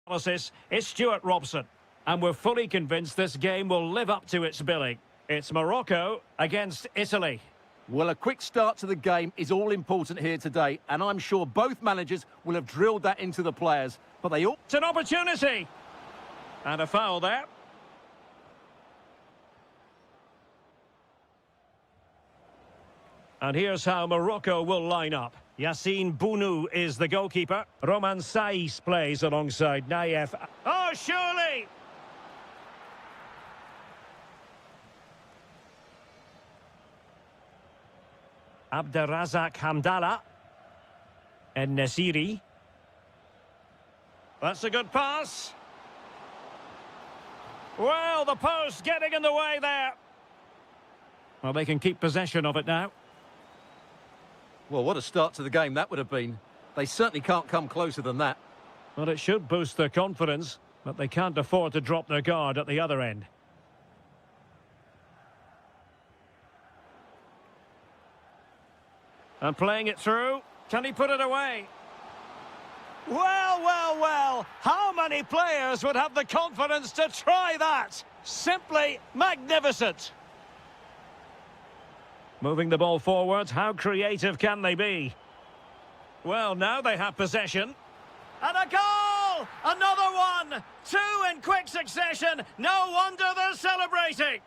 Analysis is Stuart Robson, and we're fully convinced this game will live up to its billing. It's Morocco against Italy. Well, a quick start to the game is all important here today, and I'm sure both managers will have drilled that into the players, but they all... It's an opportunity! And a foul there. And here's how Morocco will line up. Yassine Bounou is the goalkeeper. Roman Saiz plays alongside Naif. Oh, surely! Abderrazak Hamdallah. En-Nesyri. That's a good pass. Well, the post getting in the way there. Well, they can keep possession of it now. Well, what a start to the game that would have been. They certainly can't come closer than that. Well, it should boost their confidence, but they can't afford to drop their guard at the other end. And playing it through. Can he put it away? Well, well, well. How many players would have the confidence to try that? Simply magnificent. Moving the ball forward, how creative can they be? Well, now they have possession. And a goal! Another one! Two in quick succession. No wonder they're celebrating.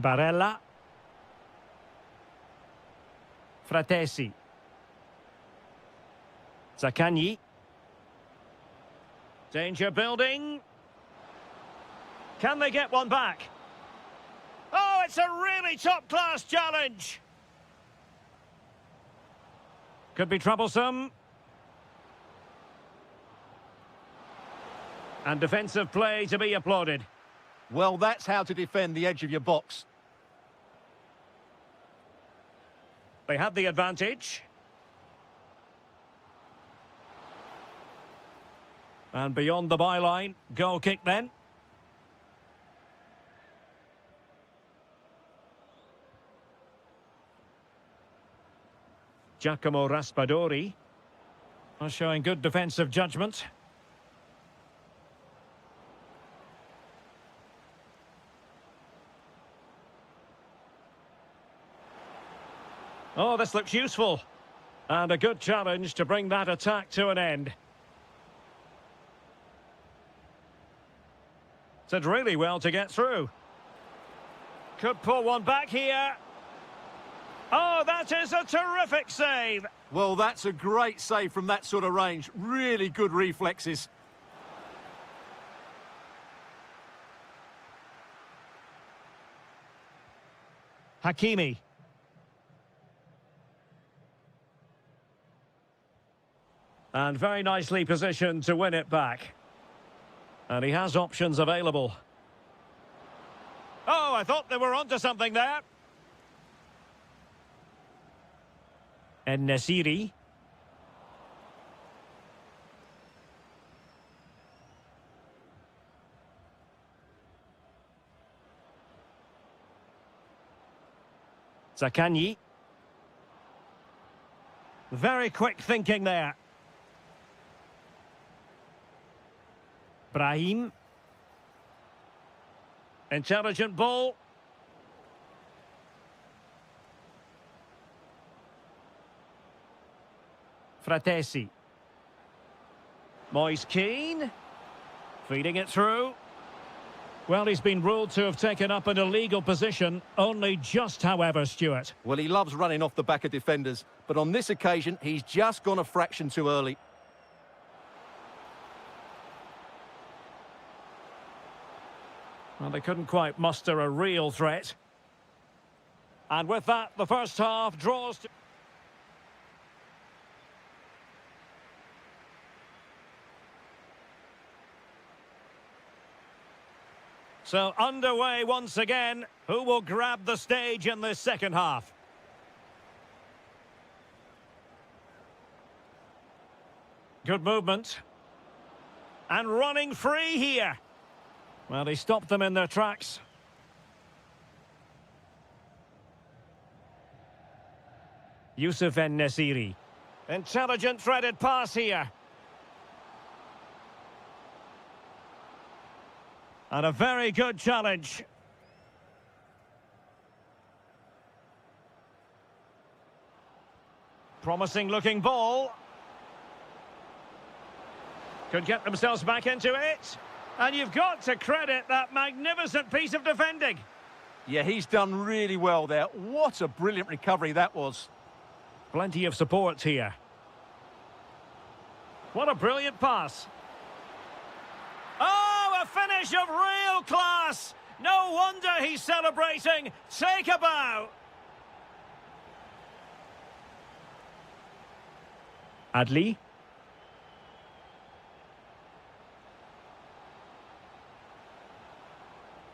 Barella. Fratesi. Zaccagni. Danger building. Can they get one back? Oh, it's a really top-class challenge. Could be troublesome. And defensive play to be applauded. Well, that's how to defend the edge of your box. They had the advantage. And beyond the byline, goal kick then. Giacomo Raspadori are showing good defensive judgment. Oh, this looks useful. And a good challenge to bring that attack to an end. Did really well to get through. Could pull one back here. Oh, that is a terrific save. Well, that's a great save from that sort of range. Really good reflexes. Hakimi. And very nicely positioned to win it back. And he has options available. Oh, I thought they were onto something there. En-Nesyri. Zaccagni. Very quick thinking there. Brahim. Intelligent ball. Fratesi. Moise Keane. Feeding it through. Well, he's been ruled to have taken up an illegal position. Only just, however, Stuart. Well, he loves running off the back of defenders, but on this occasion, he's just gone a fraction too early. Well, they couldn't quite muster a real threat. And with that, the first half draws to... So underway once again. Who will grab the stage in this second half? Good movement. And running free here. Well, he stopped them in their tracks. Youssef En-Nesyri. Intelligent threaded pass here. And a very good challenge. Promising looking ball. Could get themselves back into it. And you've got to credit that magnificent piece of defending. Yeah, he's done really well there. What a brilliant recovery that was. Plenty of support here. What a brilliant pass. Oh, a finish of real class. No wonder he's celebrating. Take a bow. Adli.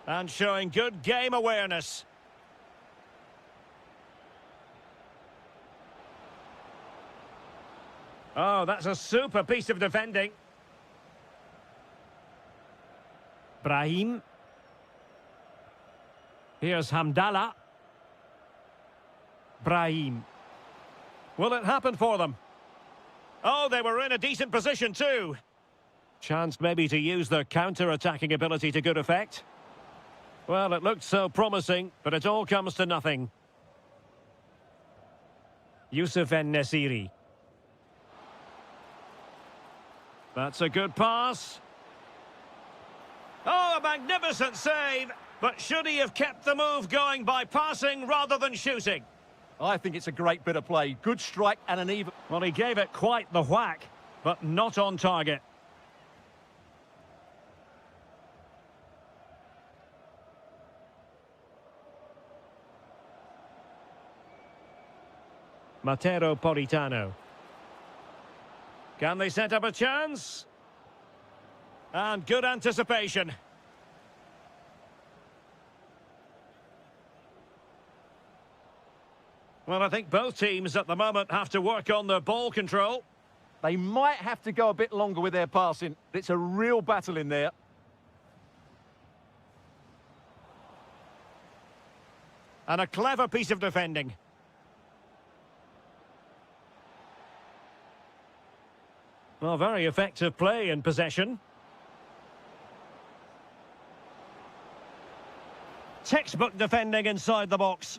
And showing good game awareness. Oh, that's a super piece of defending. Brahim. Here's Hamdallah. Brahim. Will it happen for them? Oh, they were in a decent position too. Chance maybe to use their counter-attacking ability to good effect. Well, it looked so promising, but it all comes to nothing. Yusuf En-Nesyri. That's a good pass. Oh, a magnificent save. But should he have kept the move going by passing rather than shooting? I think it's a great bit of play. Good strike and an even... Well, he gave it quite the whack, but not on target. Matero Politano. Can they set up a chance? And good anticipation. Well, I think both teams at the moment have to work on their ball control. They might have to go a bit longer with their passing. It's a real battle in there. And a clever piece of defending. Well, very effective play in possession. Textbook defending inside the box.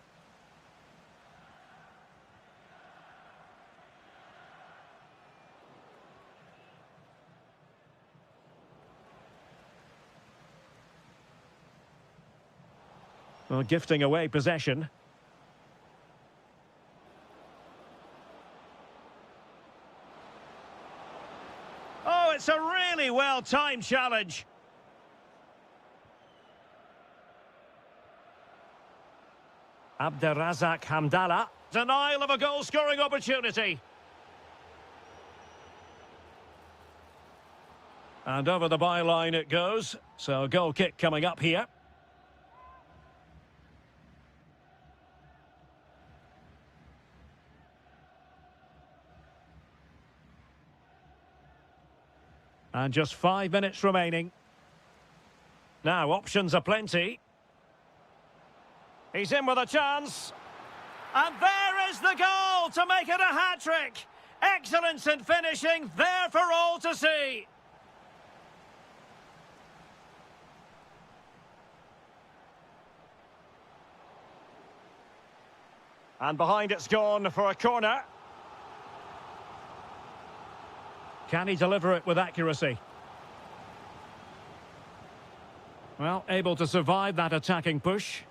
Well, gifting away possession. Oh, it's a really well-timed challenge. Abderrazak Hamdallah. Denial of a goal-scoring opportunity. And over the byline it goes. So goal kick coming up here. And just 5 minutes remaining. Now, options are plenty. He's in with a chance. And there is the goal to make it a hat-trick. Excellence in finishing, there for all to see. And behind it's gone for a corner. Can he deliver it with accuracy? Well, able to survive that attacking push.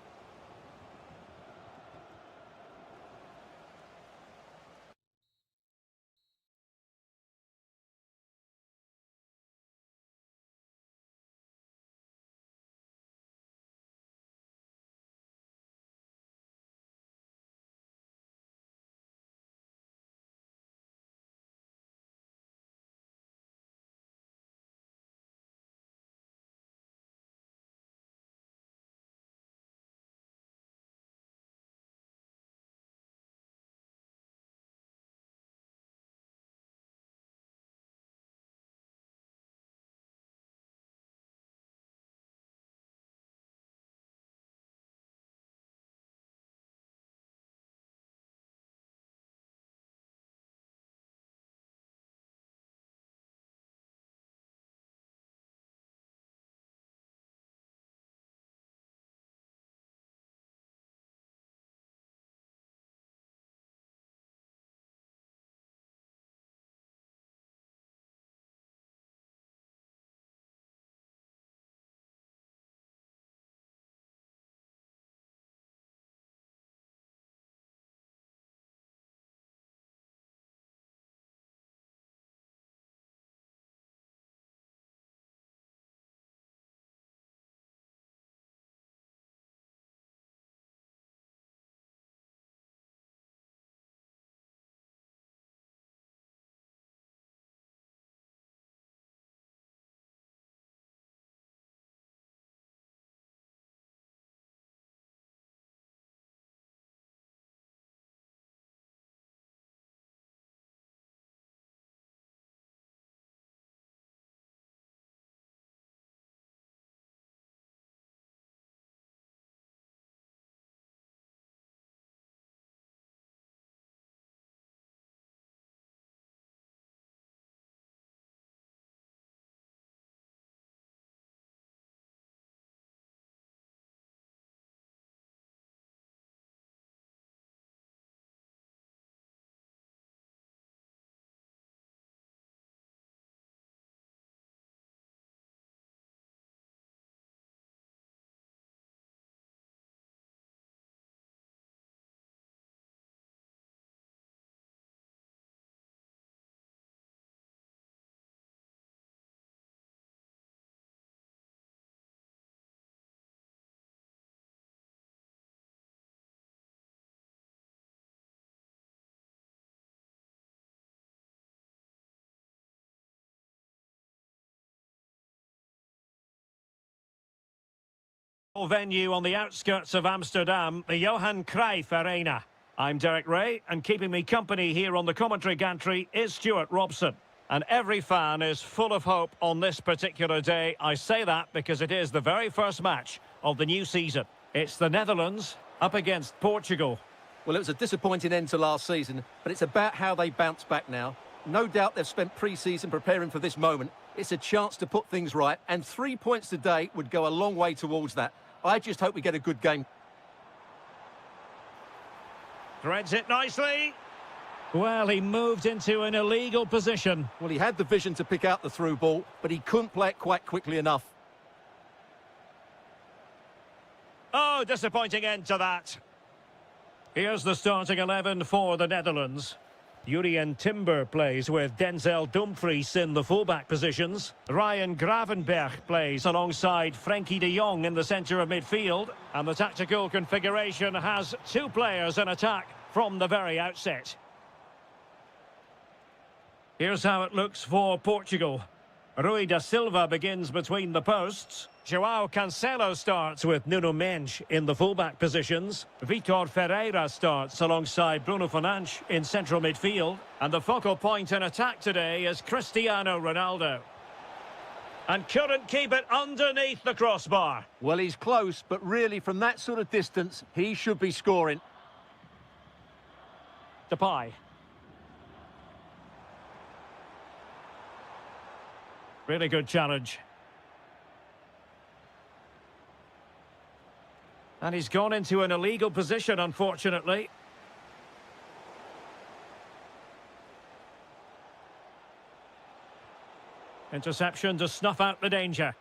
Venue on the outskirts of Amsterdam, the Johan Cruyff Arena. I'm Derek Ray, and keeping me company here on the commentary gantry is Stuart Robson. And every fan is full of hope on this particular day. I say that because it is the very first match of the new season. It's the Netherlands up against Portugal. Well, it was a disappointing end to last season, but it's about how they bounce back now. No doubt they've spent pre-season preparing for this moment. It's a chance to put things right, and 3 points today would go a long way towards that. I just hope we get a good game. Threads it nicely. Well, he moved into an illegal position. Well, he had the vision to pick out the through ball, but he couldn't play it quite quickly enough. Oh, disappointing end to that. Here's the starting 11 for the Netherlands. Jurien Timber plays with Denzel Dumfries in the fullback positions. Ryan Gravenberch plays alongside Frenkie de Jong in the centre of midfield. And the tactical configuration has 2 players in attack from the very outset. Here's how it looks for Portugal. Rui da Silva begins between the posts. João Cancelo starts with Nuno Mendes in the fullback positions. Vitor Ferreira starts alongside Bruno Fernandes in central midfield. And the focal point in attack today is Cristiano Ronaldo. And couldn't keep it underneath the crossbar. Well, he's close, but really from that sort of distance, he should be scoring. Depay. Really good challenge. And he's gone into an illegal position, unfortunately. Interception to snuff out the danger.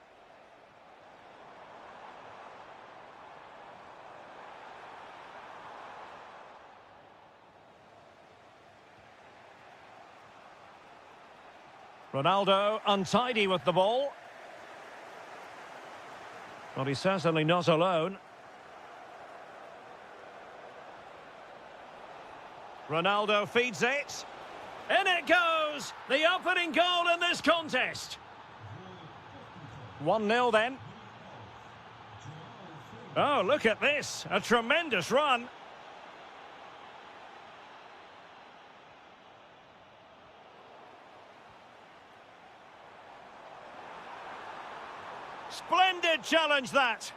Ronaldo untidy with the ball. Well, he's certainly not alone. Ronaldo feeds it. In it goes! The opening goal in this contest. 1-0 then. Oh, look at this. A tremendous run. Splendid challenge, that.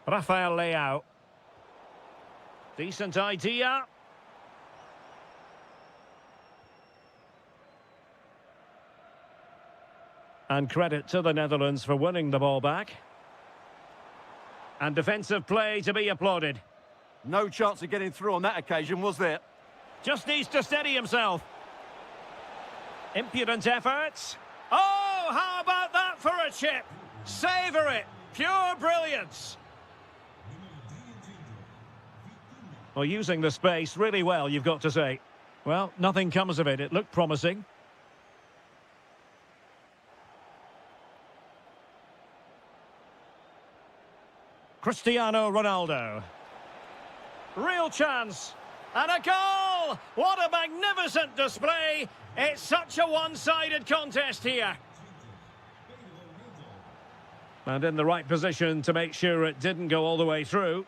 Rafael Leao. Decent idea. And credit to the Netherlands for winning the ball back. And defensive play to be applauded. No chance of getting through on that occasion, was there? Just needs to steady himself. Impudent efforts. Oh, how about that for a chip? Savour it. Pure brilliance. Well, using the space really well, you've got to say. Well, nothing comes of it. It looked promising. Cristiano Ronaldo. Real chance. And a goal! What a magnificent display! It's such a one-sided contest here. And in the right position to make sure it didn't go all the way through.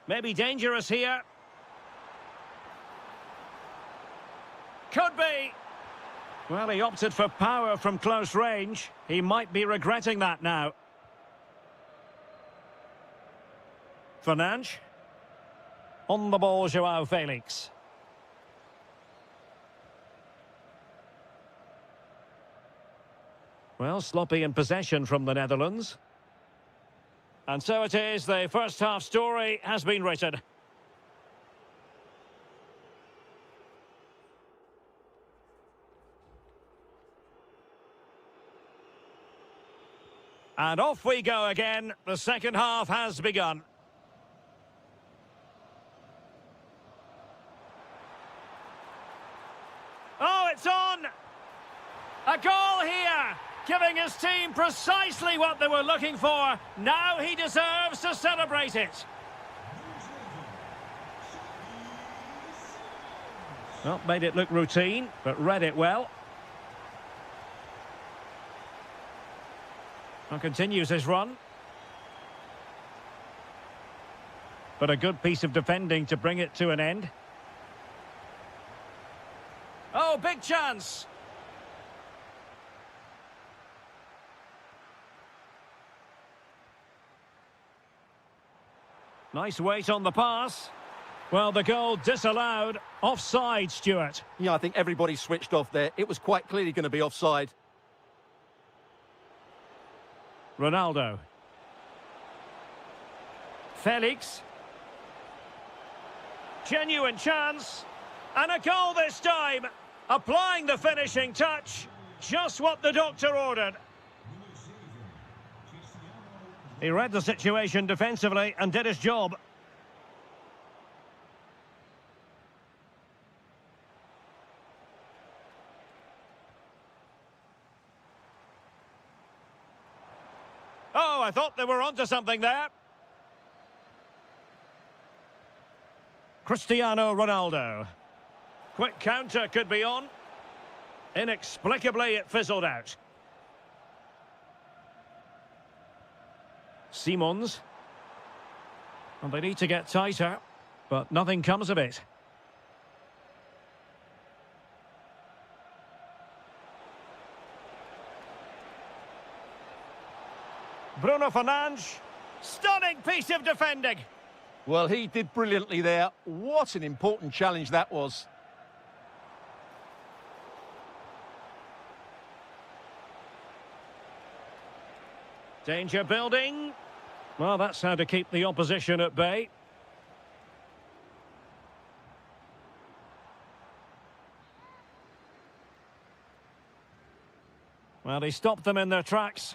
Maybe dangerous here. Could be. Well, he opted for power from close range. He might be regretting that now. Fernandes. On the ball, João Felix. Well, sloppy in possession from the Netherlands. And so it is, the first half story has been written. And off we go again. The second half has begun. Oh, it's on! A goal here! Giving his team precisely what they were looking for. Now he deserves to celebrate it. Well, made it look routine, but read it well. And continues his run. But a good piece of defending to bring it to an end. Oh, big chance! Nice weight on the pass. Well, the goal disallowed. Offside, Stuart. Yeah, I think everybody switched off there. It was quite clearly going to be offside. Ronaldo. Felix. Genuine chance. And a goal this time. Applying the finishing touch. Just what the doctor ordered. He read the situation defensively and did his job. Oh, I thought they were onto something there. Cristiano Ronaldo. Quick counter could be on. Inexplicably, it fizzled out. Simons. And they need to get tighter, but nothing comes of it. Bruno Fernandes. Stunning piece of defending. Well, he did brilliantly there. What an important challenge that was. Danger building. Well, that's how to keep the opposition at bay. Well, he stopped them in their tracks.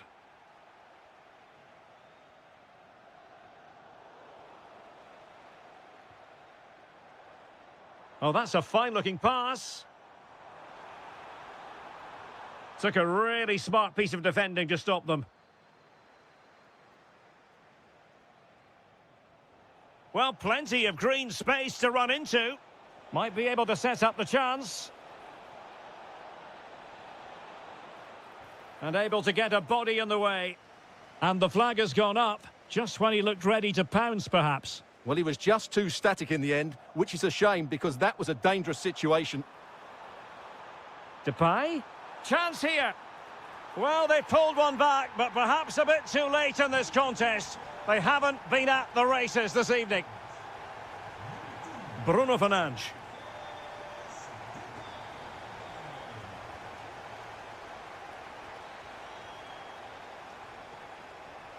Oh, that's a fine-looking pass. Took a really smart piece of defending to stop them. Well, plenty of green space to run into. Might be able to set up the chance. And able to get a body in the way. And the flag has gone up, just when he looked ready to pounce, perhaps. Well, he was just too static in the end, which is a shame because that was a dangerous situation. Depay? Chance here. Well, they pulled one back, but perhaps a bit too late in this contest. They haven't been at the races this evening. Bruno Fernandes.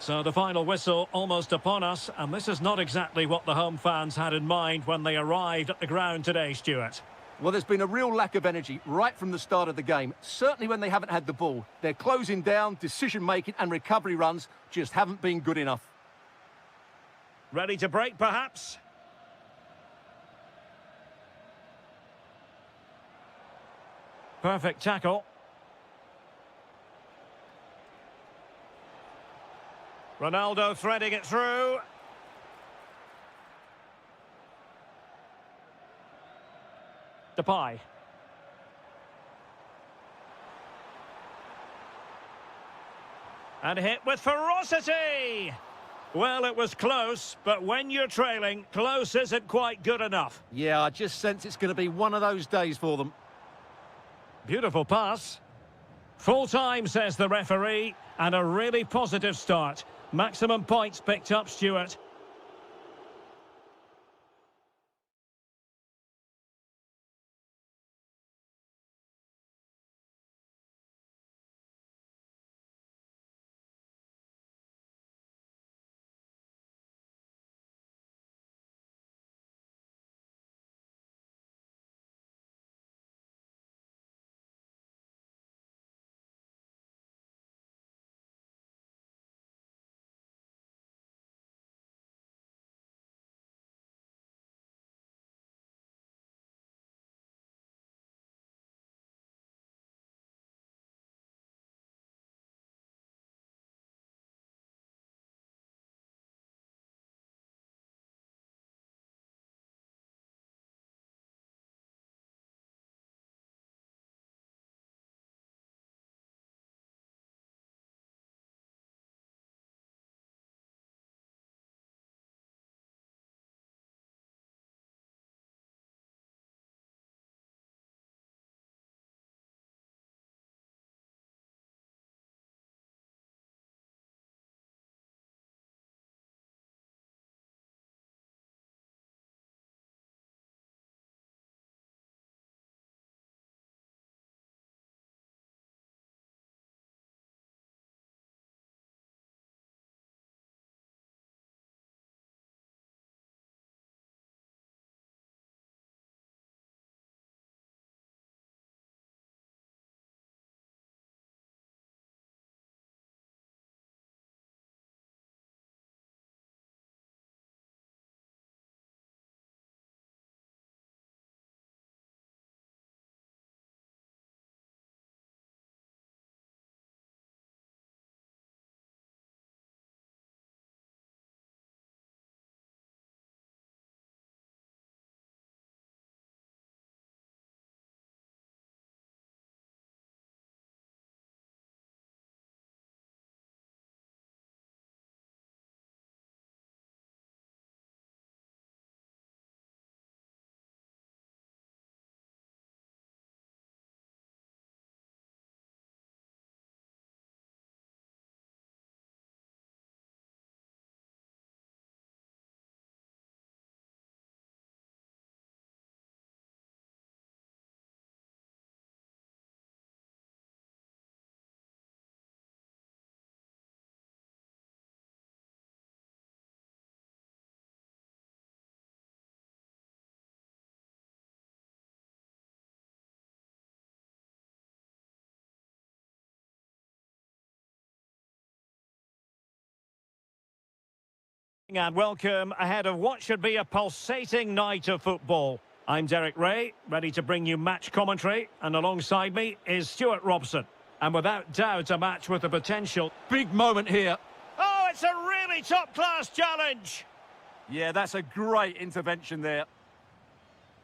So the final whistle almost upon us, and this is not exactly what the home fans had in mind when they arrived at the ground today, Stuart. Well, there's been a real lack of energy right from the start of the game. Certainly when they haven't had the ball. They're closing down, decision-making and recovery runs just haven't been good enough. Ready to break, perhaps? Perfect tackle. Ronaldo threading it through. Depay. And hit with ferocity! Well, it was close, but when you're trailing, close isn't quite good enough. Yeah, I just sense it's going to be one of those days for them. Beautiful pass. Full time, says the referee, and a really positive start. Maximum points picked up, Stuart. And welcome ahead of what should be a pulsating night of football. I'm Derek Ray, ready to bring you match commentary, and alongside me is Stuart Robson. And without doubt, a match with the potential. Big moment here. Oh, it's a really top-class challenge! Yeah, that's a great intervention there.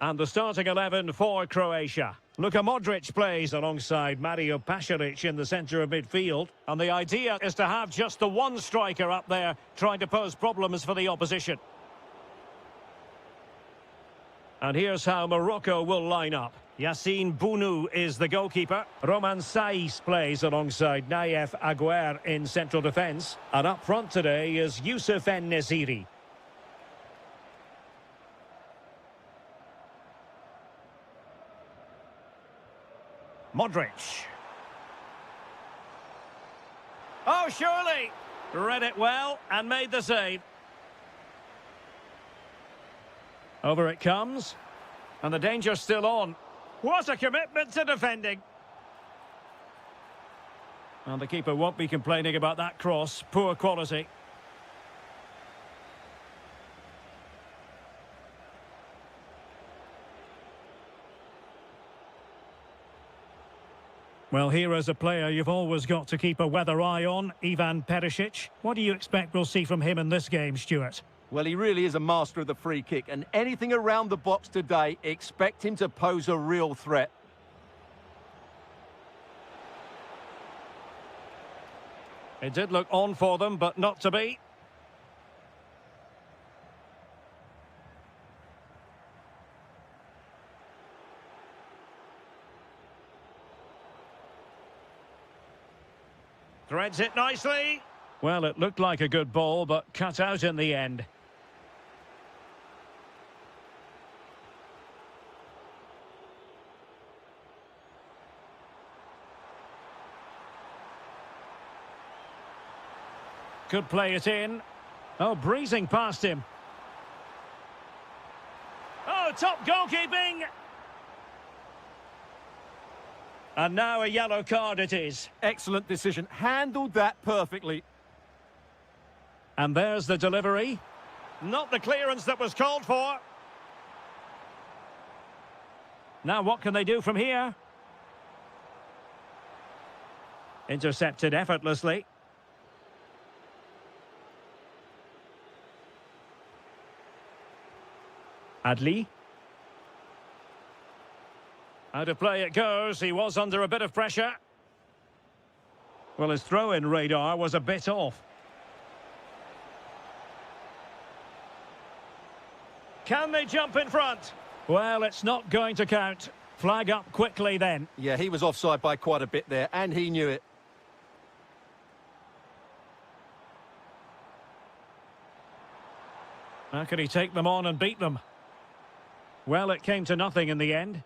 And the starting 11 for Croatia. Luka Modric plays alongside Mario Pasalic in the centre of midfield. And the idea is to have just the one striker up there trying to pose problems for the opposition. And here's how Morocco will line up. Yassine Bounou is the goalkeeper. Roman Saiz plays alongside Nayef Aguer in central defence. And up front today is Youssef En-Nesyri. Modric. Oh, surely! Read it well and made the save. Over it comes. And the danger's still on. What a commitment to defending. And the keeper won't be complaining about that cross. Poor quality. Well, here as a player, you've always got to keep a weather eye on. Ivan Perisic. What do you expect we'll see from him in this game, Stuart? Well, he really is a master of the free kick, and anything around the box today, expect him to pose a real threat. It did look on for them, but not to be. Threads it nicely. Well, it looked like a good ball, but cut out in the end. Could play it in. Oh, breezing past him. Oh, top goalkeeping! And now a yellow card it is. Excellent decision. Handled that perfectly. And there's the delivery. Not the clearance that was called for. Now what can they do from here? Intercepted effortlessly. Adli. Out of play it goes. He was under a bit of pressure. Well, his throw-in radar was a bit off. Can they jump in front? Well, it's not going to count. Flag up quickly then. Yeah, he was offside by quite a bit there, and he knew it. How could he take them on and beat them? Well, it came to nothing in the end.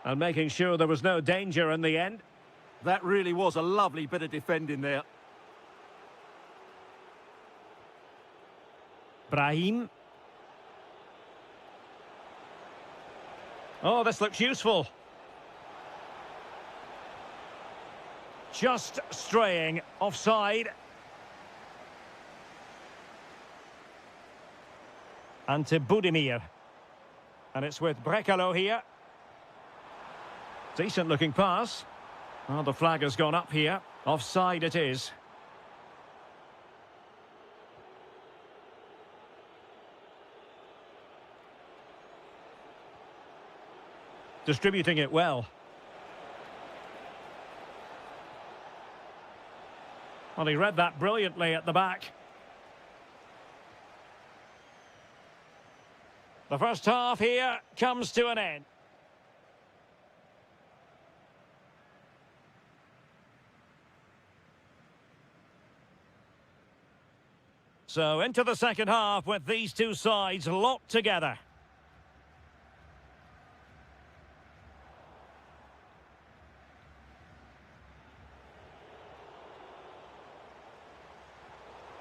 And making sure there was no danger in the end. That really was a lovely bit of defending there. Brahim. Oh, this looks useful. Just straying offside. Ante Budimir. And it's with Brekalo here. Decent looking pass. Well, the flag has gone up here. Offside it is. Distributing it well. Well, he read that brilliantly at the back. The first half here comes to an end. So into the second half with these two sides locked together.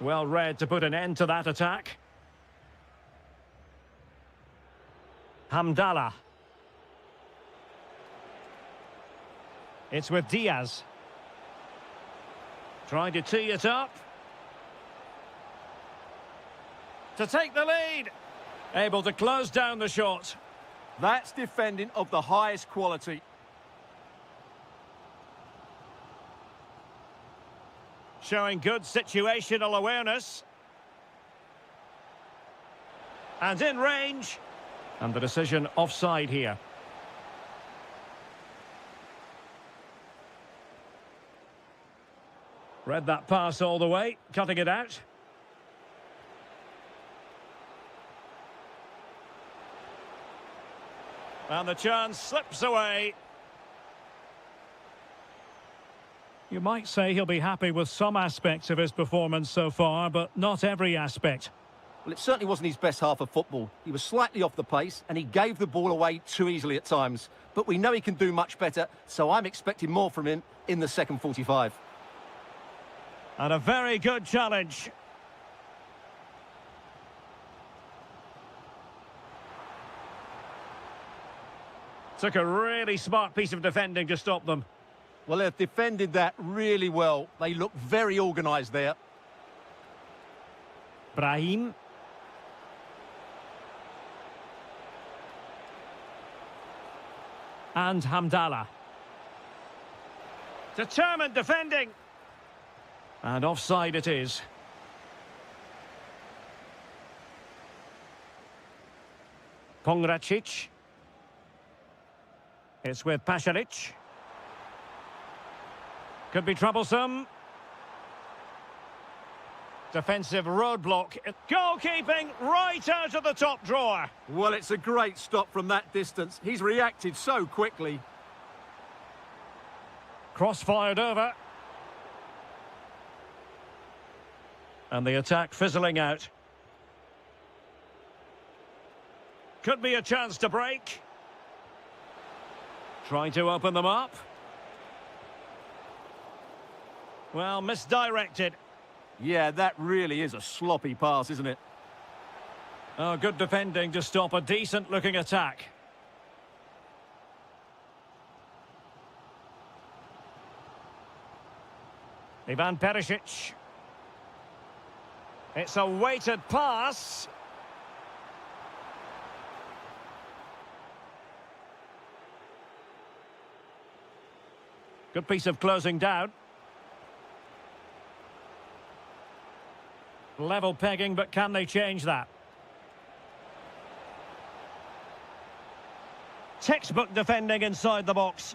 Well read to put an end to that attack. Hamdallah. It's with Diaz. Trying to tee it up. To take the lead. Able to close down the shot. That's defending of the highest quality. Showing good situational awareness. And in range. And the decision offside here. Read that pass all the way, cutting it out. And the chance slips away. You might say he'll be happy with some aspects of his performance so far, but not every aspect. Well, it certainly wasn't his best half of football. He was slightly off the pace, and he gave the ball away too easily at times. But we know he can do much better, so I'm expecting more from him in the second 45. And a very good challenge. Took a really smart piece of defending to stop them. Well, they've defended that really well. They look very organised there. Brahim. And Hamdallah. Determined defending. And offside it is. Pongracic. It's with Pasalic. Could be troublesome. Defensive roadblock. Goalkeeping right out of the top drawer. Well, it's a great stop from that distance. He's reacted so quickly. Cross fired over. And the attack fizzling out. Could be a chance to break. Trying to open them up. Well, misdirected. Yeah, that really is a sloppy pass, isn't it? Oh, good defending to stop a decent-looking attack. Ivan Perisic. It's a weighted pass. Good piece of closing down. Level pegging, but can they change that? Textbook defending inside the box.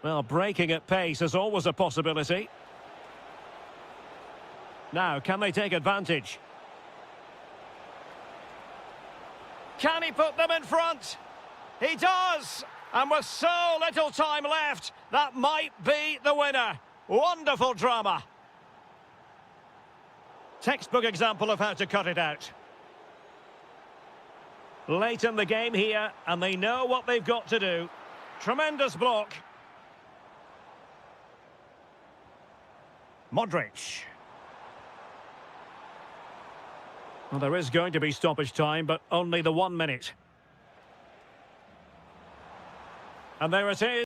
Well, breaking at pace is always a possibility. Now, can they take advantage? Can he put them in front? He does! And with so little time left, that might be the winner. Wonderful drama. Textbook example of how to cut it out. Late in the game here, and they know what they've got to do. Tremendous block. Modric. Well, there is going to be stoppage time, but only the 1 minute. And there it is.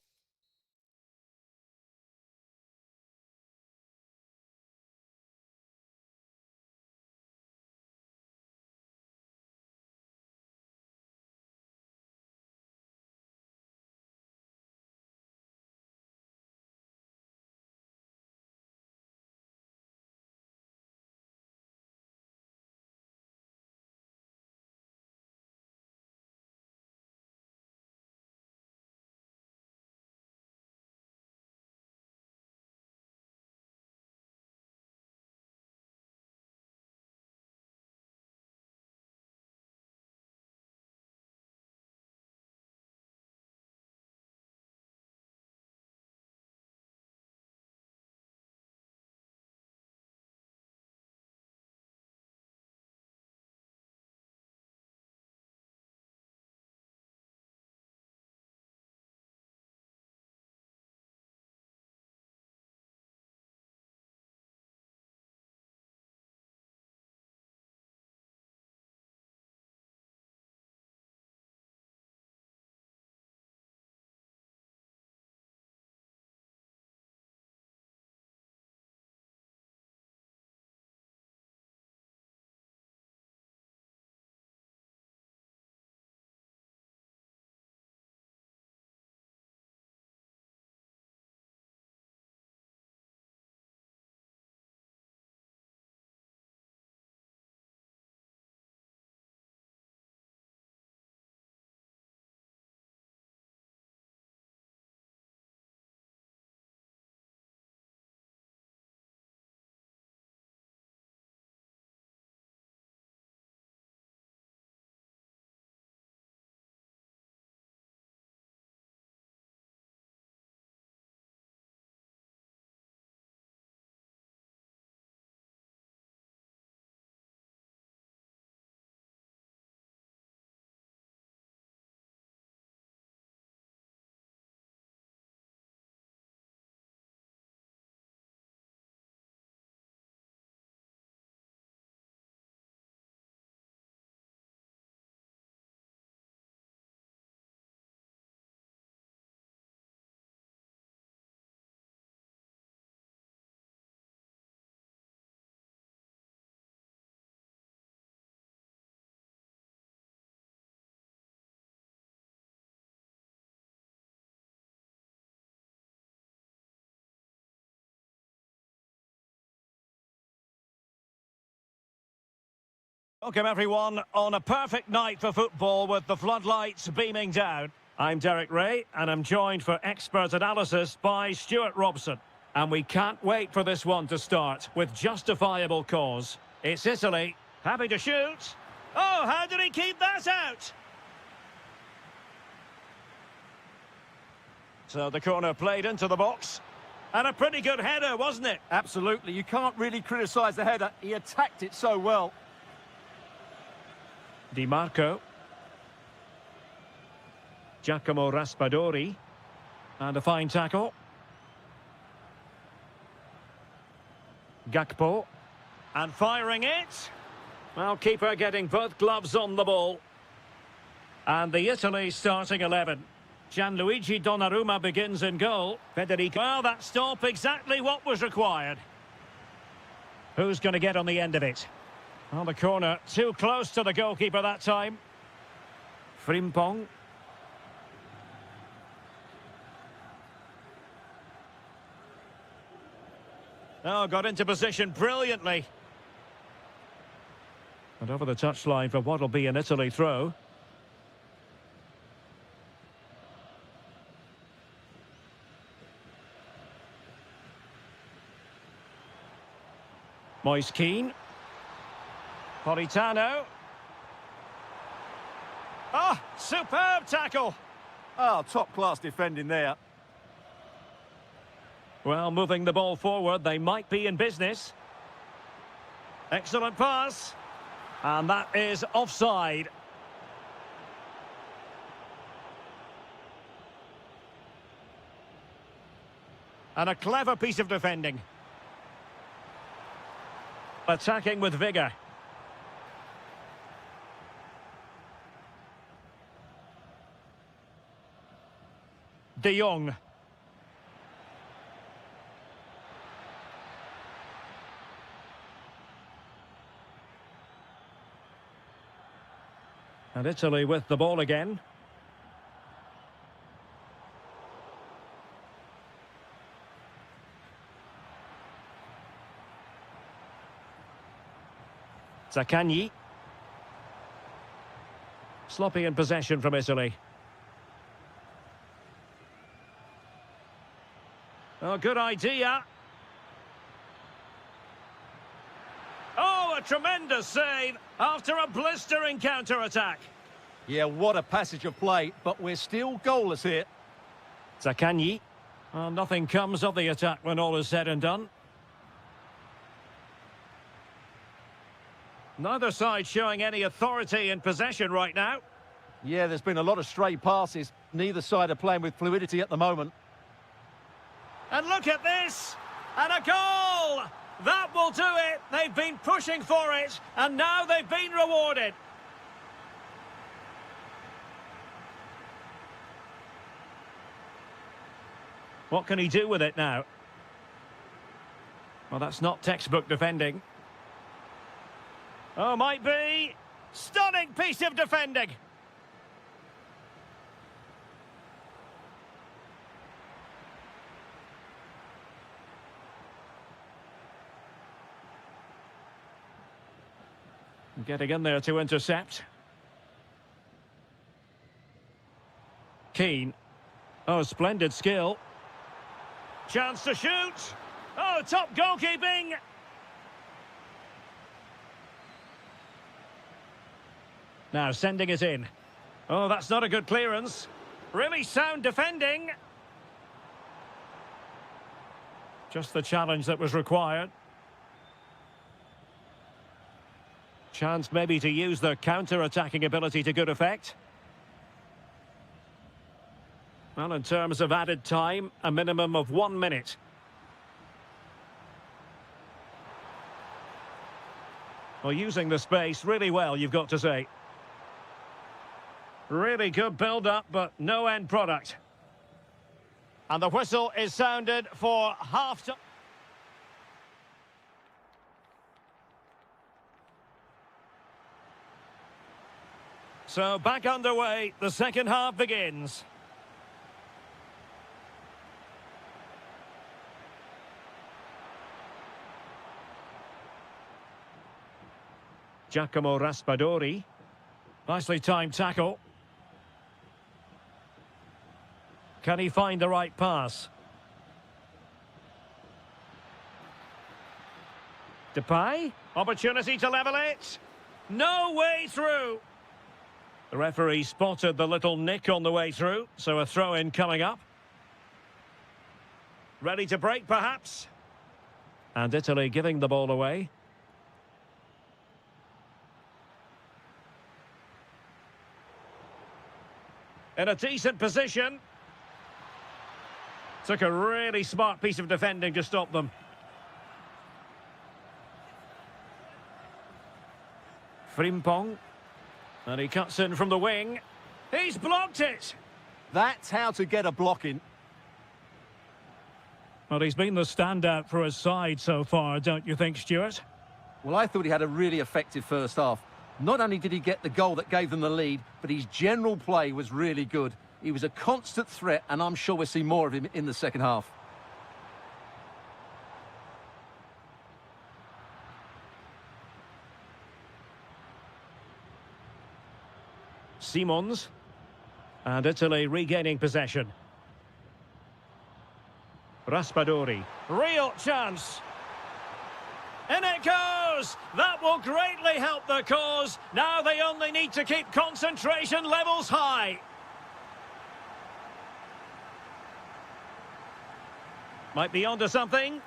Welcome everyone on a perfect night for football with the floodlights beaming down. I'm Derek Ray and I'm joined for expert analysis by Stuart Robson. And we can't wait for this one to start with justifiable cause. It's Italy, happy to shoot. Oh, how did he keep that out? So the corner played into the box. And a pretty good header, wasn't it? Absolutely, you can't really criticise the header. He attacked it so well. Di Marco. Giacomo Raspadori. And a fine tackle. Gakpo. And firing it. Well, keeper getting both gloves on the ball. And the Italy starting 11. Gianluigi Donnarumma begins in goal. Federico. Well, that stop exactly what was required. Who's going to get on the end of it? On the corner, too close to the goalkeeper that time. Frimpong. Oh, got into position brilliantly. And over the touchline for what will be an Italy throw. Moise Keane. Politano. Oh, superb tackle. Oh, top-class defending there. Well, moving the ball forward, they might be in business. Excellent pass. And that is offside. And a clever piece of defending. Attacking with vigour. De Jong. And Italy with the ball again. Zaccagni. Sloppy in possession from Italy. Oh, good idea. Oh, a tremendous save after a blistering counter-attack. Yeah, what a passage of play, but we're still goalless here. Zaccagni. Well, nothing comes of the attack when all is said and done. Neither side showing any authority in possession right now. Yeah, there's been a lot of stray passes. Neither side are playing with fluidity at the moment. And look at this! And a goal! That will do it! They've been pushing for it, and now they've been rewarded. What can he do with it now? Well, that's not textbook defending. Oh, might be. Stunning piece of defending. Getting in there to intercept. Keane. Oh, splendid skill. Chance to shoot. Oh, top goalkeeping. Now sending it in. Oh, that's not a good clearance. Really sound defending. Just the challenge that was required. Chance maybe to use their counter-attacking ability to good effect. Well, in terms of added time, a minimum of 1 minute. Well, using the space really well, you've got to say. Really good build-up, but no end product. And the whistle is sounded for half-time. So back underway, the second half begins. Giacomo Raspadori. Nicely timed tackle. Can he find the right pass? Depay. Opportunity to level it. No way through. The referee spotted the little nick on the way through, so a throw-in coming up. Ready to break, perhaps? And Italy giving the ball away. In a decent position. Took a really smart piece of defending to stop them. Frimpong. And he cuts in from the wing. He's blocked it! That's how to get a block in. Well, he's been the standout for his side so far, don't you think, Stuart? Well, I thought he had a really effective first half. Not only did he get the goal that gave them the lead, but his general play was really good. He was a constant threat, and I'm sure we'll see more of him in the second half. Simons. And Italy regaining possession. Raspadori. Real chance. In it goes! That will greatly help the cause. Now they only need to keep concentration levels high. Might be onto something.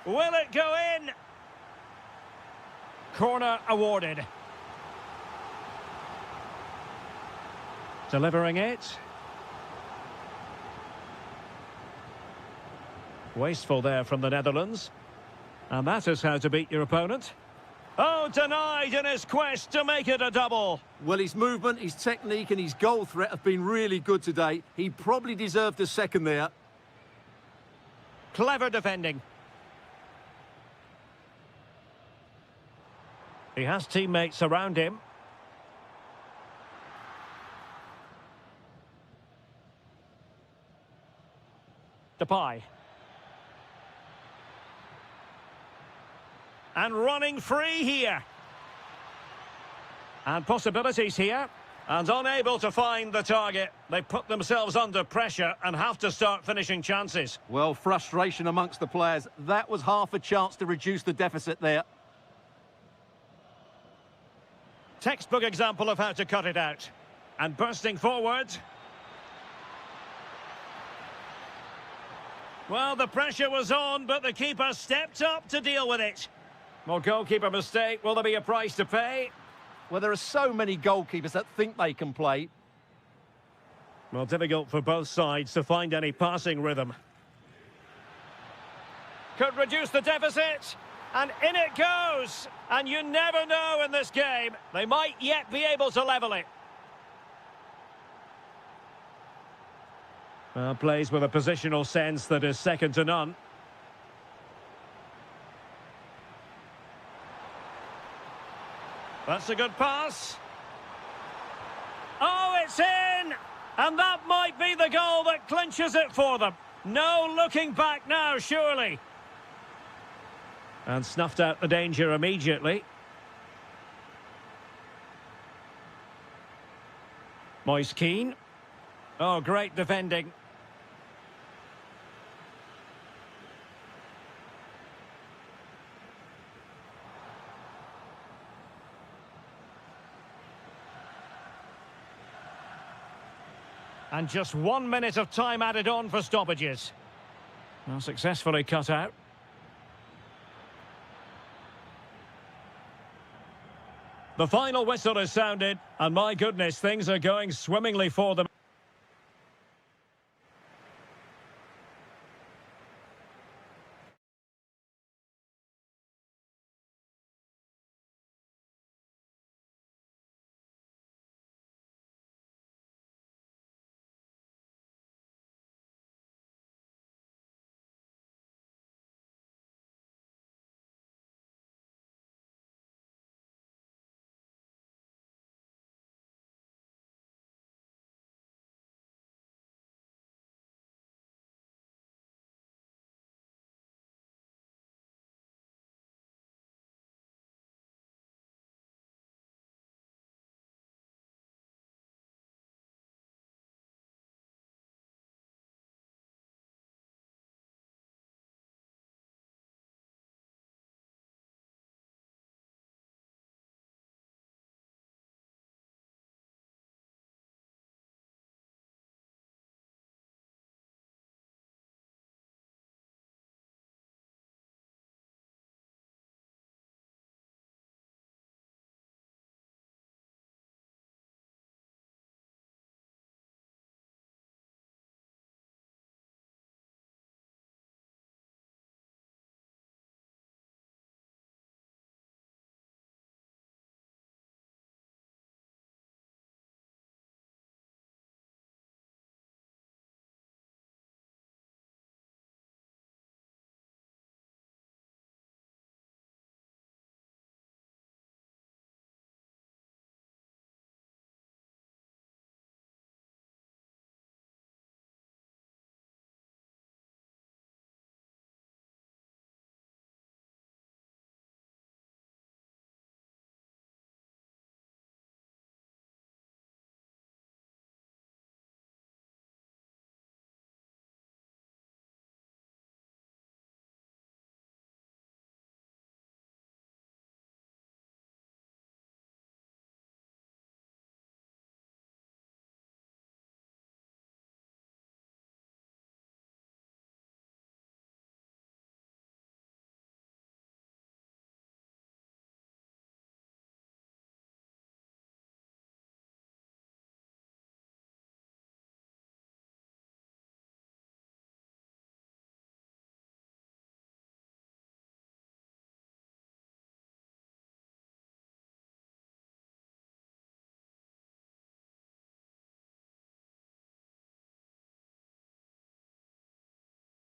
Will it go in? Corner awarded. Delivering it. Wasteful there from the Netherlands. And that is how to beat your opponent. Oh, denied in his quest to make it a double. Well, his movement, his technique and his goal threat have been really good today. He probably deserved a second there. Clever defending. He has teammates around him. Depay. And running free here. And possibilities here. And unable to find the target. They put themselves under pressure and have to start finishing chances. Well, frustration amongst the players. That was half a chance to reduce the deficit there. Textbook example of how to cut it out. And bursting forward. Well, the pressure was on, but the keeper stepped up to deal with it. Well, goalkeeper mistake. Will there be a price to pay? Well, there are so many goalkeepers that think they can play. Well, difficult for both sides to find any passing rhythm. Could reduce the deficit. And in it goes. And you never know in this game. They might yet be able to level it. Well, plays with a positional sense that is second to none. That's a good pass. Oh, it's in! And that might be the goal that clinches it for them. No looking back now, surely. And snuffed out the danger immediately. Moise Keane. Oh, great defending. And just 1 minute of time added on for stoppages. Well, successfully cut out. The final whistle is sounded, and my goodness, things are going swimmingly for them.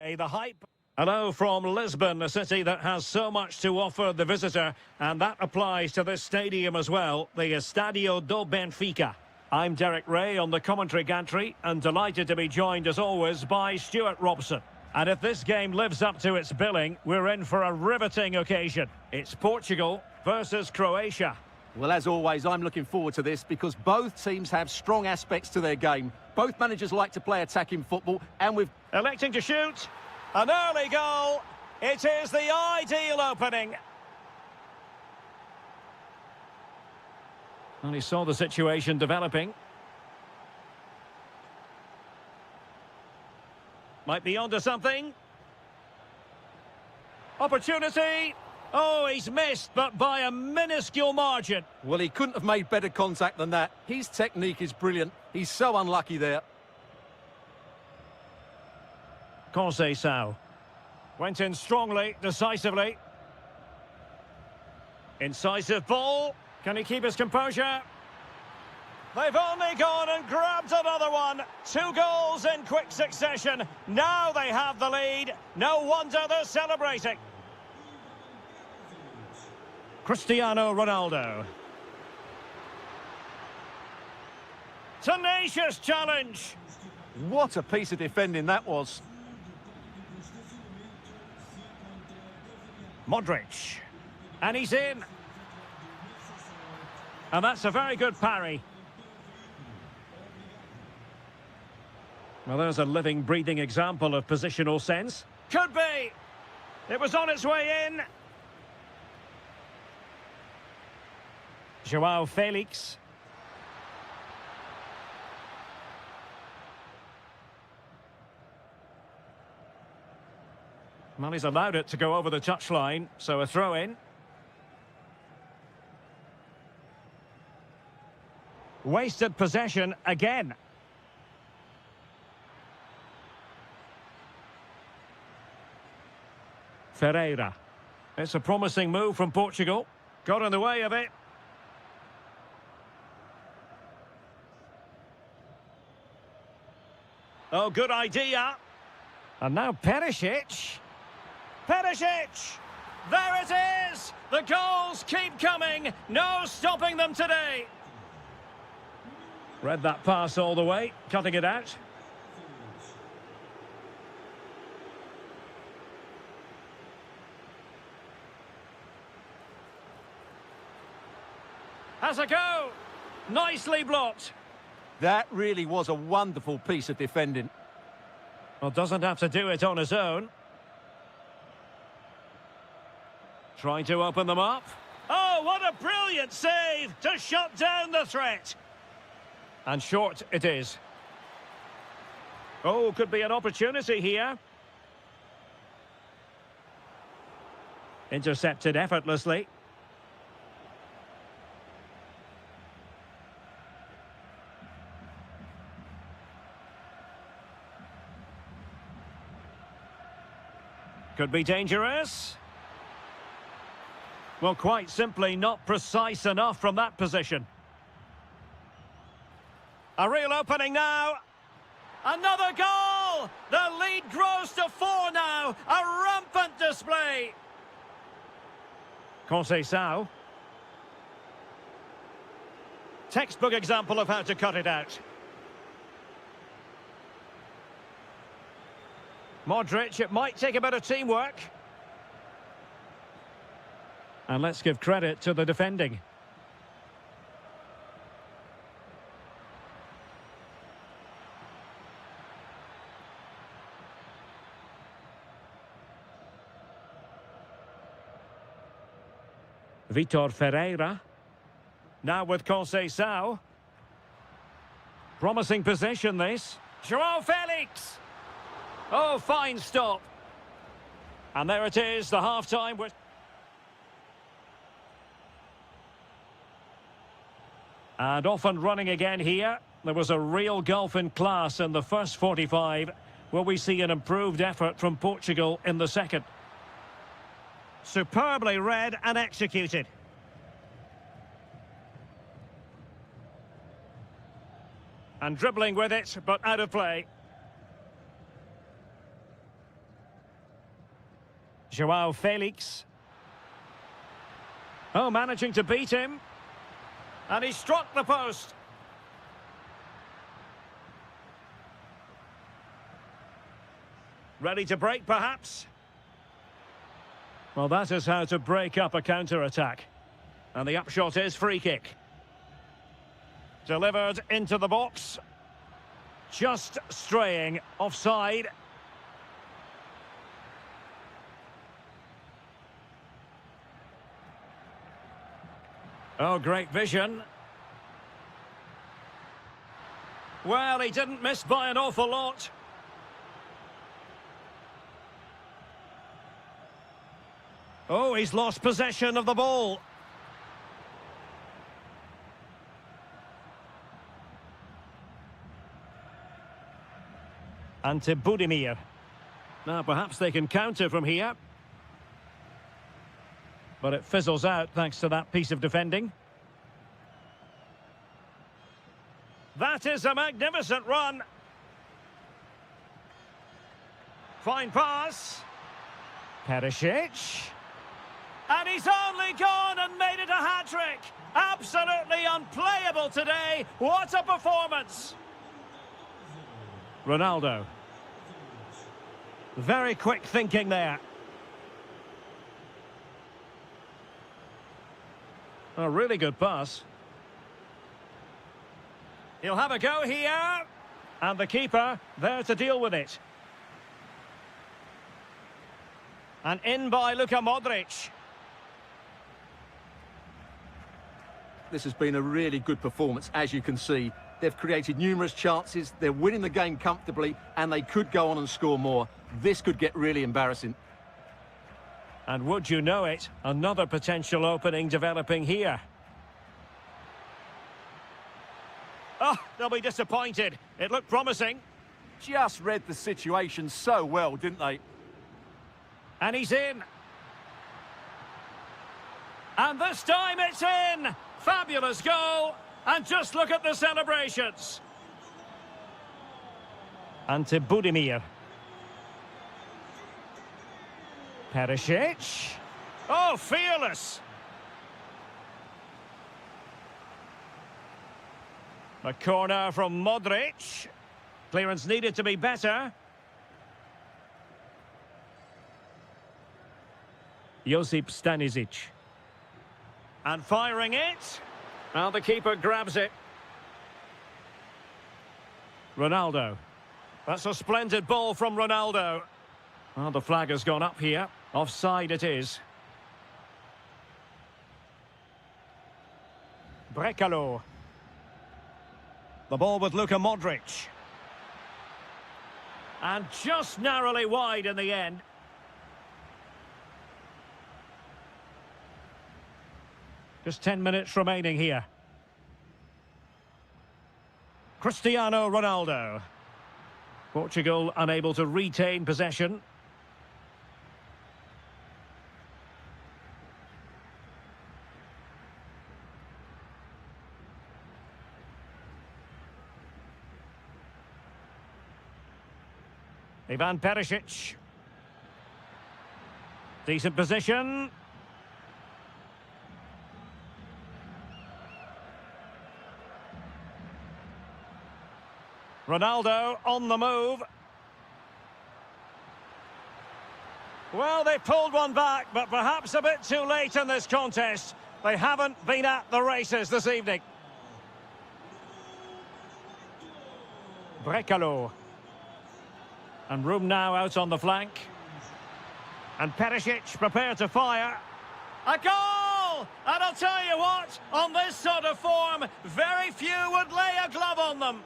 The hype. Hello from Lisbon, a city that has so much to offer the visitor, and that applies to this stadium as well, the Estadio do Benfica. I'm Derek Ray on the commentary gantry, and delighted to be joined as always by Stuart Robson. And if this game lives up to its billing, we're in for a riveting occasion. It's Portugal versus Croatia. Well, as always, I'm looking forward to this because both teams have strong aspects to their game. Both managers like to play attacking football, and with Electing to shoot. An early goal. It is the ideal opening. And he saw the situation developing. Might be onto something. Opportunity. Oh, he's missed, but by a minuscule margin. Well, he couldn't have made better contact than that. His technique is brilliant. He's so unlucky there. Conceição went in strongly, decisively. Incisive ball. Can he keep his composure? They've only gone and grabbed another one. 2 goals in quick succession. Now they have the lead. No wonder they're celebrating. Cristiano Ronaldo. Tenacious challenge. What a piece of defending that was. Modric. And he's in. And that's a very good parry. Well, there's a living, breathing example of positional sense. Could be. It was on its way in. João Felix. Well, he's allowed it to go over the touchline, so a throw-in. Wasted possession again. Ferreira. It's a promising move from Portugal. Got in the way of it. Oh, good idea. And now Perisic. Perisic! There it is! The goals keep coming. No stopping them today. Read that pass all the way, cutting it out. Has a go. Nicely blocked. That really was a wonderful piece of defending. Well, doesn't have to do it on his own. Trying to open them up. Oh, what a brilliant save to shut down the threat. And short it is. Oh, could be an opportunity here. Intercepted effortlessly. Could be dangerous. Well, quite simply not precise enough from that position. A real opening now. Another goal! The lead grows to 4 now. A rampant display. Conceição. Textbook example of how to cut it out. Modric, it might take a bit of teamwork. And let's give credit to the defending. Vitor Ferreira. Now with Conceição. Promising position this. João Felix. Oh, fine stop. And there it is, the half-time. And off and running again here. There was a real gulf in class in the first 45. Will we see an improved effort from Portugal in the second? Superbly read and executed. And dribbling with it, but out of play. Joao Felix. Oh, managing to beat him. And he struck the post. Ready to break, perhaps? Well, that is how to break up a counter-attack. And the upshot is free kick. Delivered into the box. Just straying offside. Oh, great vision. Well, he didn't miss by an awful lot. Oh, he's lost possession of the ball. And to Budimir. Now, perhaps they can counter from here. But it fizzles out thanks to that piece of defending. That is a magnificent run. Fine pass. Perisic. And he's only gone and made it a hat-trick. Absolutely unplayable today. What a performance. Ronaldo. Very quick thinking there. A really good pass. He'll have a go here. And the keeper there to deal with it. And in by Luka Modric. This has been a really good performance, as you can see. They've created numerous chances, they're winning the game comfortably, and they could go on and score more. This could get really embarrassing. And would you know it, another potential opening developing here. Oh, they'll be disappointed. It looked promising. Just read the situation so well, didn't they? And he's in. And this time it's in. Fabulous goal. And just look at the celebrations. And to Budimir. Perisic. Oh, fearless. A corner from Modric. Clearance needed to be better. Josip Stanisic. And firing it. Now the keeper grabs it. Ronaldo. That's a splendid ball from Ronaldo. Well, the flag has gone up here. Offside it is. Brekalo. The ball with Luka Modric. And just narrowly wide in the end. Just 10 minutes remaining here. Cristiano Ronaldo. Portugal unable to retain possession. Ivan Perisic. Decent position. Ronaldo on the move. Well, they pulled one back, but perhaps a bit too late in this contest. They haven't been at the races this evening. Brekalo. And room now out on the flank. And Perisic prepared to fire. A goal! And I'll tell you what, on this sort of form, very few would lay a glove on them.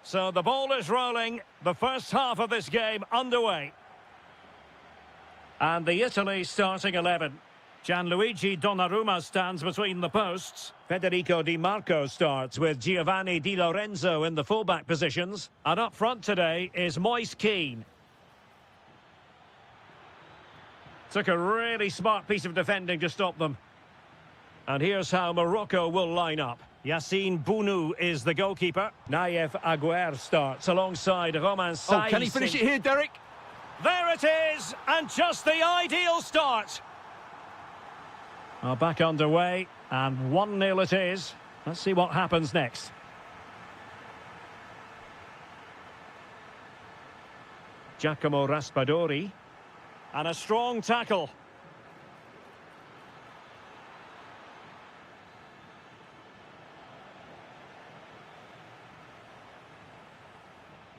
So the ball is rolling. The first half of this game underway. And the Italy starting 11. Gianluigi Donnarumma stands between the posts. Federico Di Marco starts with Giovanni Di Lorenzo in the fullback positions. And up front today is Moise Kean. Took a really smart piece of defending to stop them. And here's how Morocco will line up. Yassine Bounou is the goalkeeper. Naïef Aguer starts alongside Romain Saïs. Oh, can he finish it here, Derek? There it is, and just the ideal start. Well, back underway, and 1-0 it is. Let's see what happens next. Giacomo Raspadori. And a strong tackle.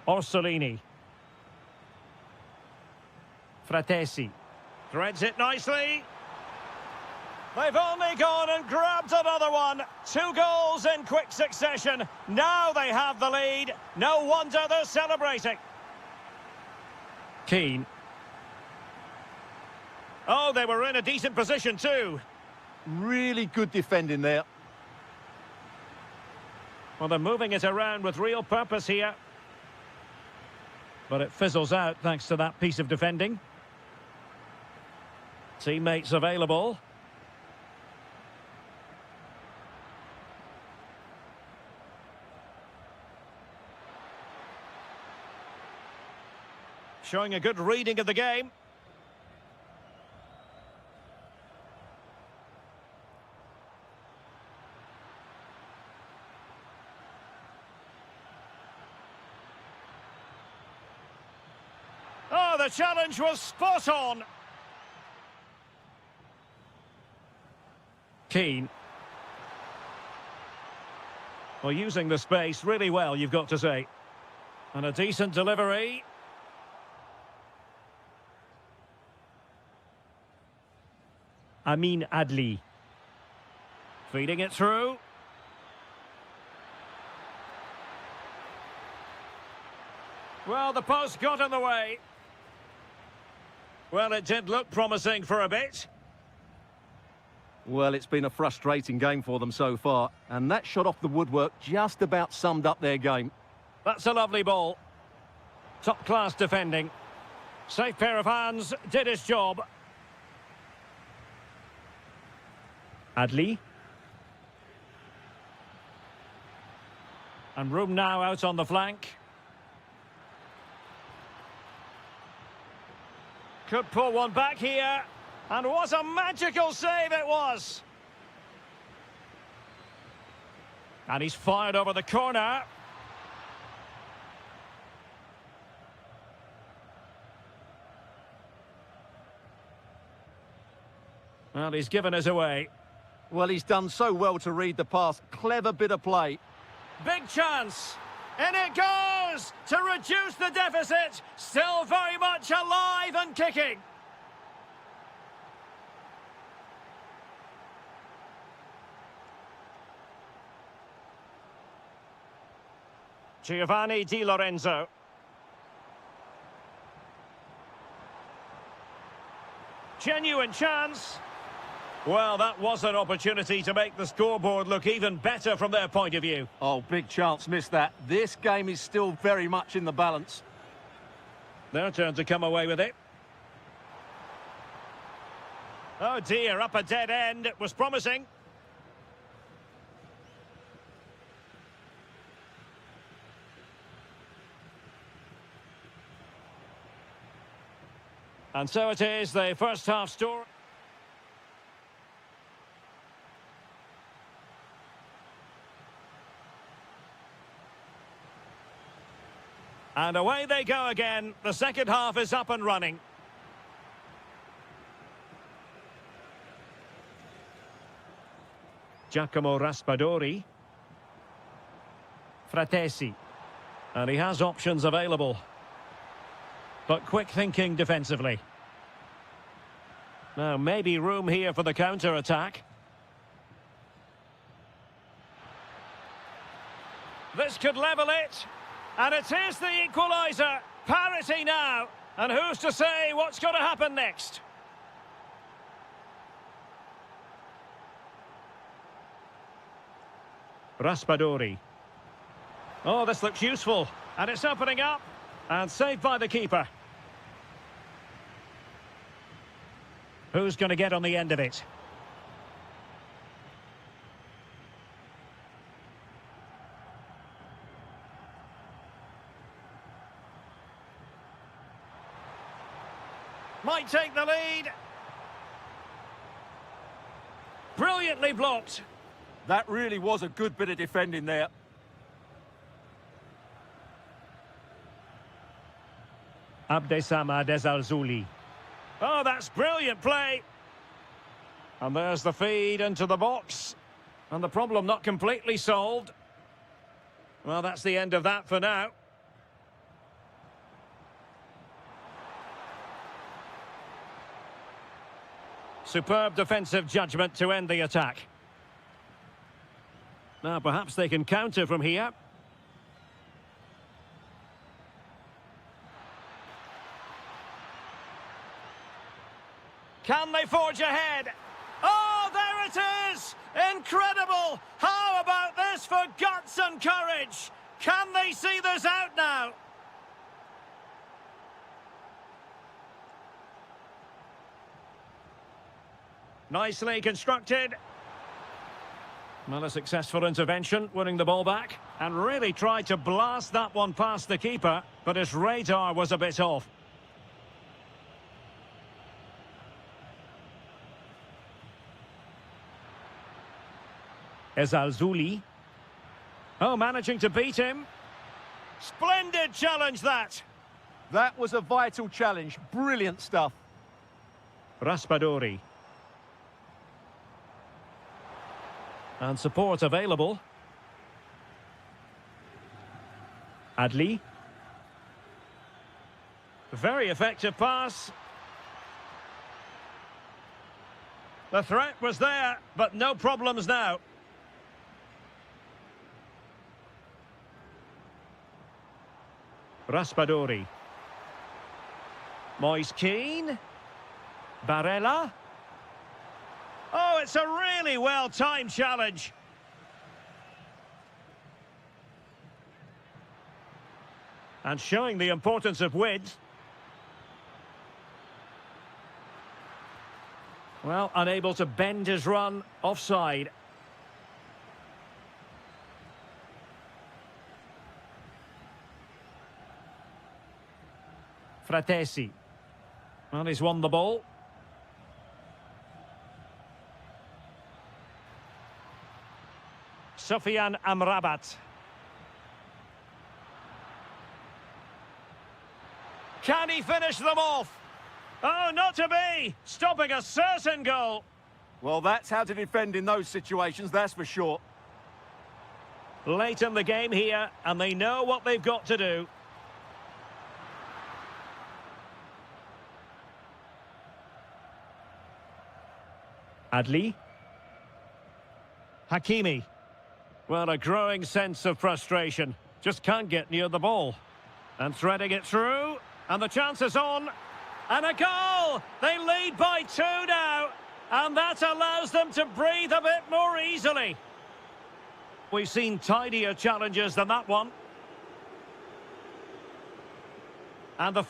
Orsolini. Fratesi. Threads it nicely. They've only gone and grabbed another one. 2 goals in quick succession. Now they have the lead. No wonder they're celebrating. Keane. Oh, they were in a decent position too. Really good defending there. Well, they're moving it around with real purpose here. But it fizzles out thanks to that piece of defending. Teammates available. Showing a good reading of the game. Oh, the challenge was spot on. Keane. Well, using the space really well, you've got to say. And a decent delivery. Amin Adli. Feeding it through. Well, the post got in the way. Well, it did look promising for a bit. Well, it's been a frustrating game for them so far. And that shot off the woodwork just about summed up their game. That's a lovely ball. Top-class defending. Safe pair of hands, did his job. Adli. And room now out on the flank. Could pull one back here. And what a magical save it was. And he's fired over the corner. Well, he's given us away. Well, he's done so well to read the pass. Clever bit of play. Big chance. And it goes to reduce the deficit. Still very much alive and kicking. Giovanni Di Lorenzo. Genuine chance. Well, that was an opportunity to make the scoreboard look even better from their point of view. Oh, big chance, missed that. This game is still very much in the balance. Their turn to come away with it. Oh dear, up a dead end. It was promising. And so it is, the first half story. And away they go again. The second half is up and running. Giacomo Raspadori. Fratesi. And he has options available. But quick thinking defensively. Now, maybe room here for the counter-attack. This could level it. And it is the equaliser. Parity now. And who's to say what's going to happen next? Raspadori. Oh, this looks useful. And it's opening up. And saved by the keeper. Who's going to get on the end of it? Might take the lead. Brilliantly blocked. That really was a good bit of defending there. Abdessamad Ezalzouli. Oh, that's brilliant play. And there's the feed into the box. And the problem not completely solved. Well, that's the end of that for now. Superb defensive judgment to end the attack. Now, perhaps they can counter from here. Can they forge ahead? Oh, there it is! Incredible! How about this for guts and courage? Can they see this out now? Nicely constructed. Well, a successful intervention, winning the ball back. And really tried to blast that one past the keeper, but his radar was a bit off. Ezalzouli. Oh, managing to beat him. Splendid challenge, that. That was a vital challenge. Brilliant stuff. Raspadori. And support available. Adli. Very effective pass. The threat was there, but no problems now. Raspadori. Moise Keane. Barella. Oh, it's a really well-timed challenge. And showing the importance of width. Well, unable to bend his run, offside. Fratesi. Well, he's won the ball. Sofian Amrabat. Can he finish them off? Oh, not to be! Stopping a certain goal. Well, that's how to defend in those situations, that's for sure. Late in the game here, and they know what they've got to do. Adli. Hakimi. Well, a growing sense of frustration. Just can't get near the ball. And threading it through. And the chance is on. And a goal! They lead by 2 now. And that allows them to breathe a bit more easily. We've seen tidier challenges than that one. And the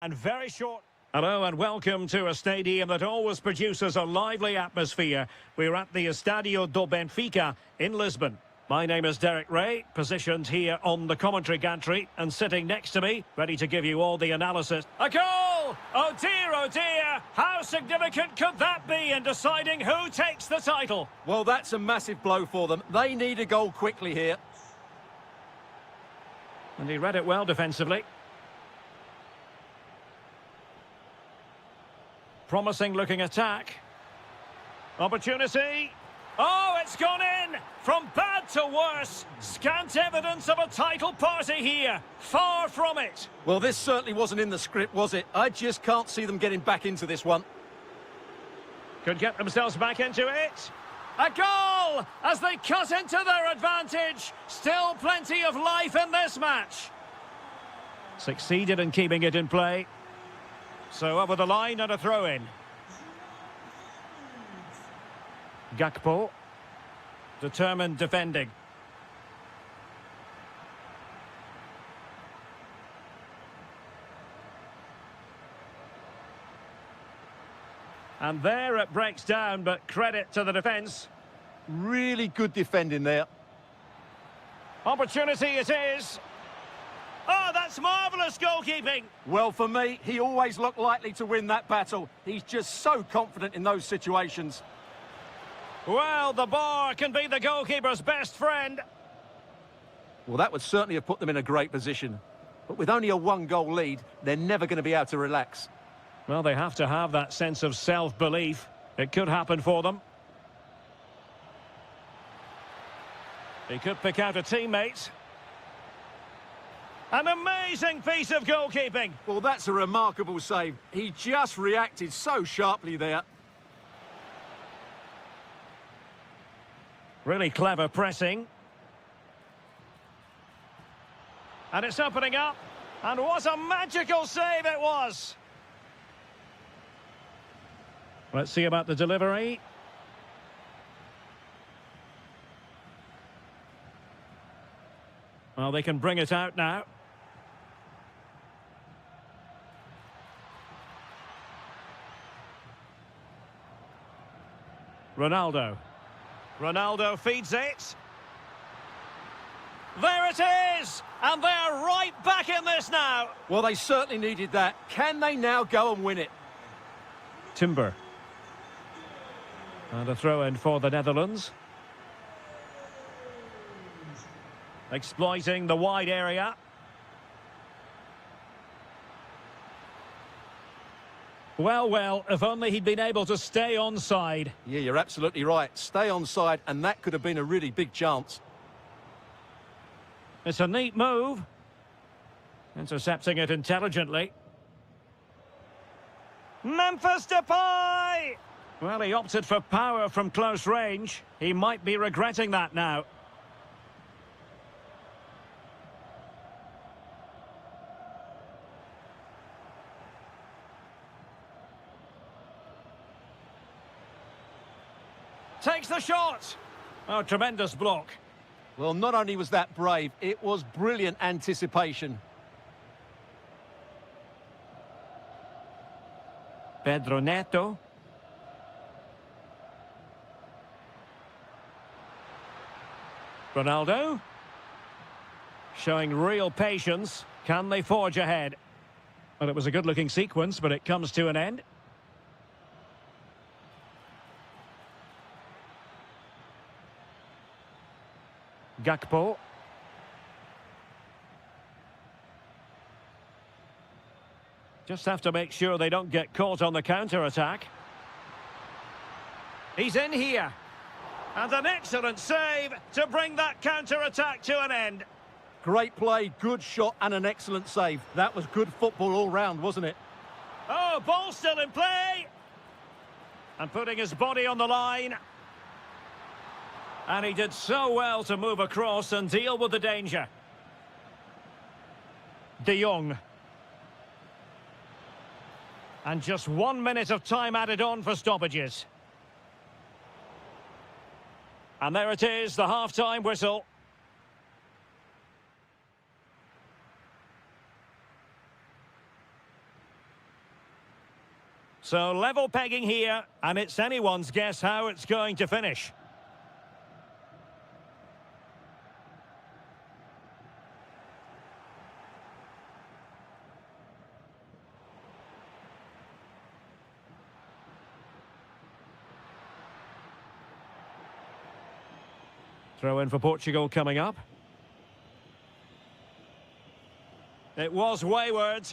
And very short. Hello and welcome to a stadium that always produces a lively atmosphere. We're at the Estadio do Benfica in Lisbon. My name is Derek Ray, positioned here on the commentary gantry, and sitting next to me, ready to give you all the analysis. A goal! Oh dear, how significant could that be in deciding who takes the title? Well, that's a massive blow for them. They need a goal quickly here. And he read it well defensively. Promising looking attack. Opportunity. Oh, it's gone in! From bad to worse. Scant evidence of a title party here. Far from it. Well, this certainly wasn't in the script, was it? I just can't see them getting back into this one. Could get themselves back into it. A goal! As they cut into their advantage. Still plenty of life in this match. Succeeded in keeping it in play. So over the line and a throw-in. Gakpo. Determined defending. And there it breaks down, but credit to the defence. Really good defending there. Opportunity it is. Oh, that's marvellous goalkeeping. Well, for me, he always looked likely to win that battle. He's just so confident in those situations. Well, the bar can be the goalkeeper's best friend. Well, that would certainly have put them in a great position. But with only a one-goal lead, they're never going to be able to relax. Well, they have to have that sense of self-belief. It could happen for them. He could pick out a teammate. An amazing piece of goalkeeping. Well, that's a remarkable save. He just reacted so sharply there. Really clever pressing. And it's opening up. And what a magical save it was. Let's see about the delivery. Well, they can bring it out now. Ronaldo. Ronaldo feeds it. There it is! And they're right back in this now. Well, they certainly needed that. Can they now go and win it? Timber. And a throw-in for the Netherlands. Exploiting the wide area. Well, if only he'd been able to stay onside. Yeah, you're absolutely right. Stay onside, and that could have been a really big chance. It's a neat move. Intercepting it intelligently. Memphis Depay! Well, he opted for power from close range. He might be regretting that now. Takes the shot. Oh, tremendous block. Well, not only was that brave, it was brilliant anticipation. Pedro Neto. Ronaldo. Showing real patience. Can they forge ahead? Well, it was a good-looking sequence, but it comes to an end. Gakpo. Just have to make sure they don't get caught on the counter-attack. He's in here. And an excellent save to bring that counter-attack to an end. Great play, good shot and an excellent save. That was good football all round, wasn't it? Oh, ball still in play. And putting his body on the line. And he did so well to move across and deal with the danger. De Jong. And just 1 minute of time added on for stoppages. And there it is, the half-time whistle. So level pegging here, and it's anyone's guess how it's going to finish. Throw in for Portugal coming up. It was wayward.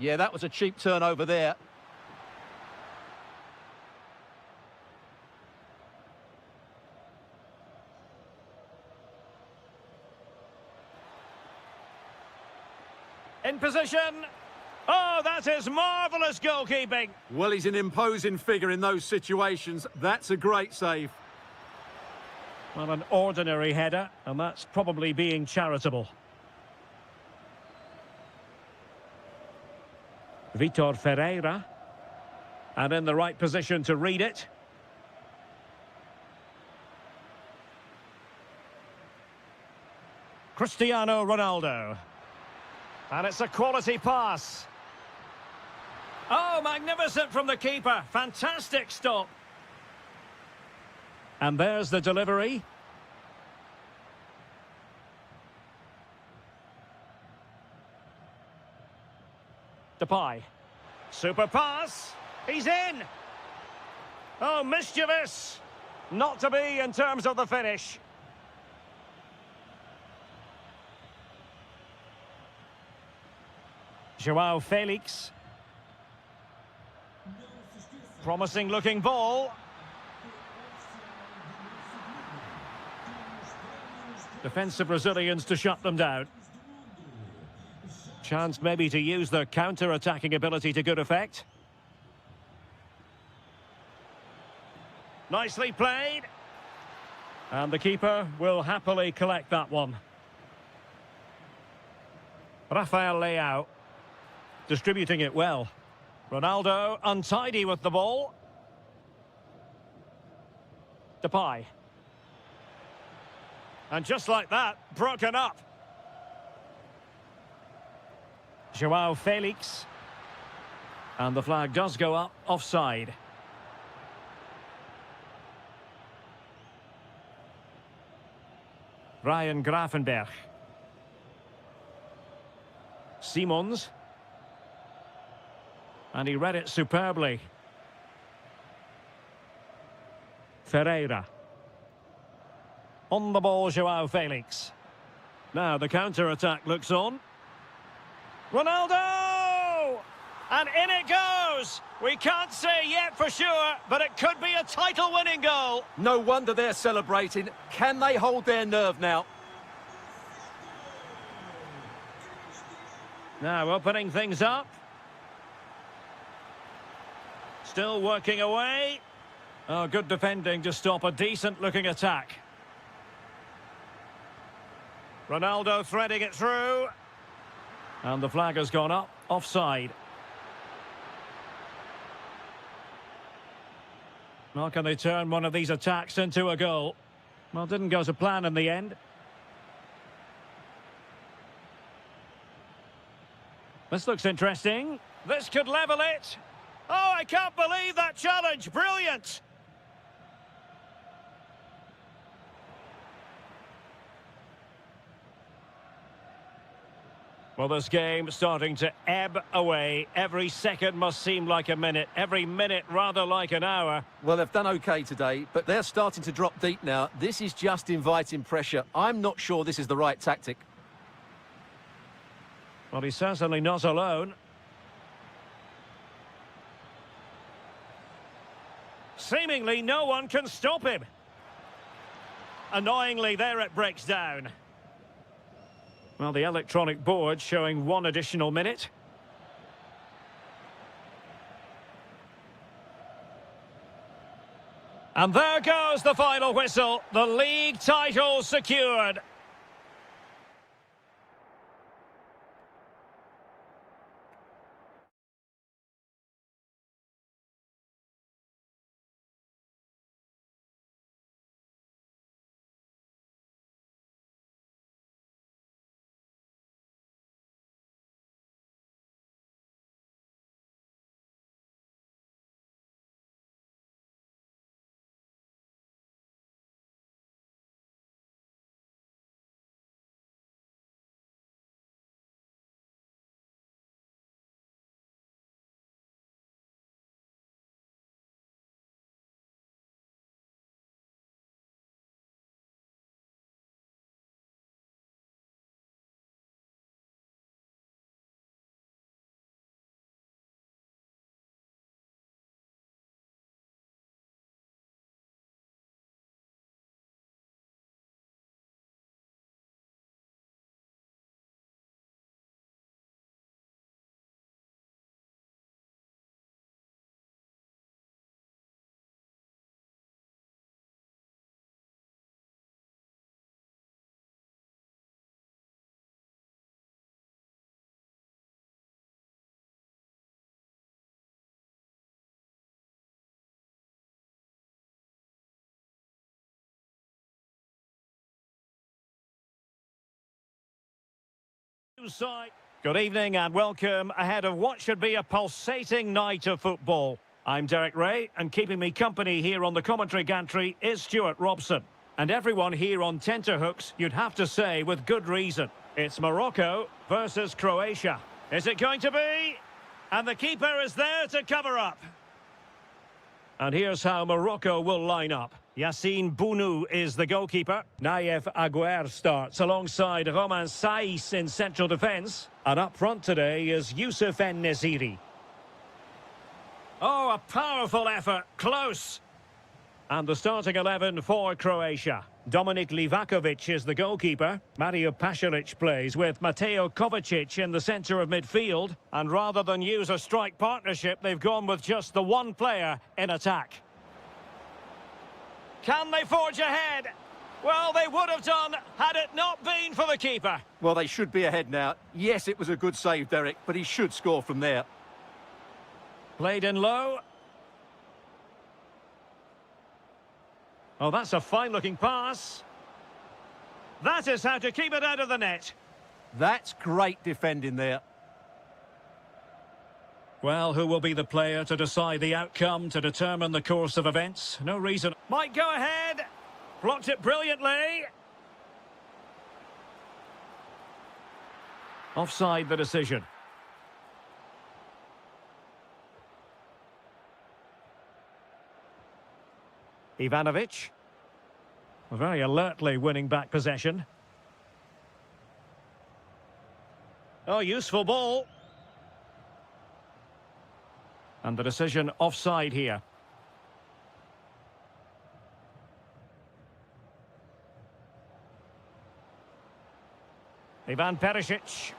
Yeah, that was a cheap turnover there. In position. Oh, that is marvellous goalkeeping. Well, he's an imposing figure in those situations. That's a great save. Well, an ordinary header, and that's probably being charitable. Vitor Ferreira. And in the right position to read it. Cristiano Ronaldo. And it's a quality pass. Oh, magnificent from the keeper. Fantastic stop. And there's the delivery. Depay. Super pass. He's in. Oh, mischievous. Not to be in terms of the finish. João Felix. Promising looking ball. Defensive Brazilians to shut them down. Chance maybe to use their counter-attacking ability to good effect. Nicely played. And the keeper will happily collect that one. Rafael Leao. Distributing it well. Ronaldo untidy with the ball. Depay. And just like that, broken up. João Felix. And the flag does go up, offside. Ryan Gravenberch. Simons. And he read it superbly. Ferreira. On the ball, João Felix. Now the counter-attack looks on. Ronaldo! And in it goes! We can't say yet for sure, but it could be a title-winning goal. No wonder they're celebrating. Can they hold their nerve now? Now opening things up. Still working away. Oh, good defending to stop a decent-looking attack. Ronaldo threading it through. And the flag has gone up, offside. Well, can they turn one of these attacks into a goal? Well, didn't go to plan in the end. This looks interesting. This could level it. Oh, I can't believe that challenge. Brilliant. Well, this game starting to ebb away. Every second must seem like a minute. Every minute rather like an hour. Well, they've done okay today, but they're starting to drop deep now. This is just inviting pressure. I'm not sure this is the right tactic. Well, he's certainly not alone. Seemingly no one can stop him. Annoyingly, there it breaks down. Well, the electronic board showing one additional minute. And there goes the final whistle. The league title secured. Side. Good evening and welcome ahead of what should be a pulsating night of football. I'm Derek Ray, and keeping me company here on the commentary gantry is Stuart Robson. And everyone here on tenterhooks, you'd have to say with good reason. It's Morocco versus Croatia. Is it going to be? And the keeper is there to cover up. And here's how Morocco will line up. Yassine Bounou is the goalkeeper. Naïef Aguer starts alongside Romain Saïs in central defence. And up front today is Youssef En-Nesyri. Oh, a powerful effort. Close. And the starting 11 for Croatia. Dominik Livakovic is the goalkeeper. Mario Pasalic plays with Mateo Kovacic in the centre of midfield. And rather than use a strike partnership, they've gone with just the one player in attack. Can they forge ahead? Well, they would have done had it not been for the keeper. Well, they should be ahead now. Yes, it was a good save, Derek, but he should score from there. Played in low. Oh, that's a fine-looking pass. That is how to keep it out of the net. That's great defending there. Well, who will be the player to decide the outcome, to determine the course of events? No reason. Might go ahead. Blocked it brilliantly. Offside the decision. Ivanovic. Very alertly winning back possession. Oh, useful ball. And the decision offside here. Ivan Perisic.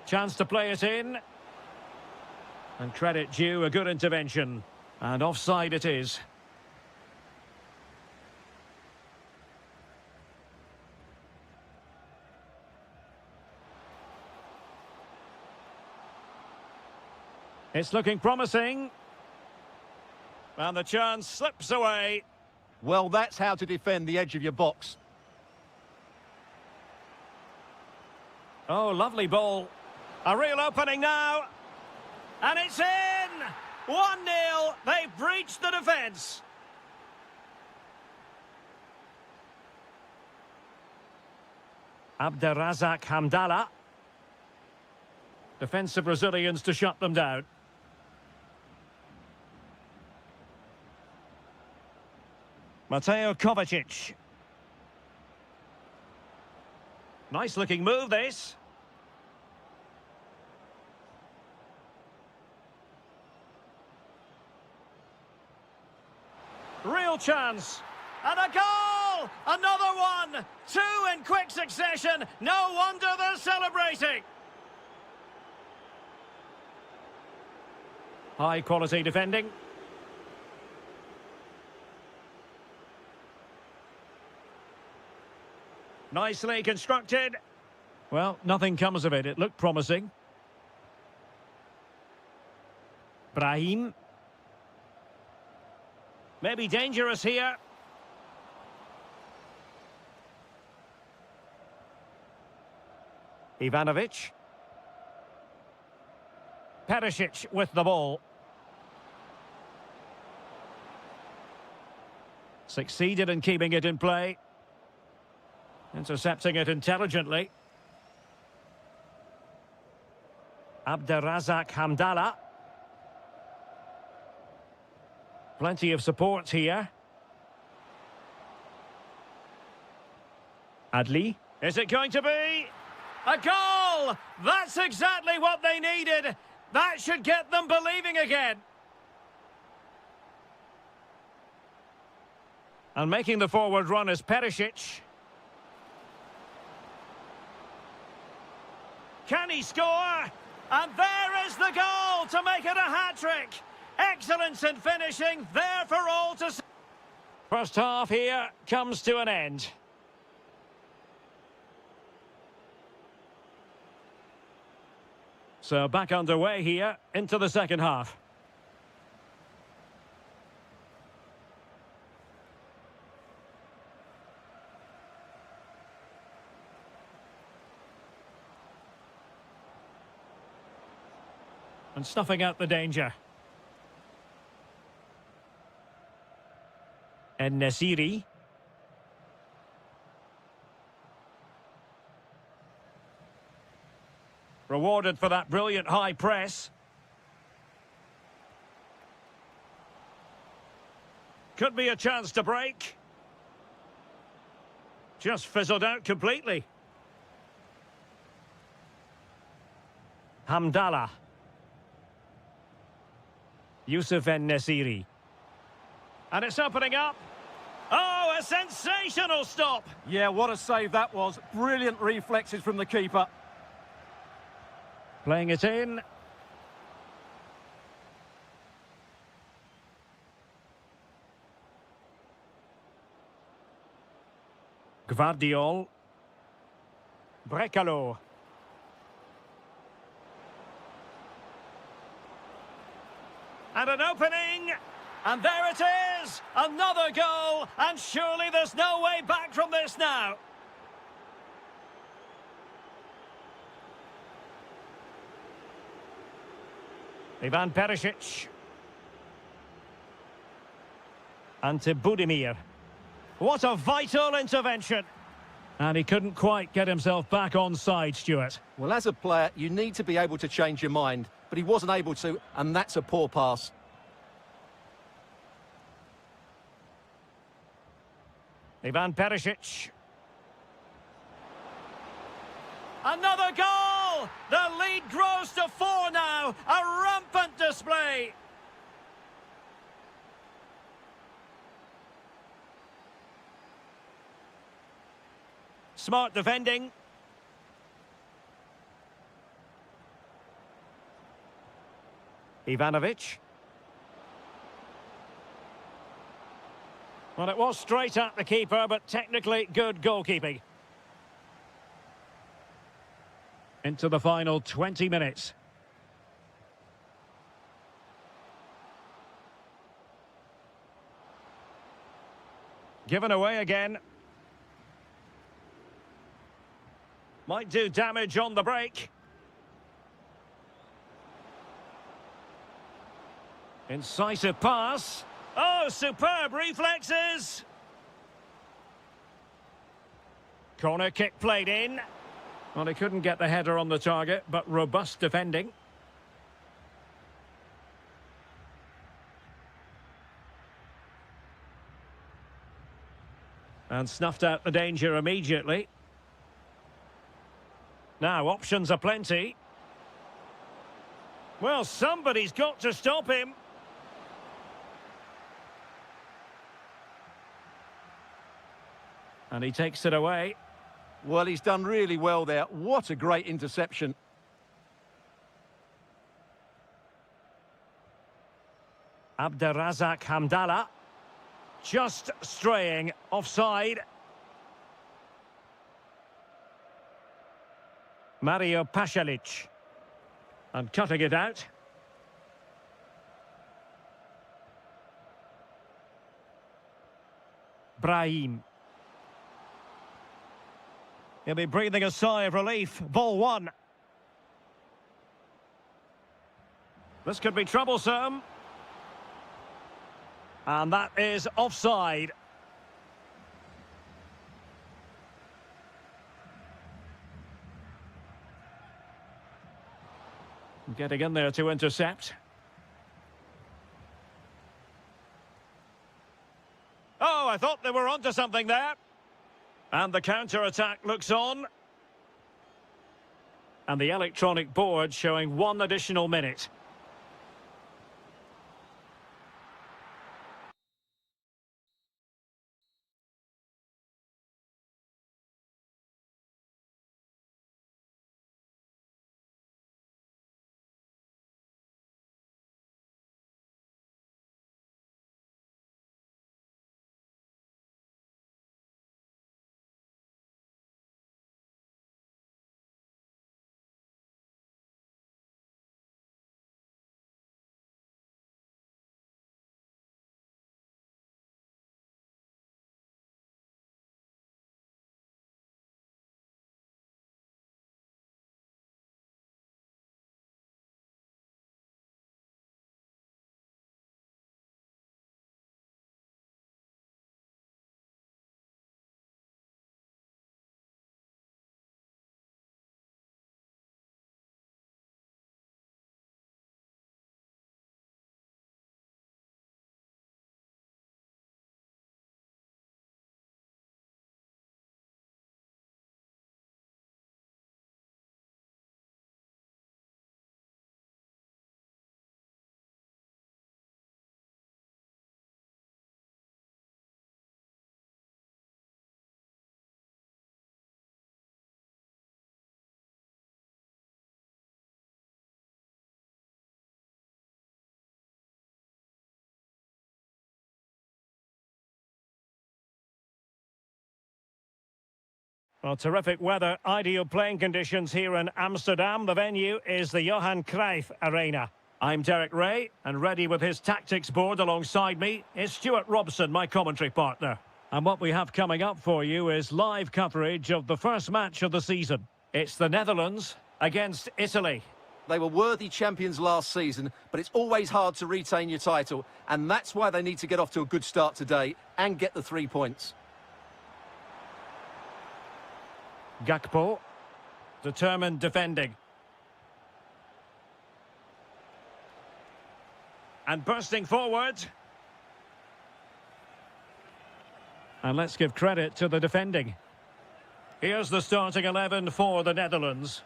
Chance to play it in. And credit due, a good intervention. And offside it is. It's looking promising. And the chance slips away. Well, that's how to defend the edge of your box. Oh, lovely ball. A real opening now. And it's in! 1-0. They've breached the defence. Abderrazak Hamdallah. Defensive Brazilians to shut them down. Mateo Kovacic. Nice looking move, this. Real chance. And a goal! Another one! Two in quick succession. No wonder they're celebrating. High quality defending. Nicely constructed. Well, nothing comes of it. It looked promising. Brahim. Maybe dangerous here. Ivanovic. Perisic with the ball. Succeeded in keeping it in play. Intercepting it intelligently. Abderrazak Hamdallah. Plenty of support here. Adli. Is it going to be? A goal! That's exactly what they needed. That should get them believing again. And making the forward run is Perisic. Can he score? And there is the goal to make it a hat-trick. Excellence in finishing, there for all to see. First half here comes to an end. So back underway here into the second half. And snuffing out the danger. And Nasiri. Rewarded for that brilliant high press. Could be a chance to break. Just fizzled out completely. Hamdallah. Yusuf En-Nesiri. And it's opening up. Oh, a sensational stop! Yeah, what a save that was. Brilliant reflexes from the keeper. Playing it in. Gvardiol. Brekalo. And an opening! And there it is! Another goal! And surely there's no way back from this now! Ivan Perisic. Ante Budimir. What a vital intervention! And he couldn't quite get himself back on side, Stuart. Well, as a player, you need to be able to change your mind, but he wasn't able to, and that's a poor pass. Ivan Perisic. Another goal! The lead grows to 4 now. A rampant display. Smart defending. Ivanovic. Well, it was straight at the keeper, but technically good goalkeeping. Into the final 20 minutes. Given away again. Might do damage on the break. Incisive pass. Oh, superb reflexes. Corner kick played in. Well, he couldn't get the header on the target, but robust defending. And snuffed out the danger immediately. Now, options are plenty. Well, somebody's got to stop him. And he takes it away. Well, he's done really well there. What a great interception. Abderrazak Hamdallah. Just straying offside. Mario Pasalic. And cutting it out. Brahim. He'll be breathing a sigh of relief. Ball one. This could be troublesome. And that is offside. Getting in there to intercept. Oh, I thought they were onto something there. And the counter-attack looks on. And the electronic board showing 1 additional minute. Well, terrific weather, ideal playing conditions here in Amsterdam. The venue is the Johan Cruyff Arena. I'm Derek Ray, and ready with his tactics board alongside me is Stuart Robson, my commentary partner. And what we have coming up for you is live coverage of the first match of the season. It's the Netherlands against Italy. They were worthy champions last season, but it's always hard to retain your title, and that's why they need to get off to a good start today and get the 3 points. Gakpo, determined defending. And bursting forward. And let's give credit to the defending. Here's the starting 11 for the Netherlands.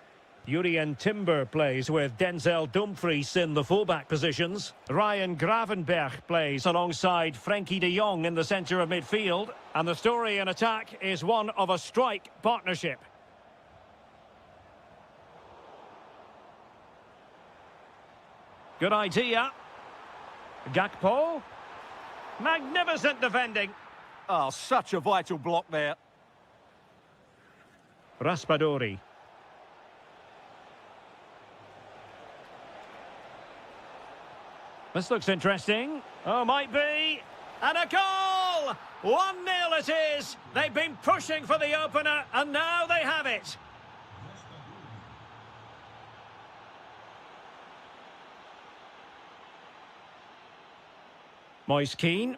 Jurien Timber plays with Denzel Dumfries in the fullback positions. Ryan Gravenberch plays alongside Frenkie de Jong in the centre of midfield. And the story in attack is one of a strike partnership. Good idea. Gakpo. Magnificent defending. Oh, such a vital block there. Raspadori. This looks interesting. Oh, might be. And a goal! 1-0 it is. They've been pushing for the opener, and now they have it. Moise Keane.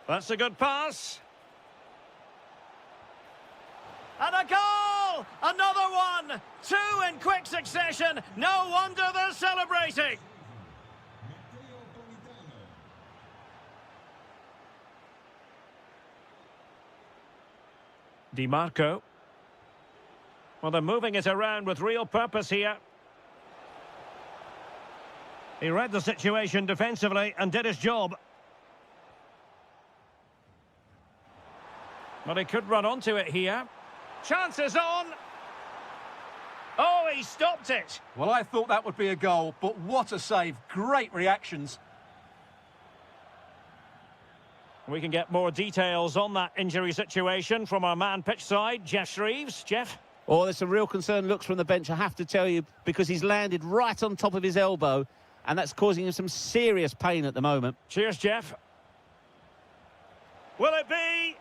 That's a good pass. And a goal! Another one! 2 in quick succession. No wonder they're celebrating. Di Marco. Well, they're moving it around with real purpose here. He read the situation defensively and did his job. Well, he could run onto it here. Chances on. Oh, he stopped it. Well, I thought that would be a goal, but what a save. Great reactions. We can get more details on that injury situation from our man pitch side, Jeff Shreves. Jeff? Oh, there's some real concern looks from the bench, I have to tell you, because he's landed right on top of his elbow, and that's causing him some serious pain at the moment. Cheers, Jeff. Will it be?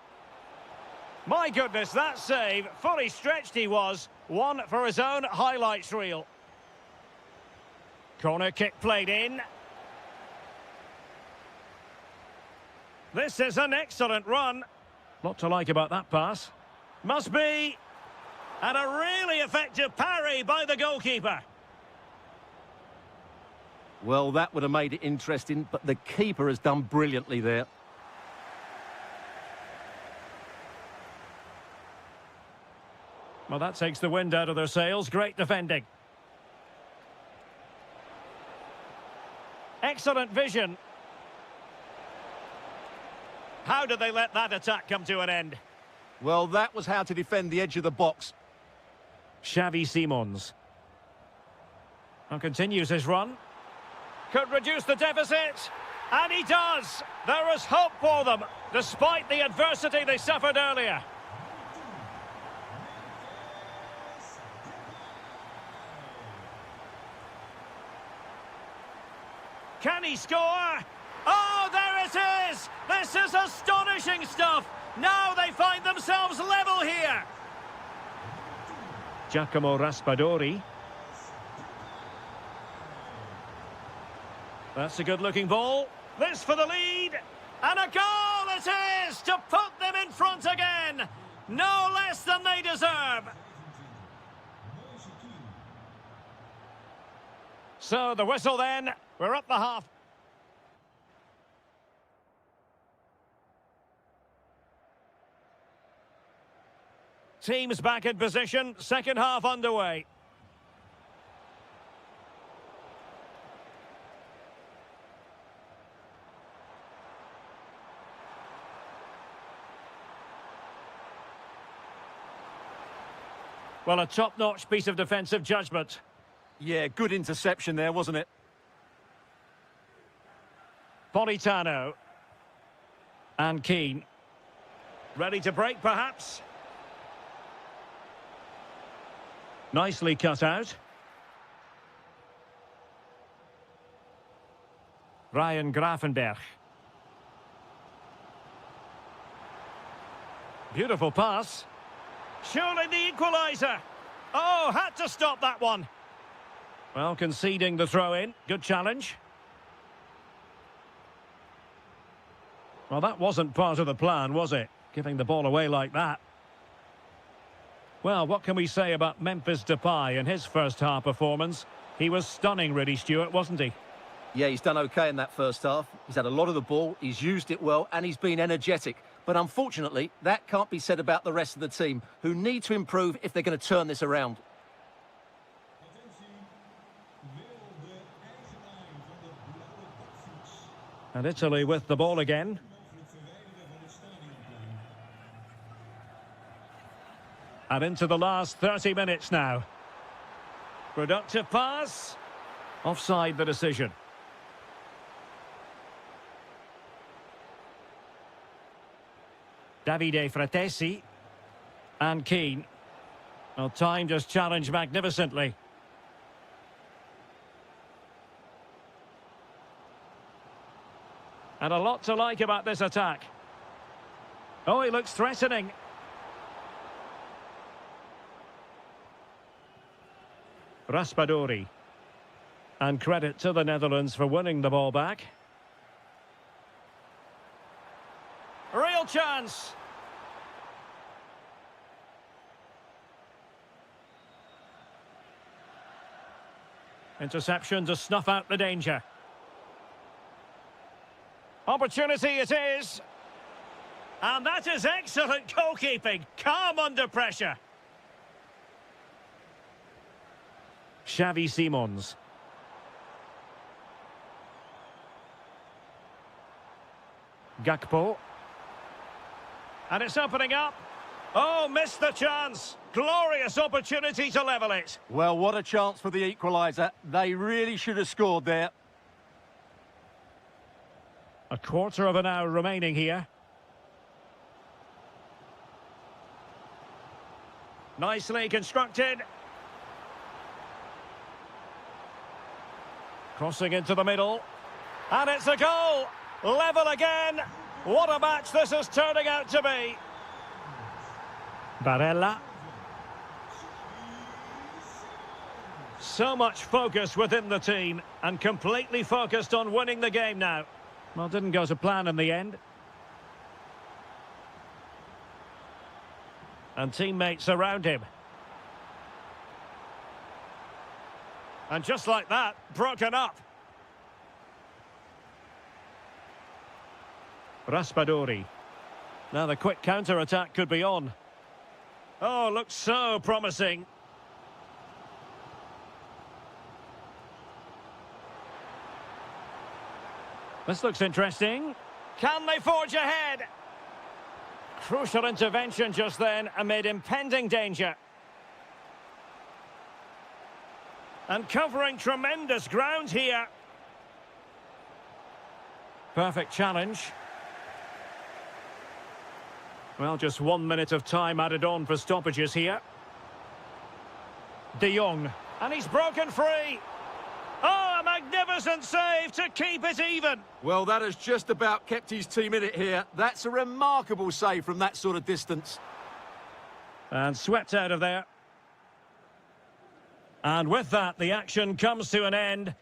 My goodness, that save, fully stretched he was. One for his own highlights reel. Corner kick played in. This is an excellent run. Lot to like about that pass. Must be. And a really effective parry by the goalkeeper. Well, that would have made it interesting, but the keeper has done brilliantly there. Well, that takes the wind out of their sails. Great defending. Excellent vision. How did they let that attack come to an end? Well, that was how to defend the edge of the box. Xavi Simons. And continues his run. Could reduce the deficit. And he does. There is hope for them, despite the adversity they suffered earlier. Can he score? Oh, there it is! This is astonishing stuff! Now they find themselves level here! Giacomo Raspadori. That's a good-looking ball. This for the lead. And a goal it is to put them in front again! No less than they deserve! So the whistle then. We're up the half. Teams back in position. Second half underway. Well, a top-notch piece of defensive judgment. Yeah, good interception there, wasn't it? Politano. And Keane. Ready to break, perhaps? Nicely cut out. Ryan Grafenberg. Beautiful pass. Surely the equaliser. Oh, had to stop that one. Well, conceding the throw-in. Good challenge. Well, that wasn't part of the plan, was it? Giving the ball away like that. Well, what can we say about Memphis Depay in his first half performance? He was stunning, really, Stuart, wasn't he? Yeah, he's done okay in that first half. He's had a lot of the ball, he's used it well, and he's been energetic. But unfortunately, that can't be said about the rest of the team, who need to improve if they're going to turn this around. And Italy with the ball again. And into the last 30 minutes now. Productive pass. Offside the decision. Davide Fratesi. And Keane. Well, timed his challenge magnificently. And a lot to like about this attack. Oh, he looks threatening. Raspadori. And credit to the Netherlands for winning the ball back. Real chance. Interception to snuff out the danger. Opportunity it is. And that is excellent goalkeeping. Calm under pressure. Xavi Simons. Gakpo. And it's opening up. Oh, missed the chance. Glorious opportunity to level it. Well, what a chance for the equaliser. They really should have scored there. A quarter of an hour remaining here. Nicely constructed. Crossing into the middle. And it's a goal. Level again. What a match this is turning out to be. Barella. So much focus within the team and completely focused on winning the game now. Well, didn't go to plan in the end. And teammates around him. And just like that, broken up. Raspadori. Now the quick counter-attack could be on. Oh, looks so promising. This looks interesting. Can they forge ahead? Crucial intervention just then amid impending danger. And covering tremendous ground here. Perfect challenge. Well, just 1 minute of time added on for stoppages here. De Jong. And he's broken free. Oh, a magnificent save to keep it even. Well, that has just about kept his team in it here. That's a remarkable save from that sort of distance. And swept out of there. And with that, the action comes to an end.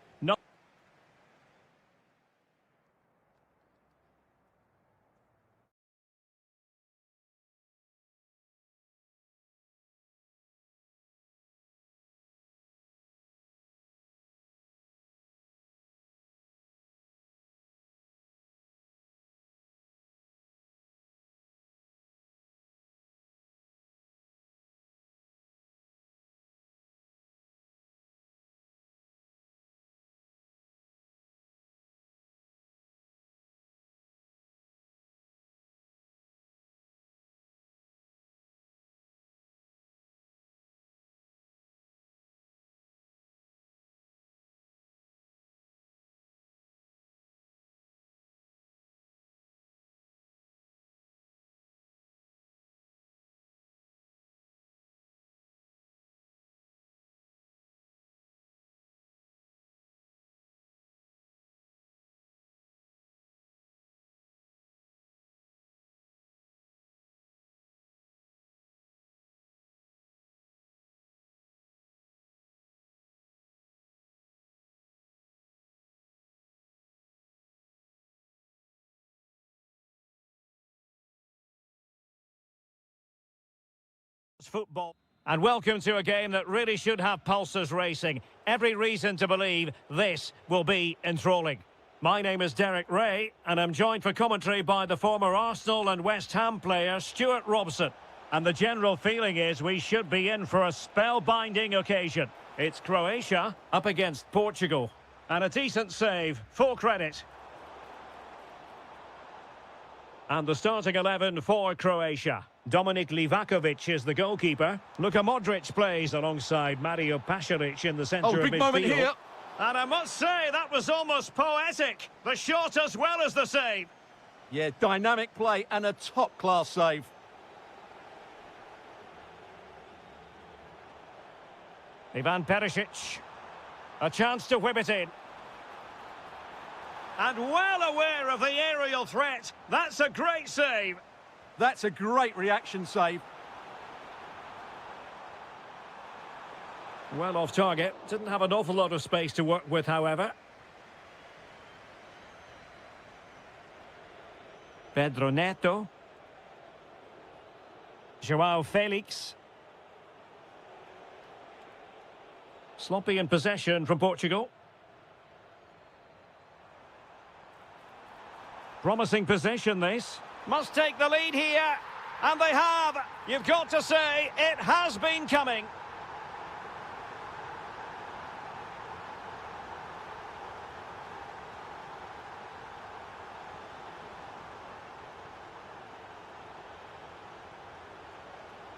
Football. And welcome to a game that really should have pulses racing. Every reason to believe this will be enthralling. My name is Derek Ray, and I'm joined for commentary by the former Arsenal and West Ham player Stuart Robson. And the general feeling is we should be in for a spellbinding occasion. It's Croatia up against Portugal. And a decent save, full credit. And the starting 11 for Croatia. Dominik Livakovic is the goalkeeper. Luka Modric plays alongside Mario Pasalic in the centre of midfield. Oh, big moment here. And I must say, that was almost poetic. The shot as well as the save. Yeah, dynamic play and a top-class save. Ivan Perisic. A chance to whip it in. And well aware of the aerial threat. That's a great save. That's a great reaction save. Well off target. Didn't have an awful lot of space to work with, however. Pedro Neto. João Felix. Sloppy in possession from Portugal. Promising possession, this. Must take the lead here. And they have. You've got to say, it has been coming.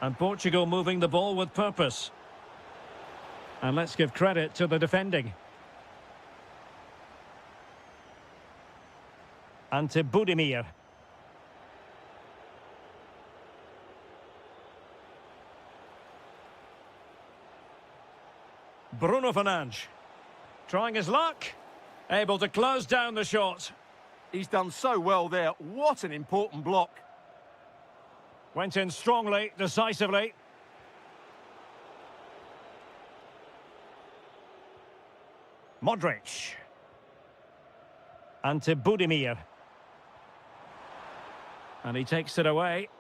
And Portugal moving the ball with purpose. And let's give credit to the defending. Ante Budimir. Bruno Fernandes. Trying his luck. Able to close down the shot. He's done so well there. What an important block. Went in strongly, decisively. Modric. Ante Budimir. And he takes it away.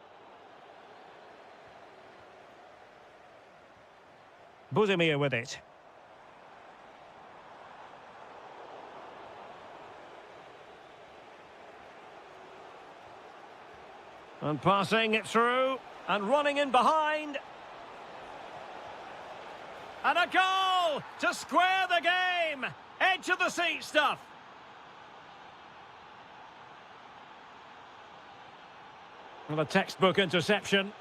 Budimir with it. And passing it through. And running in behind. And a goal to square the game. Edge of the seat stuff. Well, a textbook interception.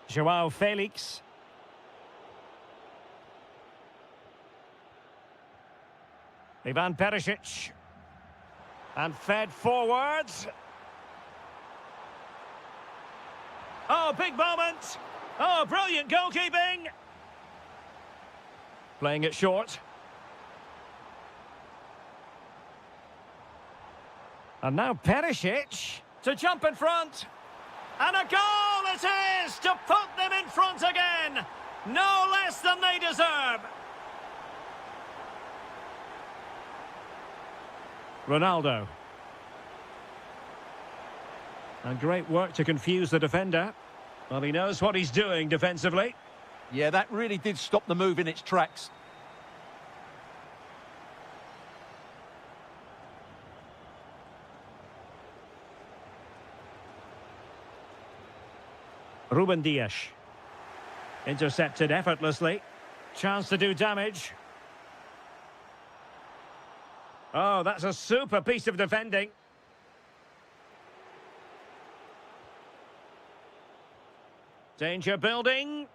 João Felix. Ivan Perisic. And fed forwards. Oh, big moment. Oh, brilliant goalkeeping. Playing it short. And now Perisic to jump in front. And a goal it is to put them in front again. No less than they deserve. Ronaldo. And great work to confuse the defender. Well, he knows what he's doing defensively. Yeah, that really did stop the move in its tracks. Ruben Dias. Intercepted effortlessly. Chance to do damage. Oh, that's a super piece of defending. Danger building.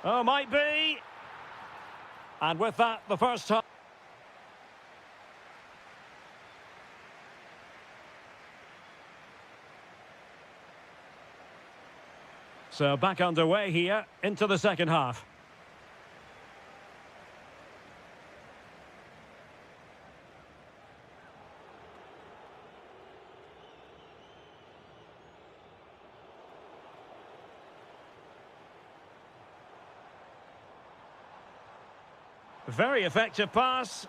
Oh, might be. And with that, the first time. So back underway here into the second half. Very effective pass.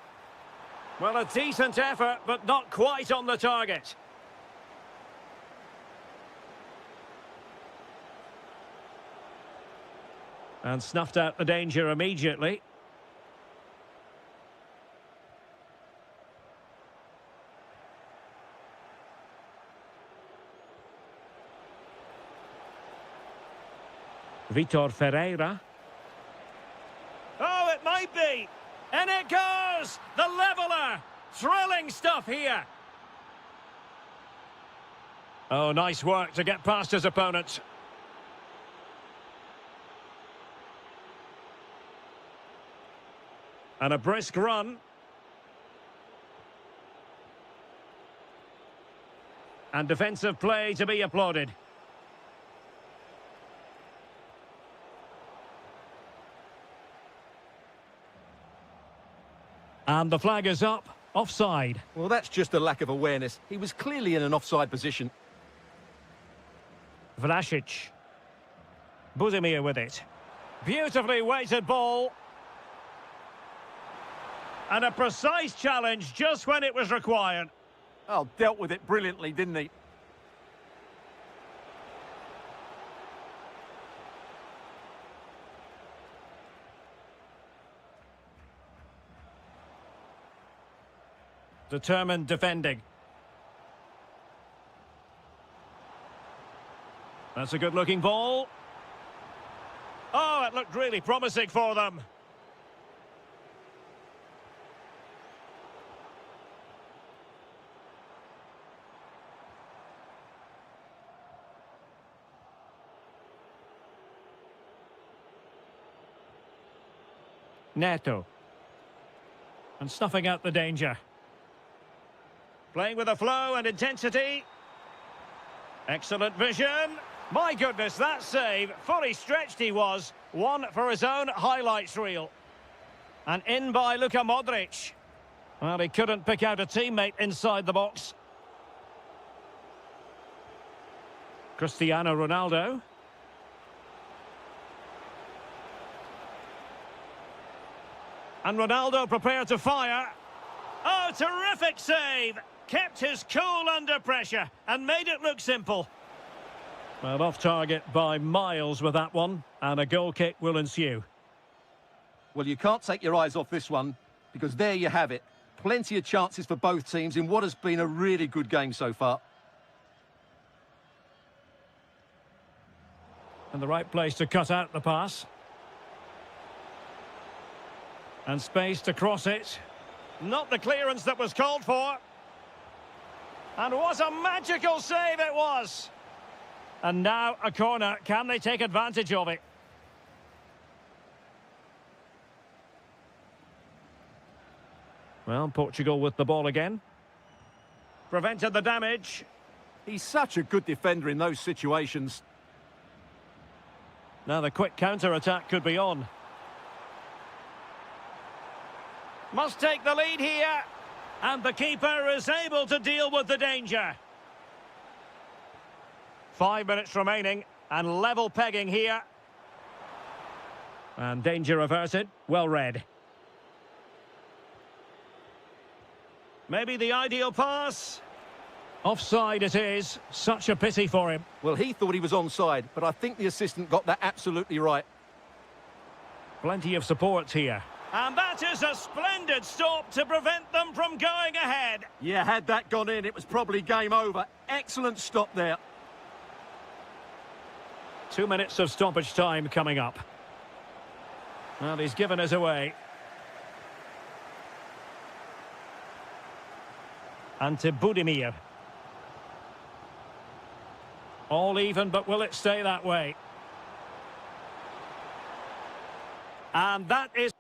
Well, a decent effort, but not quite on the target. And snuffed out the danger immediately. Vitor Ferreira. Oh, it might be. And it goes! The leveller! Thrilling stuff here. Oh, nice work to get past his opponent. And a brisk run. And defensive play to be applauded. And the flag is up. Offside. Well, that's just a lack of awareness. He was clearly in an offside position. Vlasic. Budimir with it. Beautifully weighted ball. And a precise challenge just when it was required. Oh, dealt with it brilliantly, didn't he? Determined defending. That's a good-looking ball. Oh, it looked really promising for them. Neto. And snuffing out the danger. Playing with a flow and intensity. Excellent vision. My goodness, that save. Fully stretched he was. One for his own highlights reel. And in by Luka Modric. Well, he couldn't pick out a teammate inside the box. Cristiano Ronaldo. And Ronaldo prepared to fire. Oh, terrific save! Kept his cool under pressure and made it look simple. Well, off target by miles with that one, and a goal kick will ensue. Well, you can't take your eyes off this one, because there you have it. Plenty of chances for both teams in what has been a really good game so far. And the right place to cut out the pass. And space to cross it. Not the clearance that was called for. And what a magical save it was. And now a corner. Can they take advantage of it? Well, Portugal with the ball again. Prevented the damage. He's such a good defender in those situations. Now the quick counter-attack could be on. Must take the lead here. And the keeper is able to deal with the danger. 5 minutes remaining and level pegging here. And danger averted. Well read. Maybe the ideal pass. Offside it is. Such a pity for him. Well, he thought he was onside, but I think the assistant got that absolutely right. Plenty of support here. And that is a splendid stop to prevent them from going ahead. Yeah, had that gone in, it was probably game over. Excellent stop there. 2 minutes of stoppage time coming up. Well, he's given us away. And to Budimir. All even, but will it stay that way? And that is...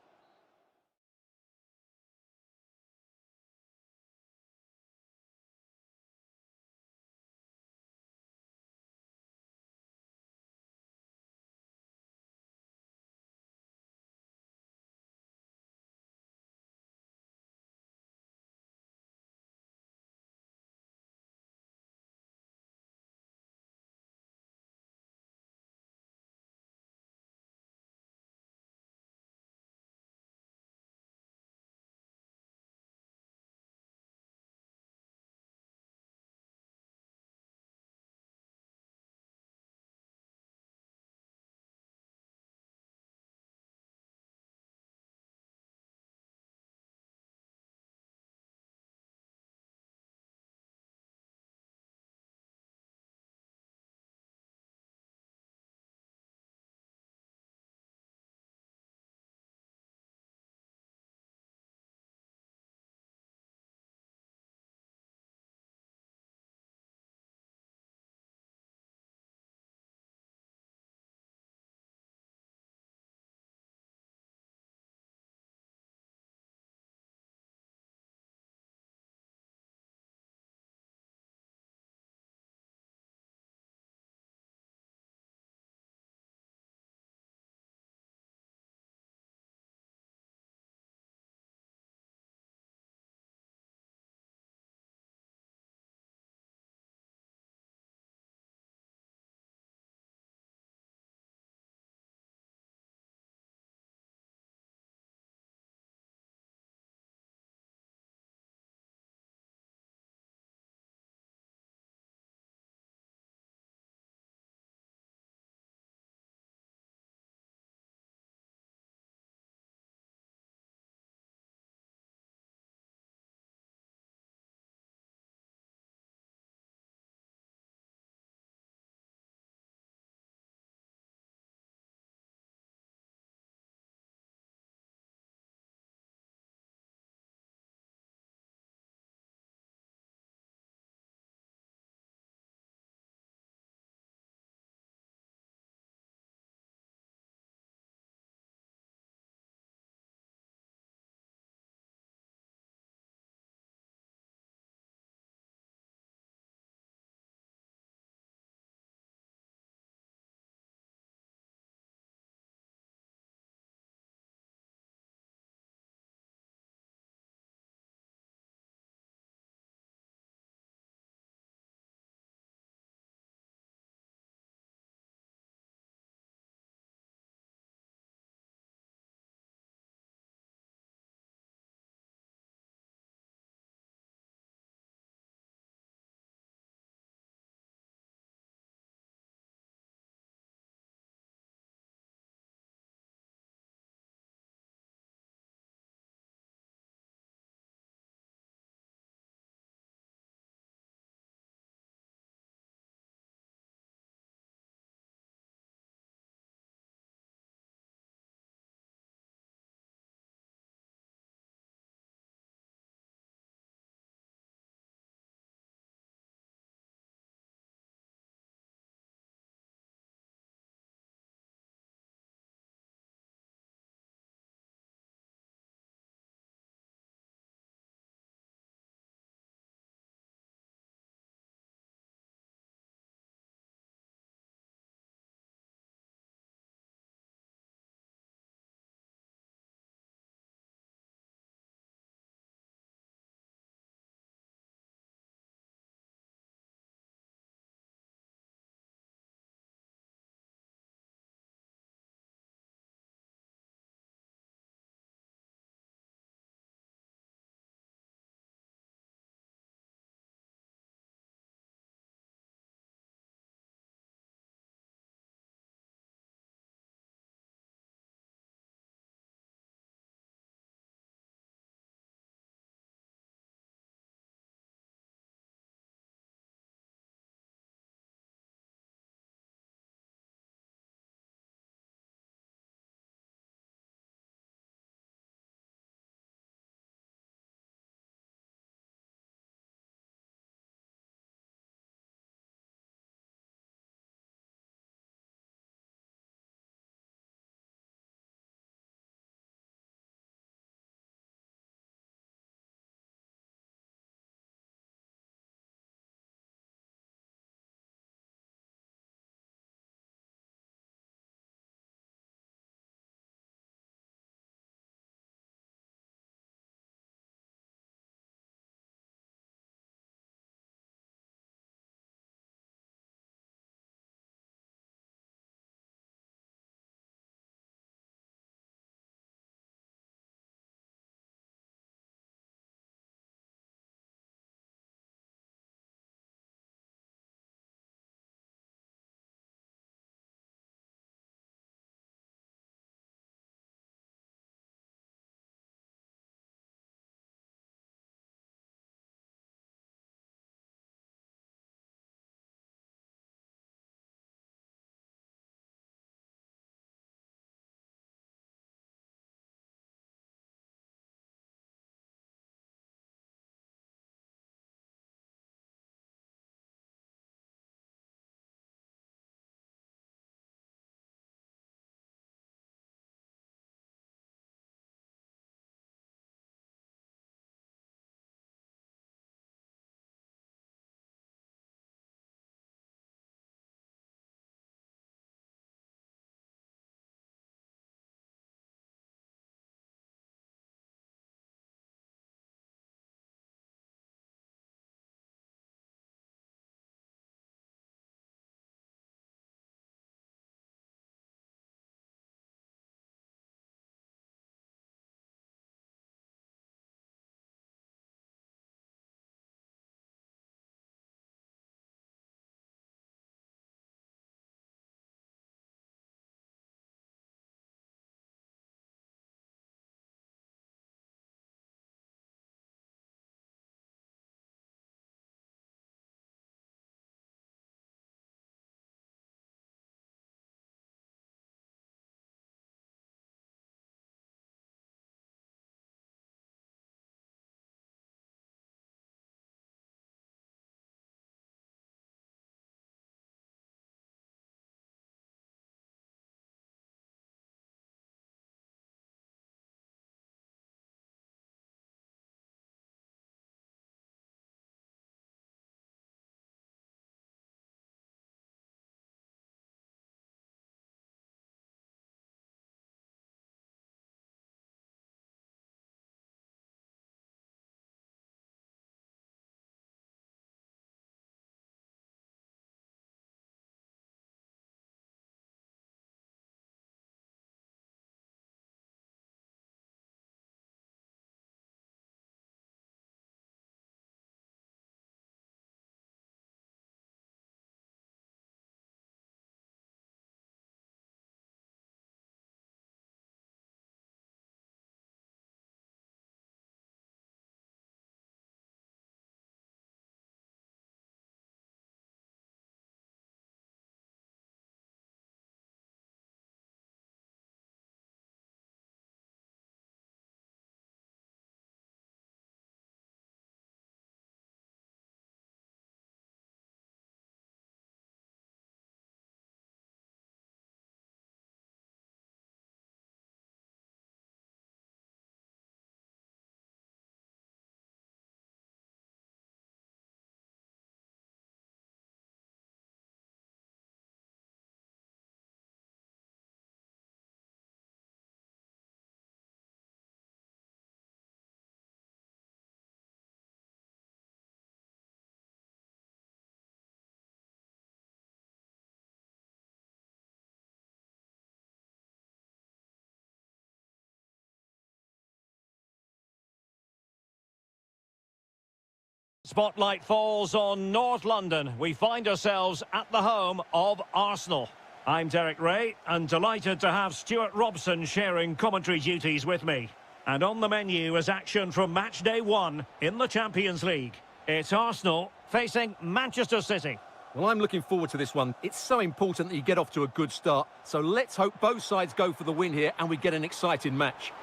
Spotlight falls on North London. We find ourselves at the home of Arsenal. I'm Derek Ray, and delighted to have Stuart Robson sharing commentary duties with me. And on the menu is action from match day 1 in the Champions League. It's Arsenal facing Manchester City. Well, I'm looking forward to this one. It's so important that you get off to a good start. So let's hope both sides go for the win here and we get an exciting match.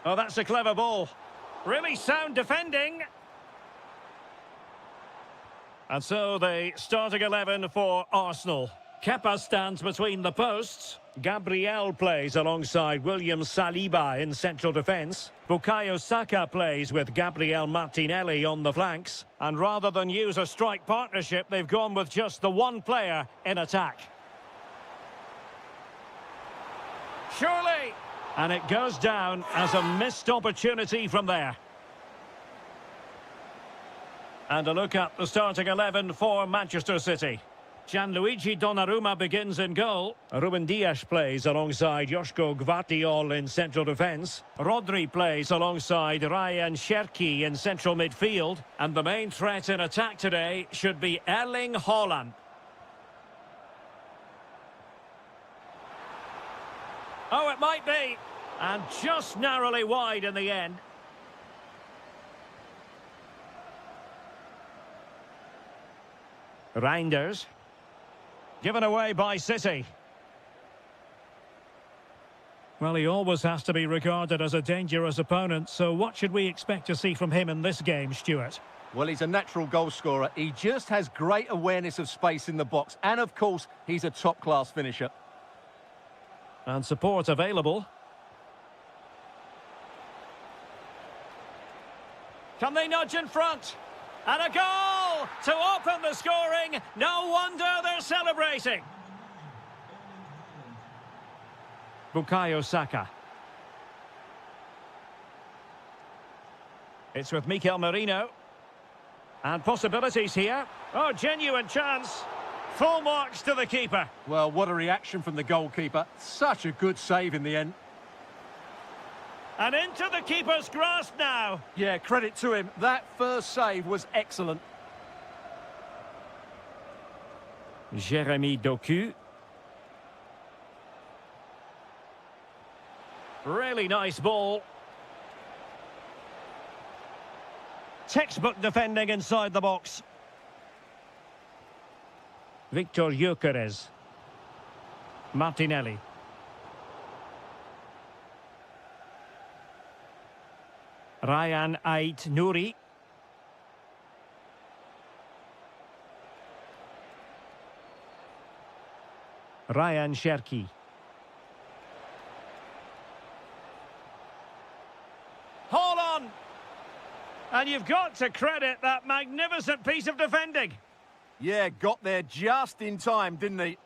Oh, that's a clever ball. Really sound defending. And so the starting 11 for Arsenal. Kepa stands between the posts. Gabriel plays alongside William Saliba in central defence. Bukayo Saka plays with Gabriel Martinelli on the flanks. And rather than use a strike partnership, they've gone with just the one player in attack. Surely! And it goes down as a missed opportunity from there. And a look at the starting 11 for Manchester City. Gianluigi Donnarumma begins in goal. Ruben Dias plays alongside Joško Gvardiol in central defence. Rodri plays alongside Ryan Cherki in central midfield. And the main threat in attack today should be Erling Haaland. Oh, it might be. And just narrowly wide in the end. Reinders. Given away by City. Well, he always has to be regarded as a dangerous opponent, so what should we expect to see from him in this game, Stuart? Well, he's a natural goal scorer. He just has great awareness of space in the box. And, of course, he's a top-class finisher. And support available. Can they nudge in front? And a goal to open the scoring. No wonder they're celebrating. Bukayo Saka. It's with Mikel Merino. And possibilities here. Oh, genuine chance. Full marks to the keeper. Well, what a reaction from the goalkeeper. Such a good save in the end. And into the keeper's grasp now. Yeah, credit to him. That first save was excellent. Jeremy Doku. Really nice ball. Textbook defending inside the box. Victor Gyökeres. Martinelli. Ryan Ait Nouri. Ryan Cherki. Hold on! And you've got to credit that magnificent piece of defending. Yeah, got there just in time, didn't he?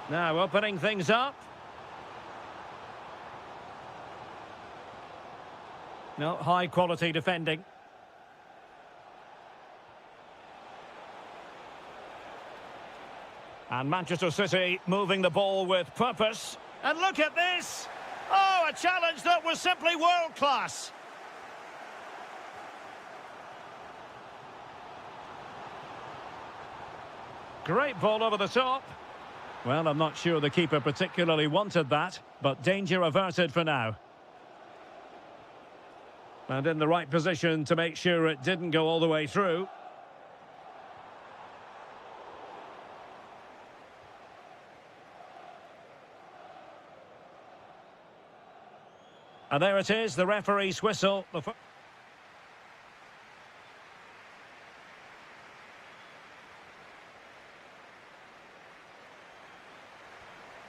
Now opening things up. No, high quality defending. And Manchester City moving the ball with purpose. And look at this! Oh, a challenge that was simply world-class. Great ball over the top. Well, I'm not sure the keeper particularly wanted that, but danger averted for now. And in the right position to make sure it didn't go all the way through. And there it is, the referee's whistle.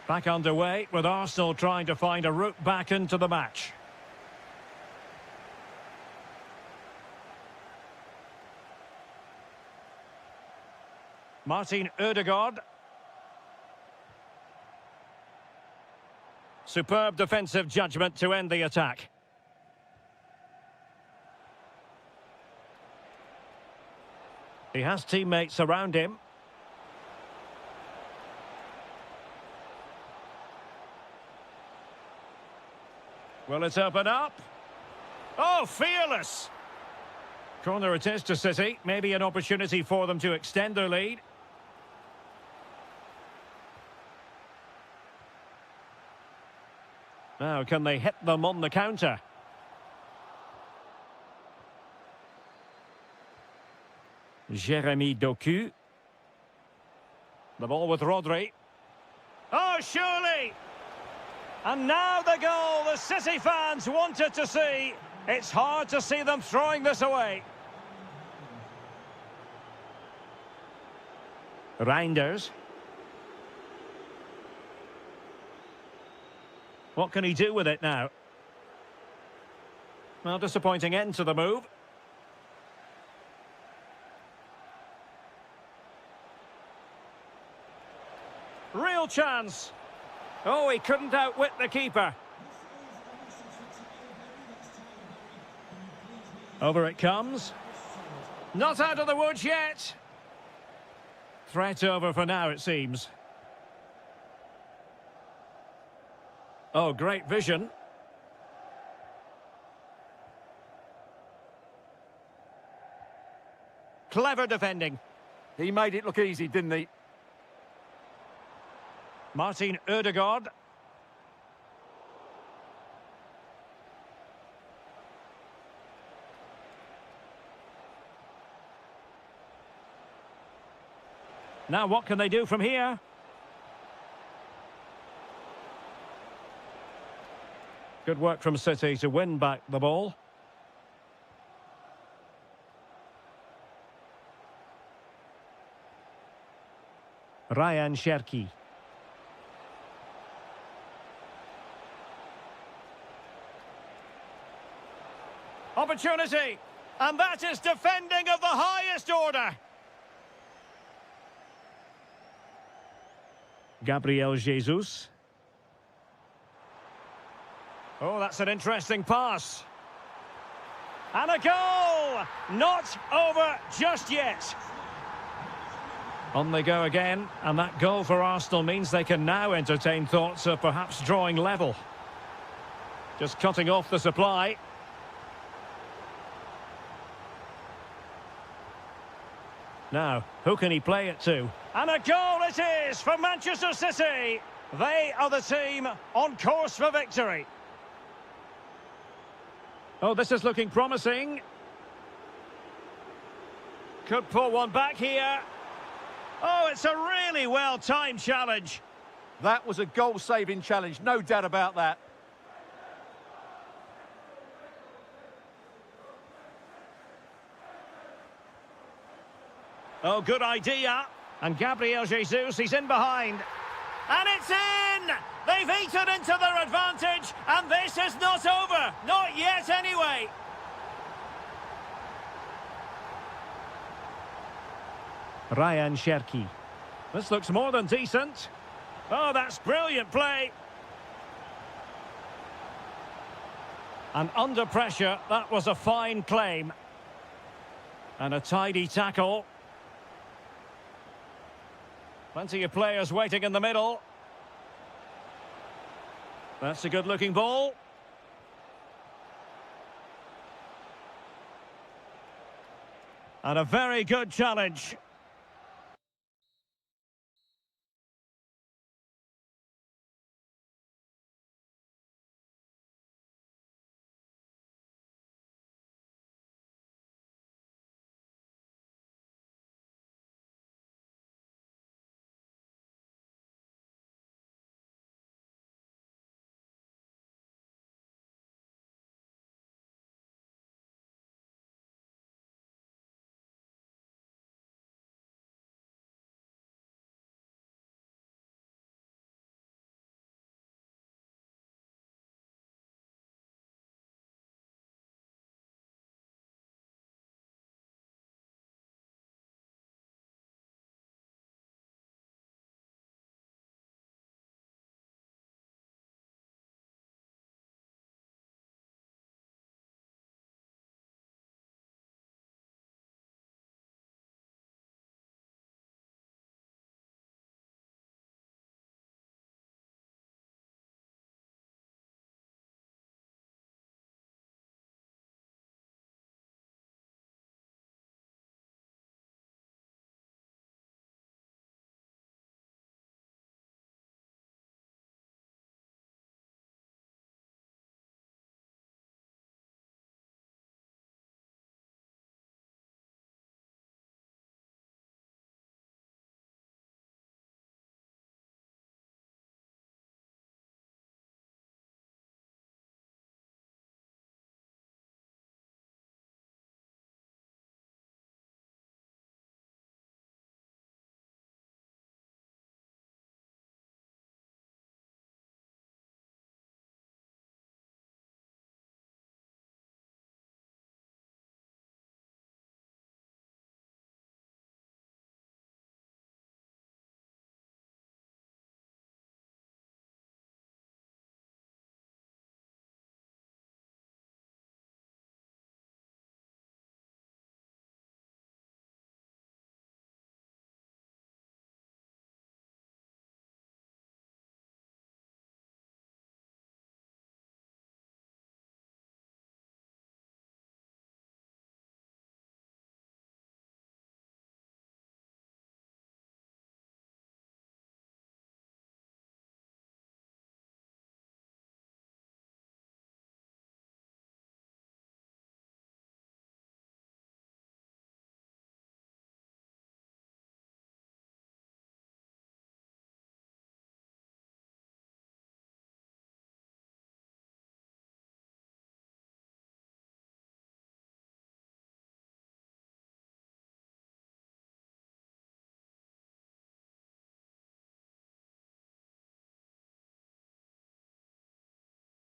Back underway with Arsenal trying to find a route back into the match. Martin Ødegaard. Superb defensive judgment to end the attack. He has teammates around him. Will it open up? Oh, fearless! Corner it is to City. Maybe an opportunity for them to extend their lead. Now, can they hit them on the counter? Jeremy Doku. The ball with Rodri. Oh, surely! And now the goal the City fans wanted to see. It's hard to see them throwing this away. Reinders. What can he do with it now? Well, disappointing end to the move. Real chance. Oh, he couldn't outwit the keeper. Over it comes. Not out of the woods yet. Threat over for now, it seems. Oh, great vision. Clever defending. He made it look easy, didn't he? Martin Ødegaard. Now what can they do from here? Good work from City to win back the ball. Ryan Cherki. Opportunity, and that is defending of the highest order. Gabriel Jesus. Oh, that's an interesting pass. And a goal! Not over just yet. On they go again, and that goal for Arsenal means they can now entertain thoughts of perhaps drawing level. Just cutting off the supply. Now, who can he play it to? And a goal it is for Manchester City! They are the team on course for victory. Oh, this is looking promising. Could pull one back here. Oh, it's a really well-timed challenge. That was a goal-saving challenge, no doubt about that. Oh, good idea. And Gabriel Jesus, he's in behind. And it's in! They've eaten into their advantage, and this is not over. Not yet, anyway. Ryan Cherki. This looks more than decent. Oh, that's brilliant play. And under pressure, that was a fine claim. And a tidy tackle. Plenty of players waiting in the middle. That's a good-looking ball. And a very good challenge.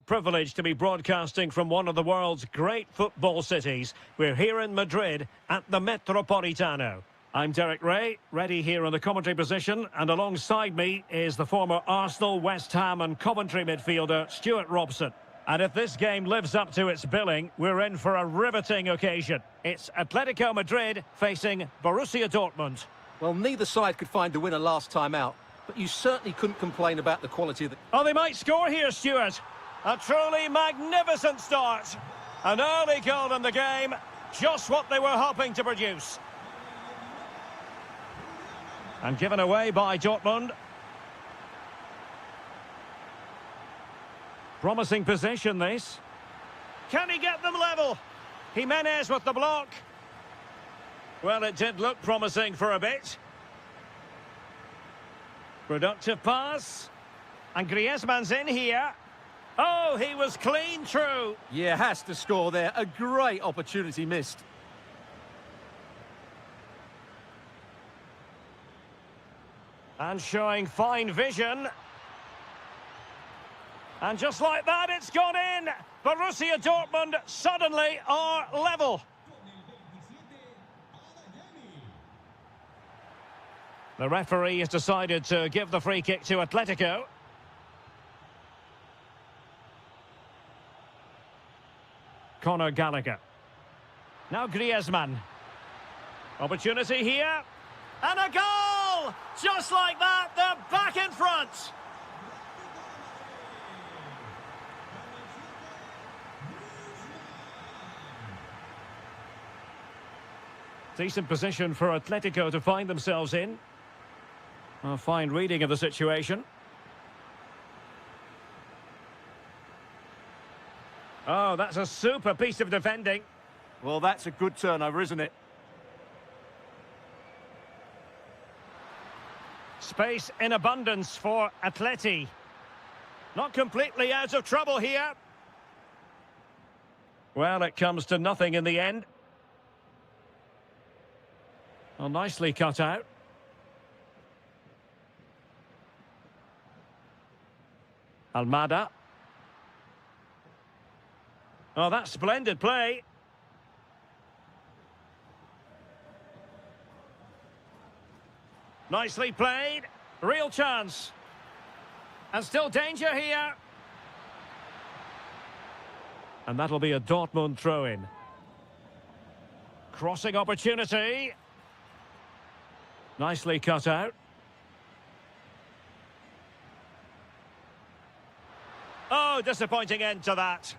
privilege to be broadcasting from one of the world's great football cities. We're here in Madrid at the Metropolitano. I'm Derek Ray, ready here in the commentary position, and alongside me is the former Arsenal, West Ham and Coventry midfielder Stuart Robson. And if this game lives up to its billing, we're in for a riveting occasion. It's Atletico Madrid facing Borussia Dortmund. Well, neither side could find the winner last time out, but you certainly couldn't complain about the quality of the... Oh, they might score here, Stuart. A truly magnificent start. An early goal in the game, just what they were hoping to produce. And given away by Dortmund. Promising possession, this. Can he get them level? Jimenez with the block. Well, it did look promising for a bit. Productive pass. And Griezmann's in here. Oh, he was clean through. Yeah, has to score there. A great opportunity missed. And showing fine vision. And just like that, it's gone in. Borussia Dortmund suddenly are level. The referee has decided to give the free kick to Atletico. Conor Gallagher. Now Griezmann. Opportunity here. And a goal! Just like that, they're back in front. Decent position for Atletico to find themselves in. A fine reading of the situation. Oh, that's a super piece of defending. Well, that's a good turnover, isn't it? Space in abundance for Atleti. Not completely out of trouble here. Well, it comes to nothing in the end. Well, nicely cut out. Almada. Oh, that's splendid play. Nicely played. Real chance. And still danger here. And that'll be a Dortmund throw-in. Crossing opportunity. Nicely cut out. Oh, disappointing end to that.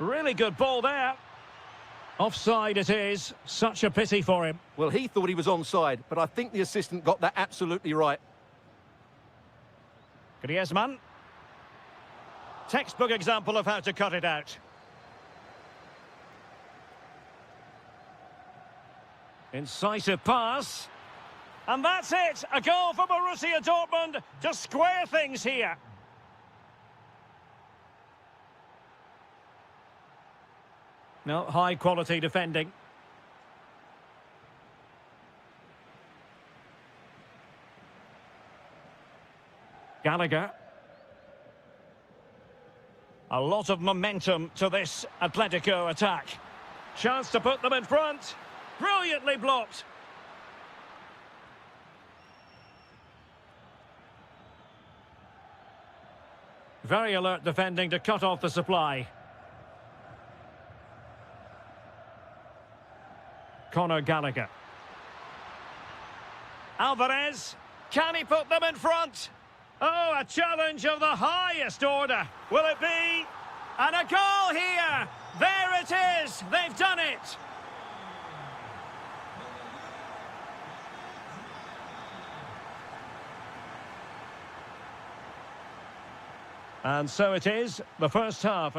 Really good ball there. Offside it is. Such a pity for him. Well, he thought he was onside, but I think the assistant got that absolutely right. Griezmann. Textbook example of how to cut it out. Incisive pass. And that's it. A goal for Borussia Dortmund to square things here. No, high quality defending. Gallagher. A lot of momentum to this Atletico attack. Chance to put them in front. Brilliantly blocked. Very alert defending to cut off the supply. Conor Gallagher. Alvarez. Can he put them in front? Oh, a challenge of the highest order. Will it be? And a goal here. There it is. They've done it. And so it is, the first half.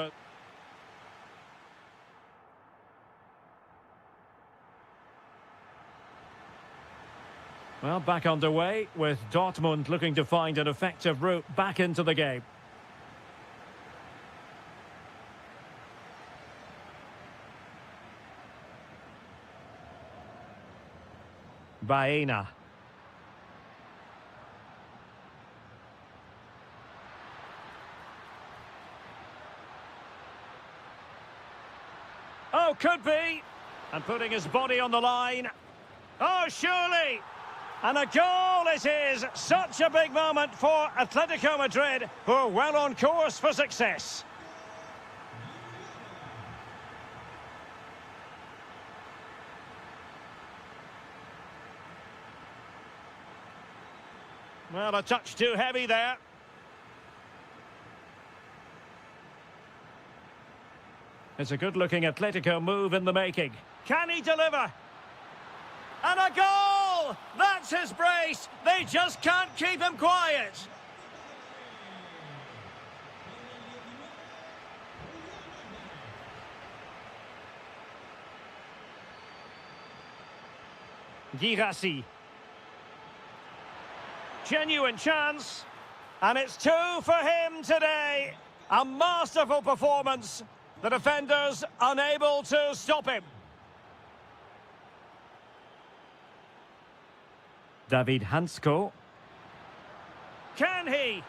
Well, back underway with Dortmund looking to find an effective route back into the game. Baena. Oh, could be. And putting his body on the line. Oh, surely. And a goal it is. Such a big moment for Atletico Madrid, who are well on course for success. Well, a touch too heavy there. It's a good-looking Atletico move in the making. Can he deliver? And a goal! That's his brace. They just can't keep him quiet. Girassi. Genuine chance. And it's 2 for him today. A masterful performance. The defenders unable to stop him. David Hansko. Can he?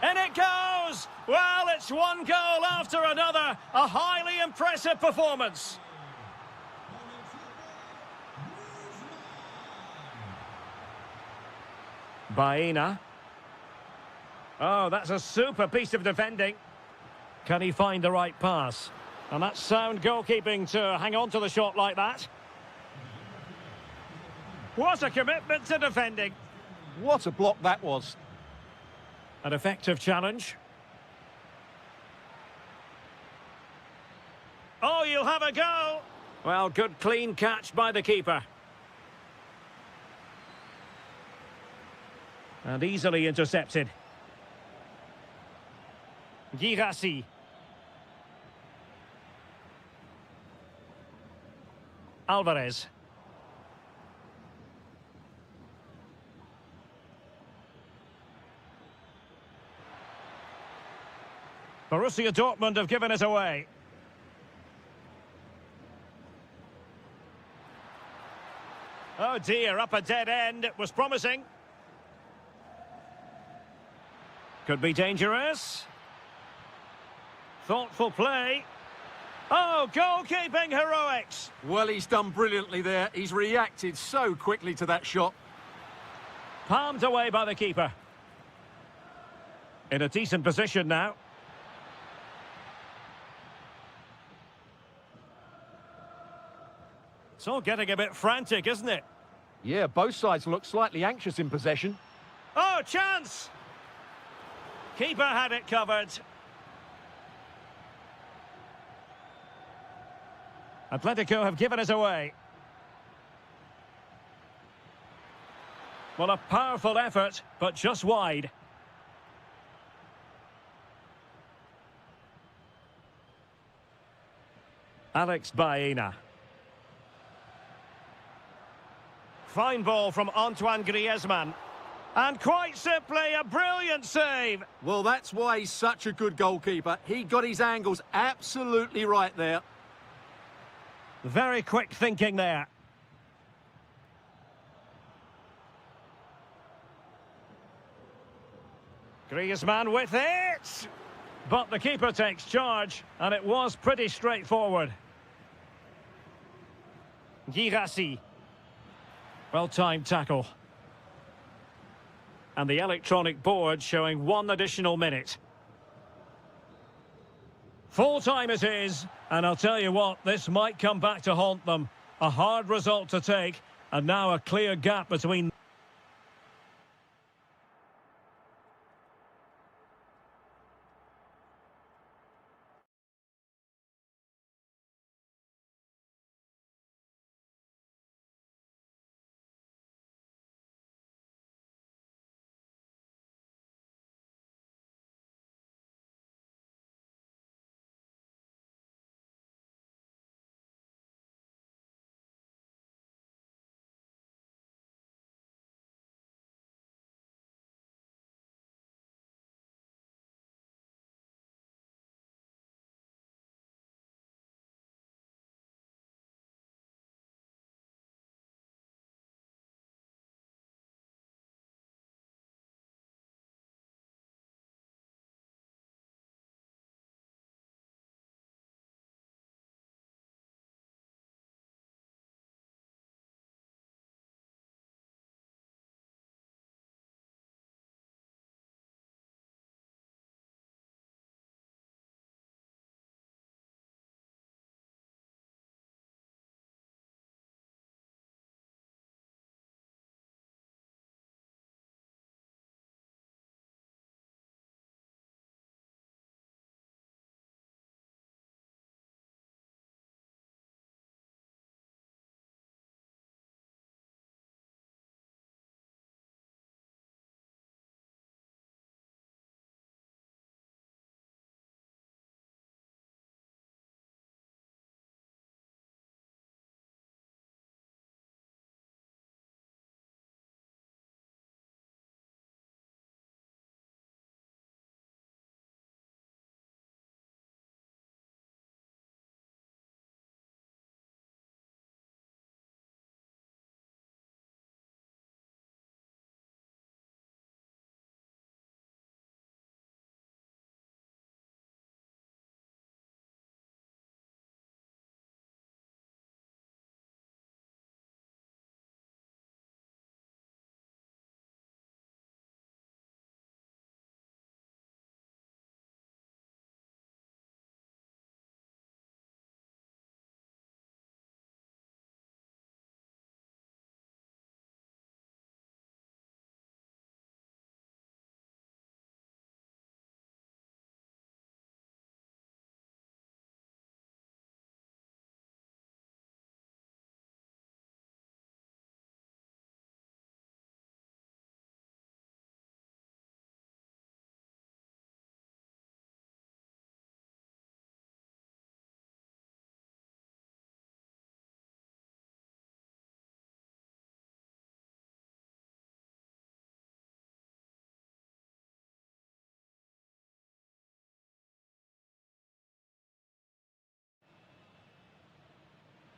And it goes! Well, it's one goal after another. A highly impressive performance. Baena. Oh, that's a super piece of defending. Can he find the right pass? And that's sound goalkeeping to hang on to the shot like that. What a commitment to defending. What a block that was. An effective challenge. Oh, you'll have a go. Well, good clean catch by the keeper. And easily intercepted. Girassi. Alvarez. Borussia Dortmund have given it away. Oh dear, up a dead end. It was promising. Could be dangerous. Thoughtful play. Oh, goalkeeping heroics. Well, he's done brilliantly there. He's reacted so quickly to that shot. Palmed away by the keeper. In a decent position now. It's all getting a bit frantic, isn't it? Yeah, both sides look slightly anxious in possession. Oh, chance! Keeper had it covered. Atletico have given it away. Well, a powerful effort, but just wide. Alex Baena. Fine ball from Antoine Griezmann. And quite simply, a brilliant save. Well, that's why he's such a good goalkeeper. He got his angles absolutely right there. Very quick thinking there. Griezmann with it. But the keeper takes charge, and it was pretty straightforward. Girassi. Well-timed tackle. And the electronic board showing 1 additional minute. Full time it is, and I'll tell you what, this might come back to haunt them. A hard result to take, and now a clear gap between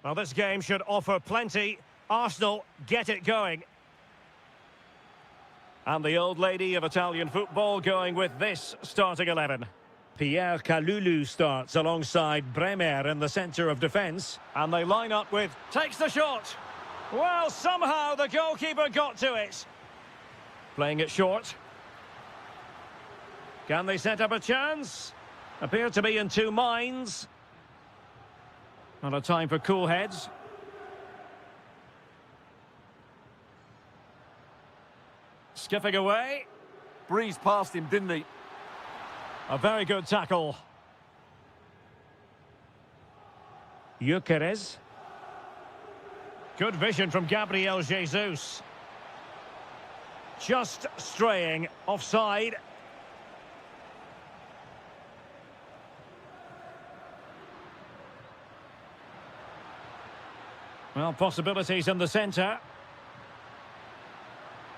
Well, this game should offer plenty. Arsenal get it going. And the old lady of Italian football going with this starting 11. Pierre Kalulu starts alongside Bremer in the centre of defence. And they line up with... Takes the shot! Well, somehow the goalkeeper got to it. Playing it short. Can they set up a chance? Appear to be in two minds. Not a time for cool heads. Skipping away. Breezed past him, didn't he? A very good tackle. Gyökeres. Good vision from Gabriel Jesus. Just straying offside. Well, possibilities in the centre.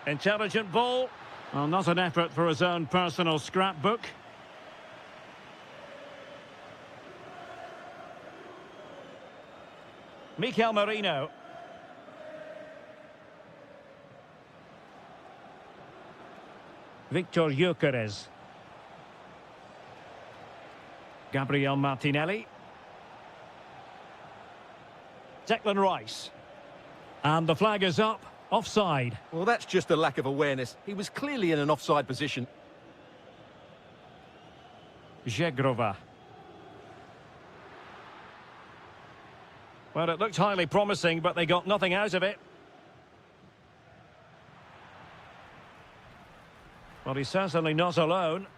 Intelligent ball. Well, not an effort for his own personal scrapbook. Mikel Merino. Victor Gyökeres. Gabriel Martinelli. Declan Rice. And the flag is up. Offside. Well, that's just a lack of awareness. He was clearly in an offside position. Zegrova. Well, it looked highly promising, but they got nothing out of it. Well, he's certainly not alone.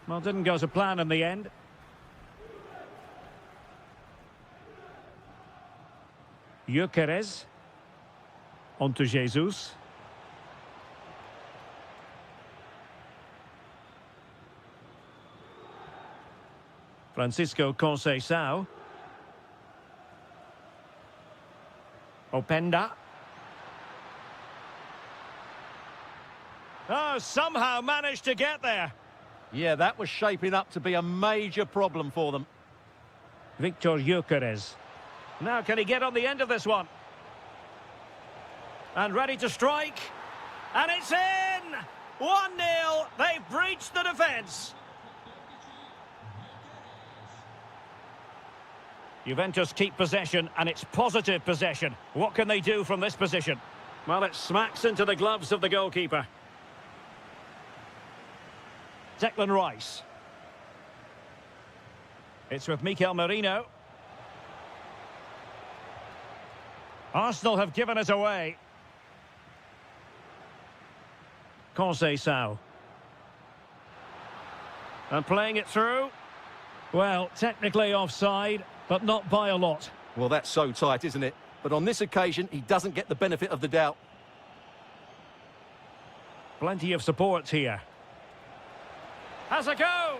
Well, didn't go to plan in the end. Gyökeres. On to Jesus. Francisco Conceição. Openda. Oh, somehow managed to get there. Yeah, that was shaping up to be a major problem for them. Victor Gyökeres. Now, can he get on the end of this one? And ready to strike. And it's in! 1-0. They've breached the defence. Juventus keep possession, and it's positive possession. What can they do from this position? Well, it smacks into the gloves of the goalkeeper. Declan Rice. It's with Mikel Merino. Arsenal have given it away. Conceição. And playing it through. Well, technically offside, but not by a lot. Well, that's so tight, isn't it? But on this occasion, he doesn't get the benefit of the doubt. Plenty of support here. Has a go!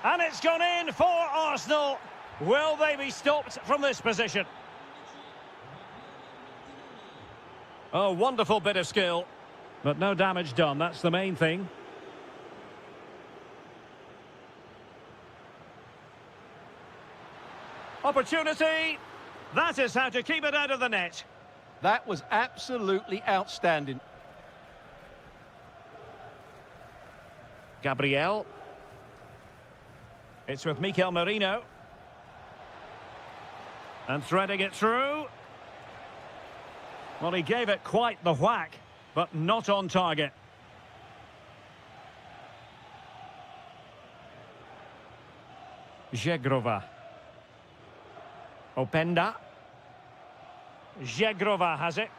And it's gone in for Arsenal. Will they be stopped from this position? Oh, wonderful bit of skill. But no damage done, that's the main thing. Opportunity. That is how to keep it out of the net. That was absolutely outstanding. Gabriel. It's with Mikel Merino. And threading it through. Well, he gave it quite the whack, but not on target. Zegrova. Openda. Zegrova has it.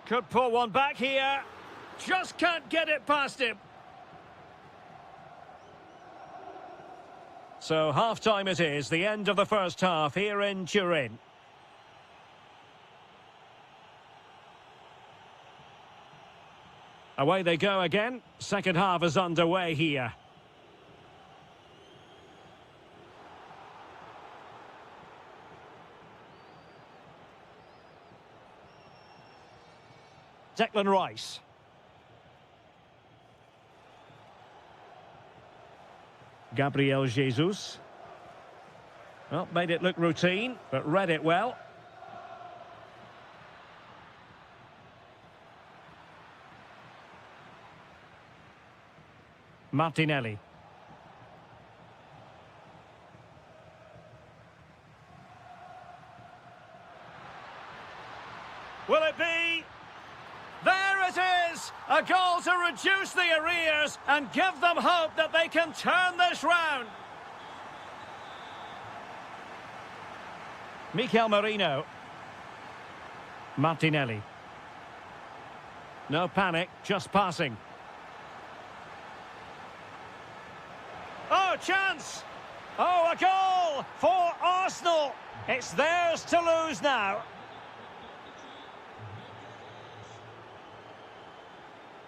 Could pull one back here. Just can't get it past him. So half-time it is, the end of the first half here in Turin. Away they go again. Second half is underway here. Declan Rice. Gabriel Jesus. Well, made it look routine, but read it well. Martinelli. Will it be? There it is! A goal to reduce the arrears and give them hope that they can turn this round. Mikel Merino. Martinelli. No panic, just passing. Oh, chance! Oh, a goal for Arsenal! It's theirs to lose now.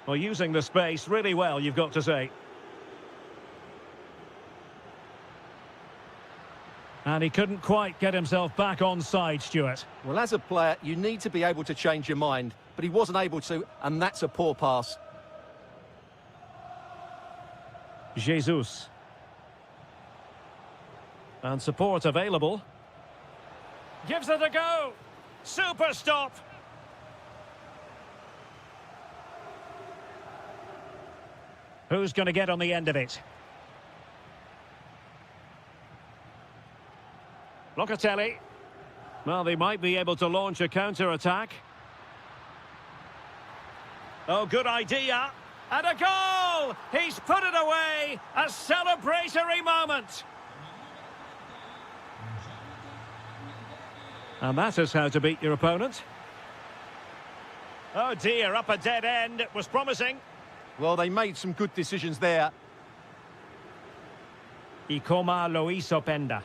Well, using the space really well, you've got to say. And he couldn't quite get himself back on side, Stuart. Well, as a player, you need to be able to change your mind, but he wasn't able to, and that's a poor pass. Jesus. And support available. Gives it a go. Super stop. Who's going to get on the end of it? Locatelli. Well, they might be able to launch a counter-attack. Oh, good idea. And a goal! He's put it away. A celebratory moment. And that is how to beat your opponent. Oh dear, up a dead end. It was promising. Well, they made some good decisions there. Ikoma Lois Openda.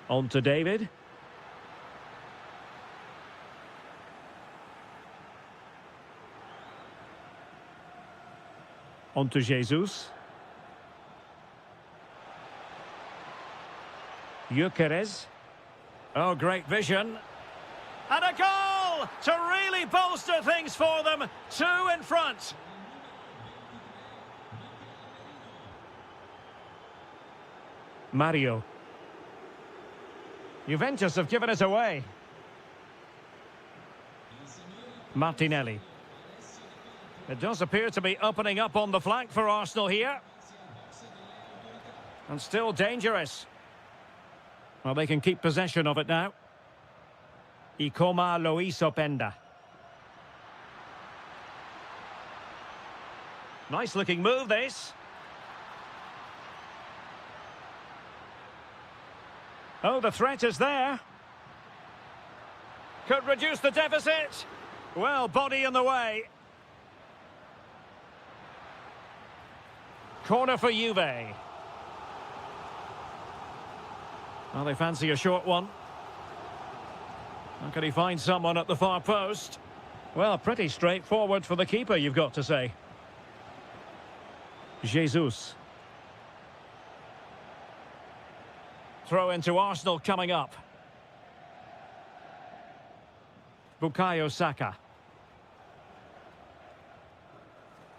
On to David. On to Jesus. Gyökeres. Oh, great vision. And a goal to really bolster things for them. 2 in front. Mario. Juventus have given it away. Martinelli. It does appear to be opening up on the flank for Arsenal here. And still dangerous. Well, they can keep possession of it now. Ikoma Lois Openda. Nice looking move, this. Oh, the threat is there. Could reduce the deficit. Well, body in the way. Corner for Juve. Well, they fancy a short one. How can he find someone at the far post? Well, pretty straightforward for the keeper, you've got to say. Jesus. Throw into Arsenal coming up. Bukayo Saka.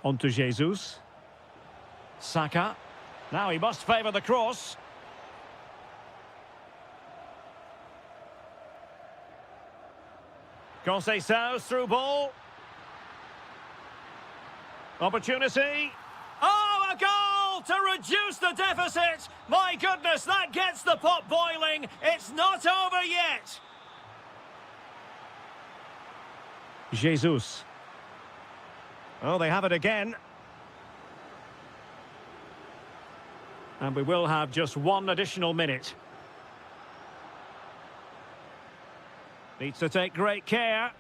On to Jesus. Saka. Now he must favour the cross. Conceição's through ball. Opportunity. Oh, a goal to reduce the deficit. My goodness, that gets the pot boiling. It's not over yet. Jesus. Oh, they have it again. And we will have just 1 additional minute. Needs to take great care.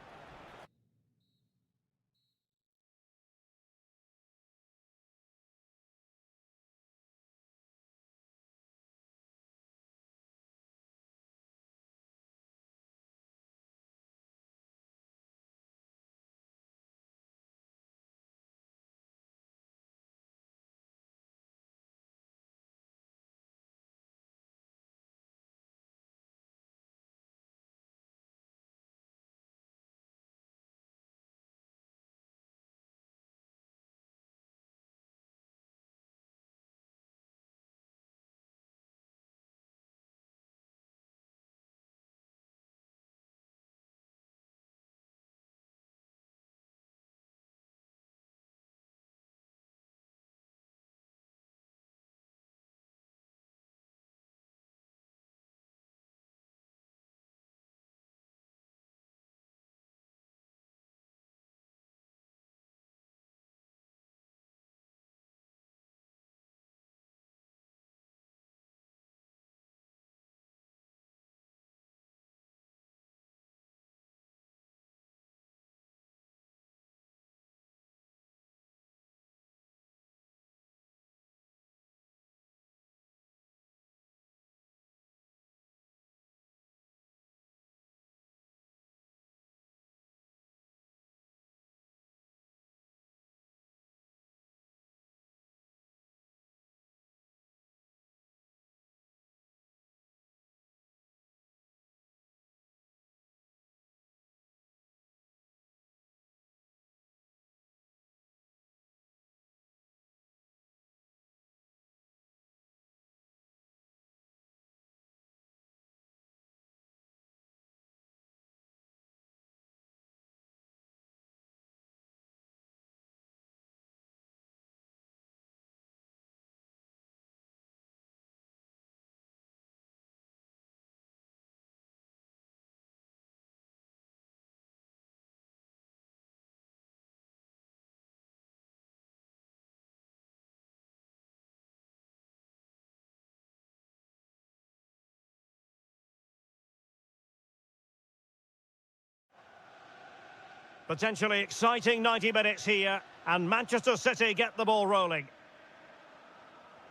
Potentially exciting 90 minutes here, and Manchester City get the ball rolling.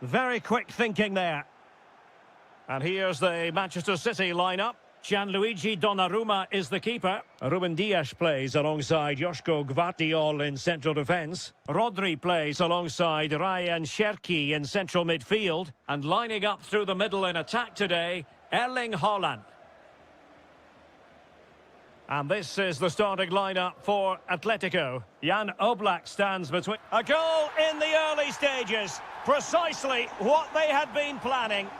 Very quick thinking there. And here's the Manchester City lineup. Gianluigi Donnarumma is the keeper. Ruben Dias plays alongside Joško Gvardiol in central defence. Rodri plays alongside Ryan Cherki in central midfield. And lining up through the middle in attack today, Erling Haaland. And this is the starting lineup for Atletico. Jan Oblak stands between. A goal in the early stages. Precisely what they had been planning.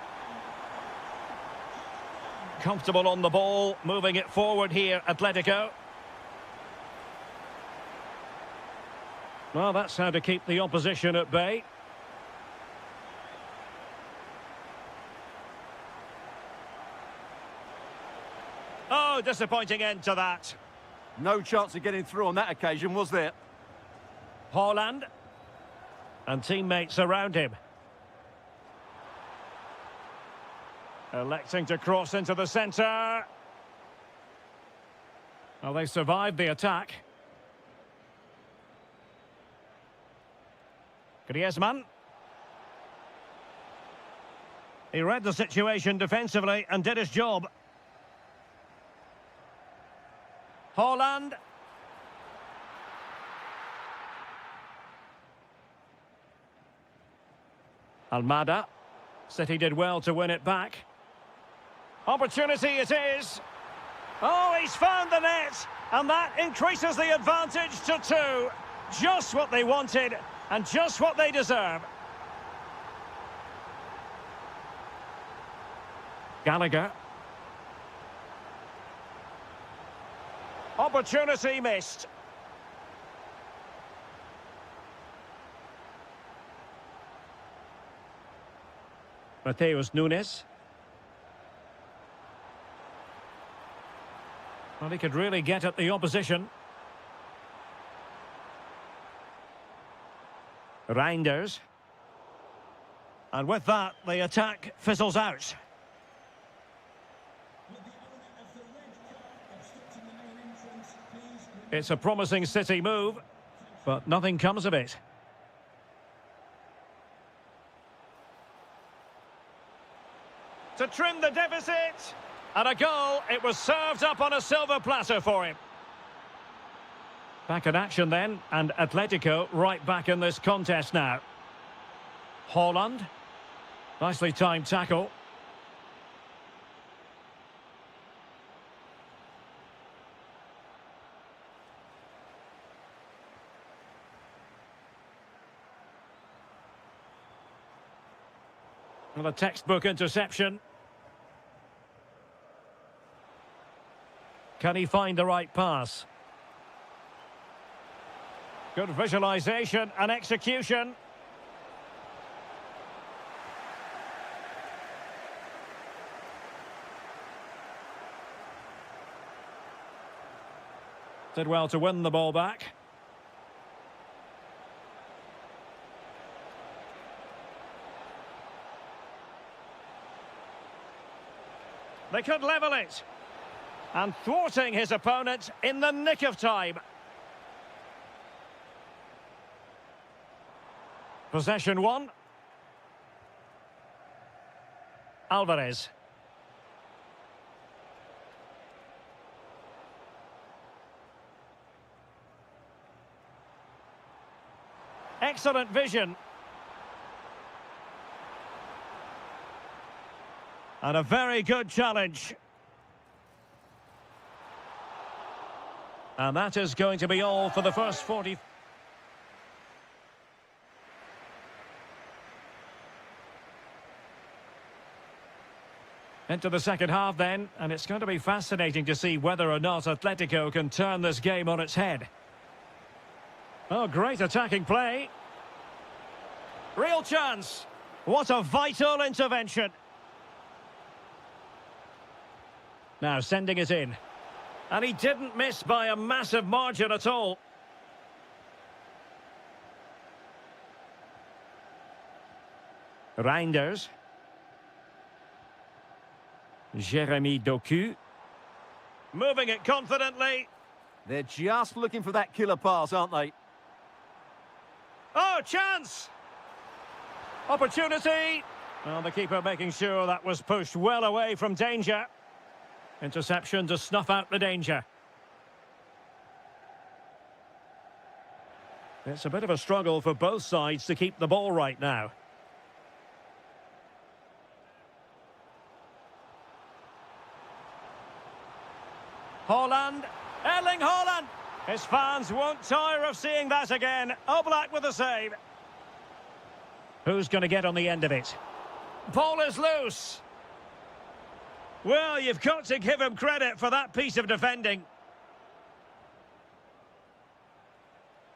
Comfortable on the ball, moving it forward here, Atletico. Well, that's how to keep the opposition at bay. Oh, disappointing end to that. No chance of getting through on that occasion, was there? Haaland. And teammates around him. Electing to cross into the centre. Well, they survived the attack. Griezmann. He read the situation defensively and did his job. Haaland. Almada. City did well to win it back. Opportunity it is. Oh, he's found the net. And that increases the advantage to 2. Just what they wanted and just what they deserve. Gallagher. Opportunity missed. Mateus Nunes. Well, he could really get at the opposition. Reinders. And with that, the attack fizzles out. It's a promising City move, but nothing comes of it. To trim the deficit. And a goal. It was served up on a silver platter for him. Back in action then, and Atletico right back in this contest now. Haaland. Nicely timed tackle. Well, a textbook interception. Can he find the right pass? Good visualization and execution. Did well to win the ball back. They could level it. And thwarting his opponent in the nick of time. Possession 1. Alvarez. Excellent vision. And a very good challenge. And that is going to be all for the first 40. Into the second half then, and it's going to be fascinating to see whether or not Atletico can turn this game on its head. Oh, great attacking play. Real chance. What a vital intervention. Now sending it in. And he didn't miss by a massive margin at all. Reinders. Jeremy Doku. Moving it confidently. They're just looking for that killer pass, aren't they? Oh, chance! Opportunity! Well, the keeper making sure that was pushed well away from danger. Interception to snuff out the danger. It's a bit of a struggle for both sides to keep the ball right now. Haaland, Erling Haaland. His fans won't tire of seeing that again. Oblak with the save. Who's going to get on the end of it? Ball is loose. Well, you've got to give him credit for that piece of defending.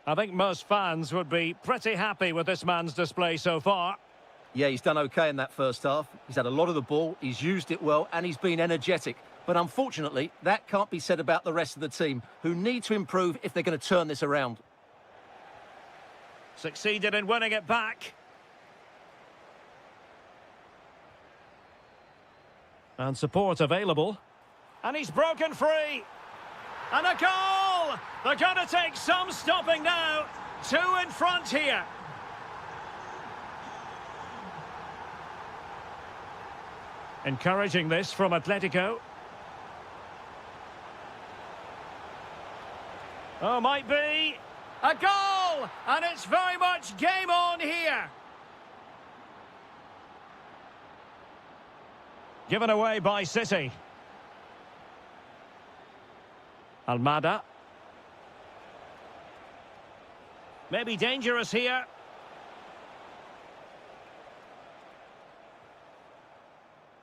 I think most fans would be pretty happy with this man's display so far. Yeah, he's done okay in that first half. He's had a lot of the ball, he's used it well, and he's been energetic. But unfortunately, that can't be said about the rest of the team, who need to improve if they're going to turn this around. Succeeded in winning it back. And support available. And he's broken free. And a goal! They're going to take some stopping now. 2 in front here. Encouraging this from Atletico. Oh, might be. A goal! And it's very much game on here. Given away by City. Almada. Maybe dangerous here.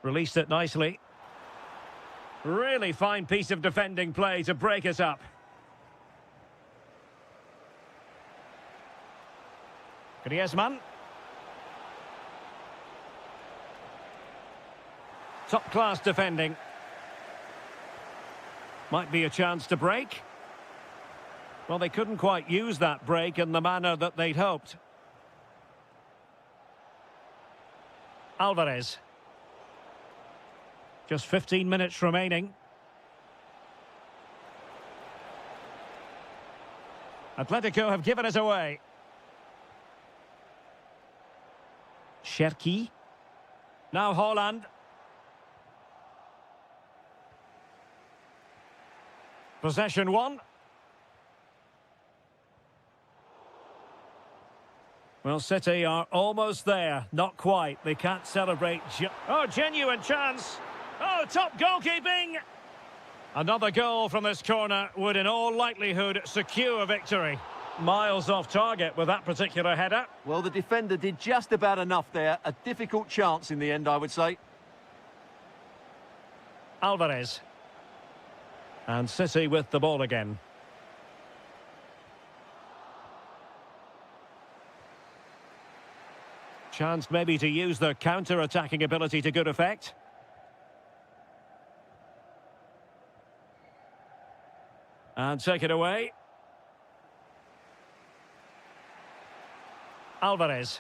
Released it nicely. Really fine piece of defending play to break us up. Griezmann. Top-class defending. Might be a chance to break. Well, they couldn't quite use that break in the manner that they'd hoped. Alvarez. Just 15 minutes remaining. Atletico have given us away. Cherki. Now Haaland. Possession 1. Well, City are almost there. Not quite. They can't celebrate. Oh, genuine chance. Oh, top goalkeeping. Another goal from this corner would in all likelihood secure victory. Miles off target with that particular header. Well, the defender did just about enough there. A difficult chance in the end, I would say. Alvarez. And City with the ball again. Chance maybe to use their counter-attacking ability to good effect. And take it away. Alvarez.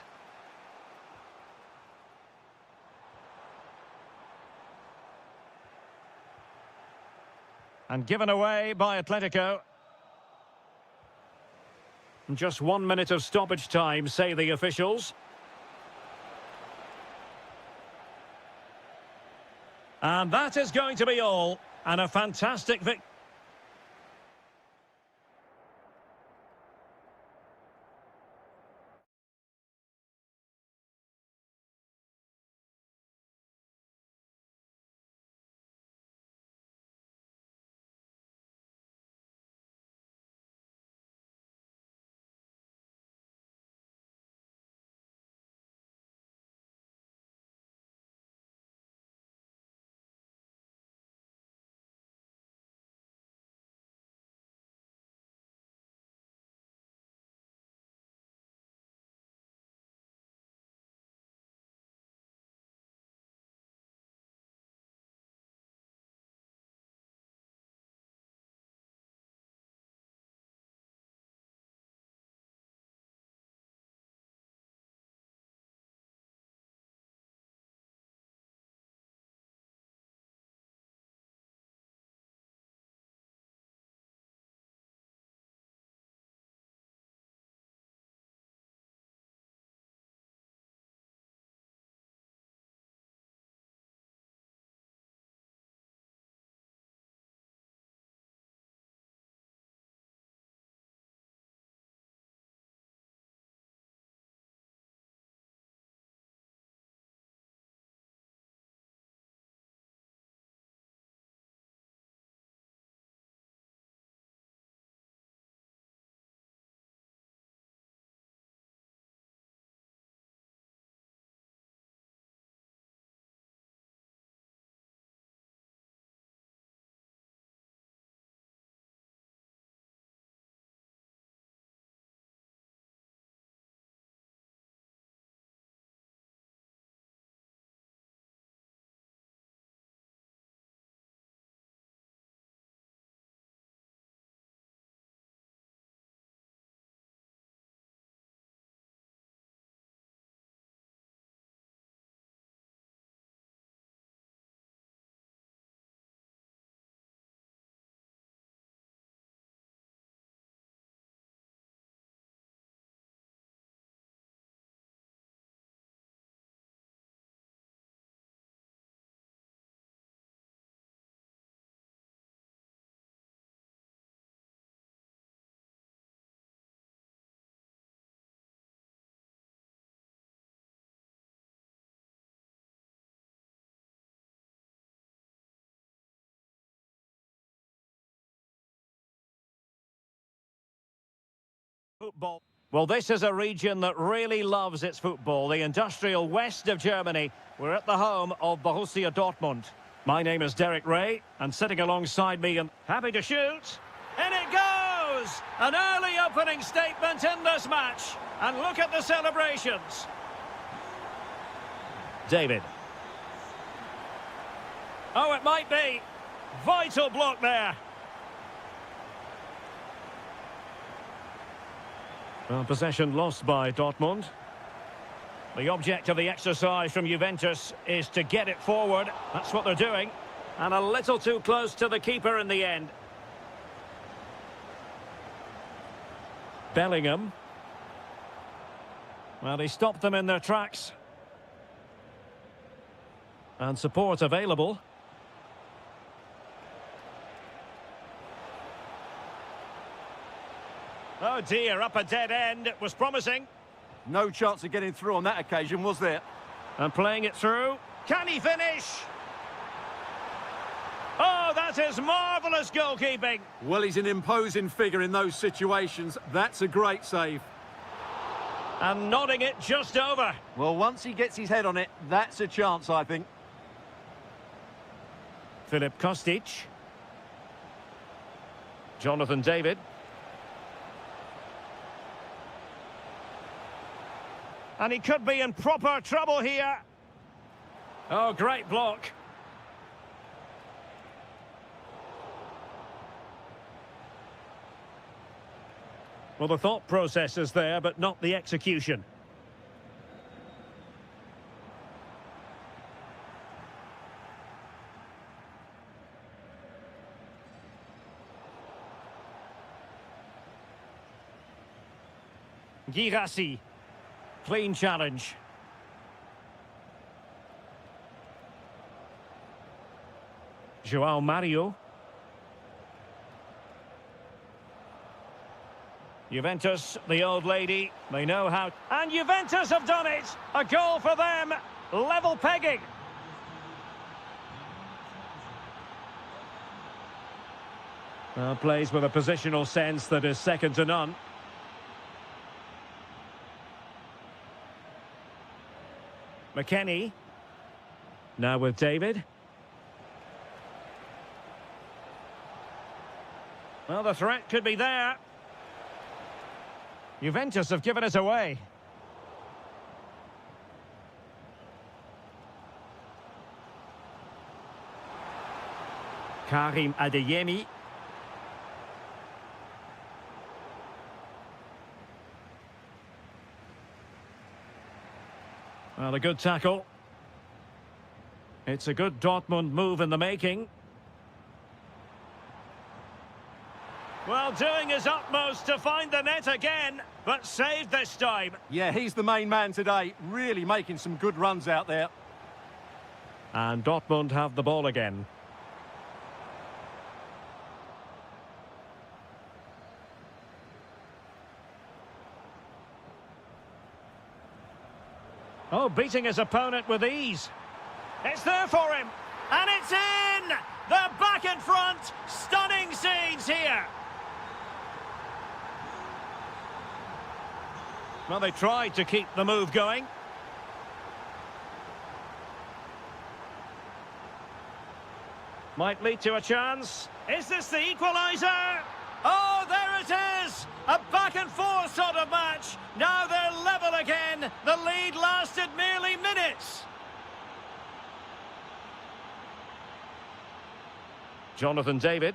And given away by Atletico. Just 1 minute of stoppage time, say the officials. And that is going to be all. And a fantastic victory. Football. Well, this is a region that really loves its football, the industrial west of Germany. We're at the home of Borussia Dortmund. My name is Derek Ray, and sitting alongside me and happy to shoot. And it goes! An early opening statement in this match. And look at the celebrations. David. Oh, it might be. Vital block there. Well, possession lost by Dortmund. The object of the exercise from Juventus is to get it forward. That's what they're doing. And a little too close to the keeper in the end. Bellingham. Well, he stopped them in their tracks. And support available. Oh dear, up a dead end. It was promising. No chance of getting through on that occasion, was there? And playing it through. Can he finish? Oh, that is marvellous goalkeeping. Well, he's an imposing figure in those situations. That's a great save. And nodding it just over. Well, once he gets his head on it, that's a chance, I think. Filip Kostic. Jonathan David. And he could be in proper trouble here. Oh, great block. Well, the thought process is there, but not the execution. Girassi. Clean challenge. João Mario. Juventus, the old lady, they know how. And Juventus have done it! A goal for them, level pegging. Plays with a positional sense that is second to none. McKennie. Now with David. Well, the threat could be there. Juventus have given it away. Karim Adeyemi. Well, a good tackle. It's a good Dortmund move in the making. Well, doing his utmost to find the net again, but saved this time. Yeah, he's the main man today, really making some good runs out there. And Dortmund have the ball again. Oh, beating his opponent with ease. It's there for him. And it's in! They're back in front. Stunning scenes here. Well, they tried to keep the move going. Might lead to a chance. Is this the equaliser? Oh, there it is! A back-and-forth sort of match. Now they're level again. The lead lasted merely minutes. Jonathan David.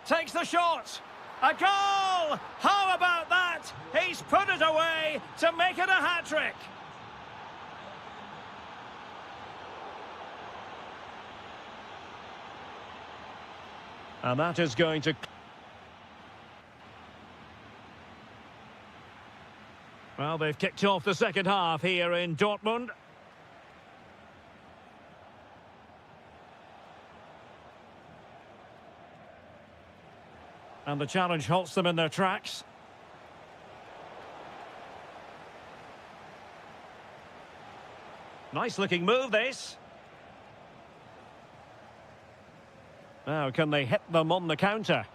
Takes the shot. A goal! How about that? He's put it away to make it a hat-trick. And that is going to... Well, they've kicked off the second half here in Dortmund. And the challenge halts them in their tracks. Nice looking move, this. Now, can they hit them on the counter?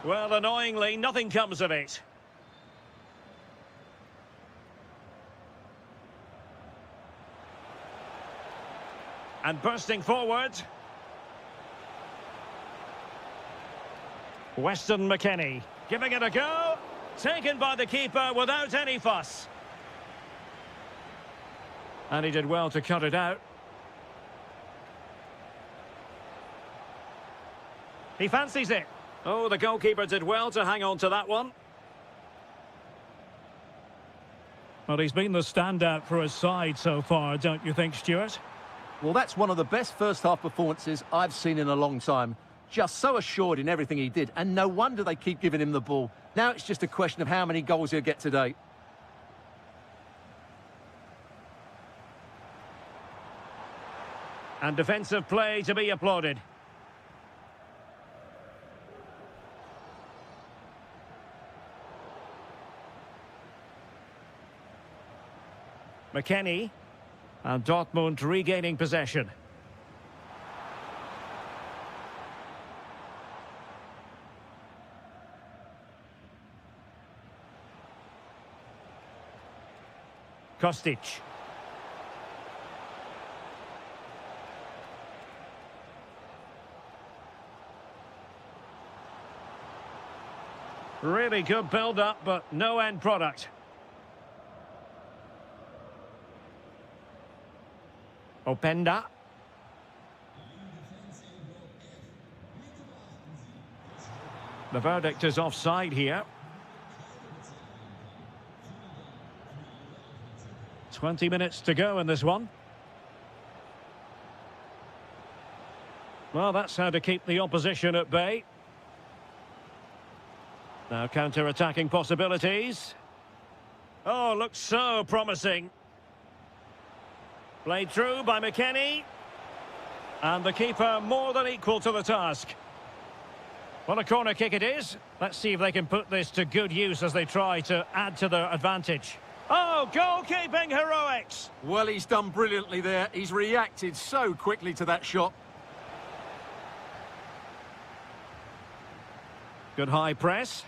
Well, annoyingly, nothing comes of it. And bursting forward. Weston McKennie giving it a go. Taken by the keeper without any fuss. And he did well to cut it out. He fancies it. Oh, the goalkeeper did well to hang on to that one. Well, he's been the standout for his side so far, don't you think, Stuart? Well, that's one of the best first-half performances I've seen in a long time. Just so assured in everything he did, and no wonder they keep giving him the ball. Now it's just a question of how many goals he'll get today. And defensive play to be applauded. McKennie. And Dortmund regaining possession. Kostic. Really good build-up, but no end product. Openda. The verdict is offside here. 20 minutes to go in this one. Well, that's how to keep the opposition at bay. Now counter-attacking possibilities. Oh, looks so promising. Played through by McKennie. And the keeper more than equal to the task. Well, a corner kick it is. Let's see if they can put this to good use as they try to add to their advantage. Oh, goalkeeping heroics! Well, he's done brilliantly there. He's reacted so quickly to that shot. Good high press.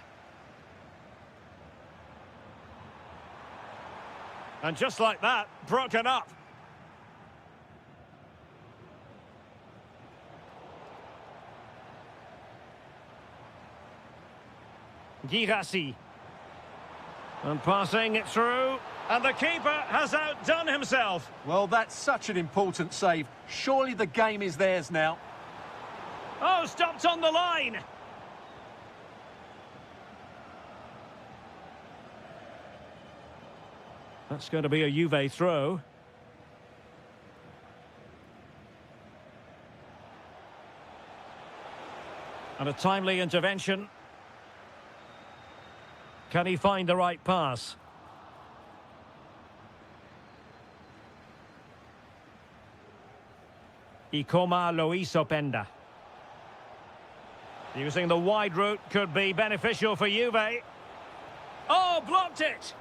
And just like that, broken up. Girassi. And passing it through. And the keeper has outdone himself. Well, that's such an important save. Surely the game is theirs now. Oh, stopped on the line. That's going to be a Juve throw. And a timely intervention. Can he find the right pass? Ikoma Luis Openda. Using the wide route could be beneficial for Juve. Oh, blocked it!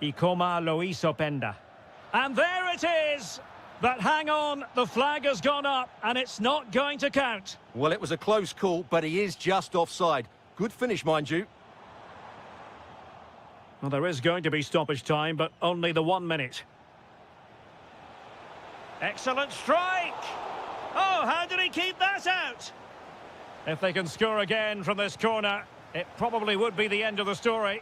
Ikoma Luis Openda. And there it is! But hang on, the flag has gone up and it's not going to count. Well, it was a close call, but he is just offside. Good finish, mind you. Well, there is going to be stoppage time, but only the 1 minute. Excellent strike! Oh, how did he keep that out? If they can score again from this corner, it probably would be the end of the story.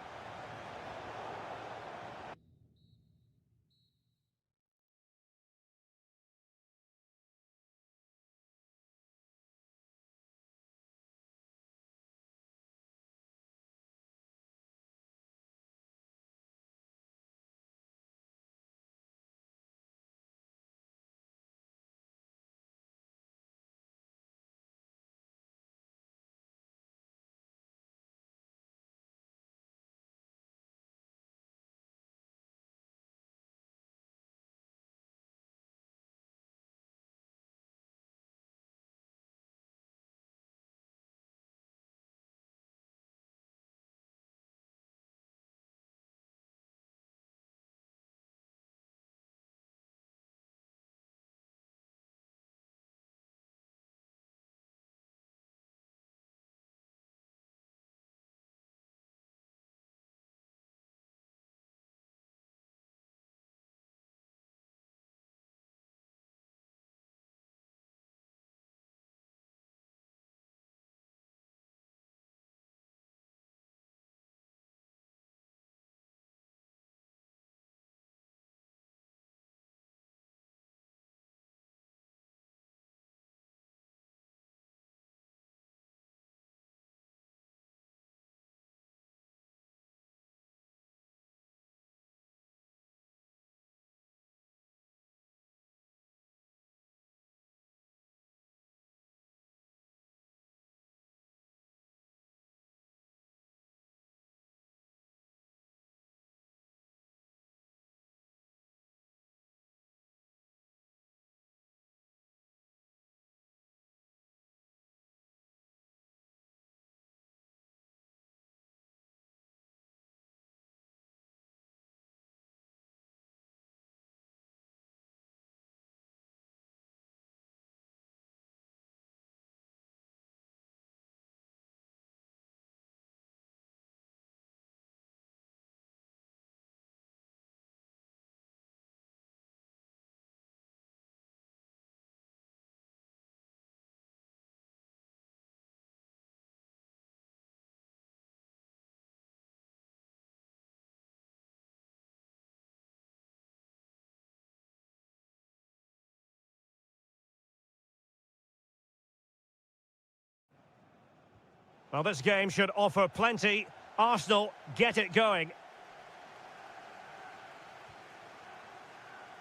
Well, this game should offer plenty. Arsenal get it going.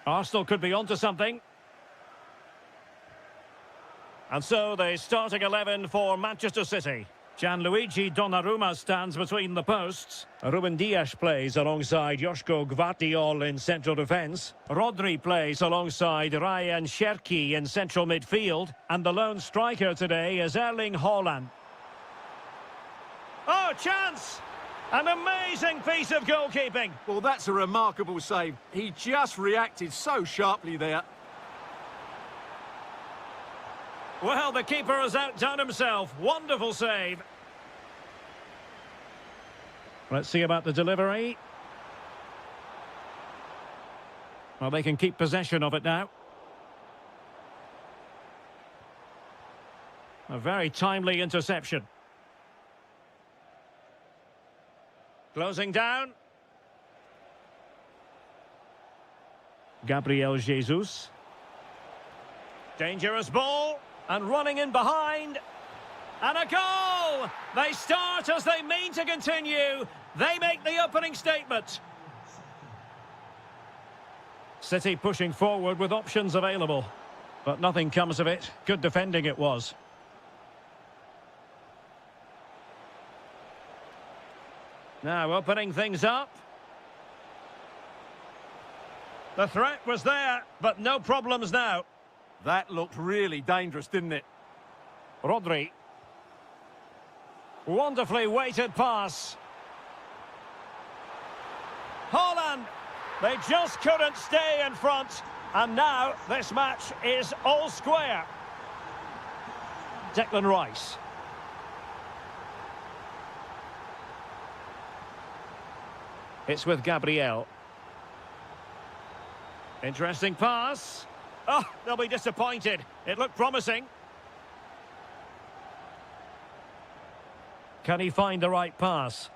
Arsenal could be onto something. And so the starting 11 for Manchester City. Gianluigi Donnarumma stands between the posts. Ruben Dias plays alongside Joško Gvardiol in central defence. Rodri plays alongside Ryan Cherki in central midfield. And the lone striker today is Erling Haaland. Oh, chance! An amazing piece of goalkeeping. Well, that's a remarkable save. He just reacted so sharply there. Well, the keeper has outdone himself. Wonderful save. Let's see about the delivery. Well, they can keep possession of it now. A very timely interception. Closing down. Gabriel Jesus. Dangerous ball. And running in behind. And a goal! They start as they mean to continue. They make the opening statement. City pushing forward with options available. But nothing comes of it. Good defending it was. Now opening things up. The threat was there, but no problems now. That looked really dangerous, didn't it? Rodri. Wonderfully weighted pass. Haaland. They just couldn't stay in front. And now this match is all square. Declan Rice. It's with Gabriel. Interesting pass. Oh, they'll be disappointed. It looked promising. Can he find the right pass?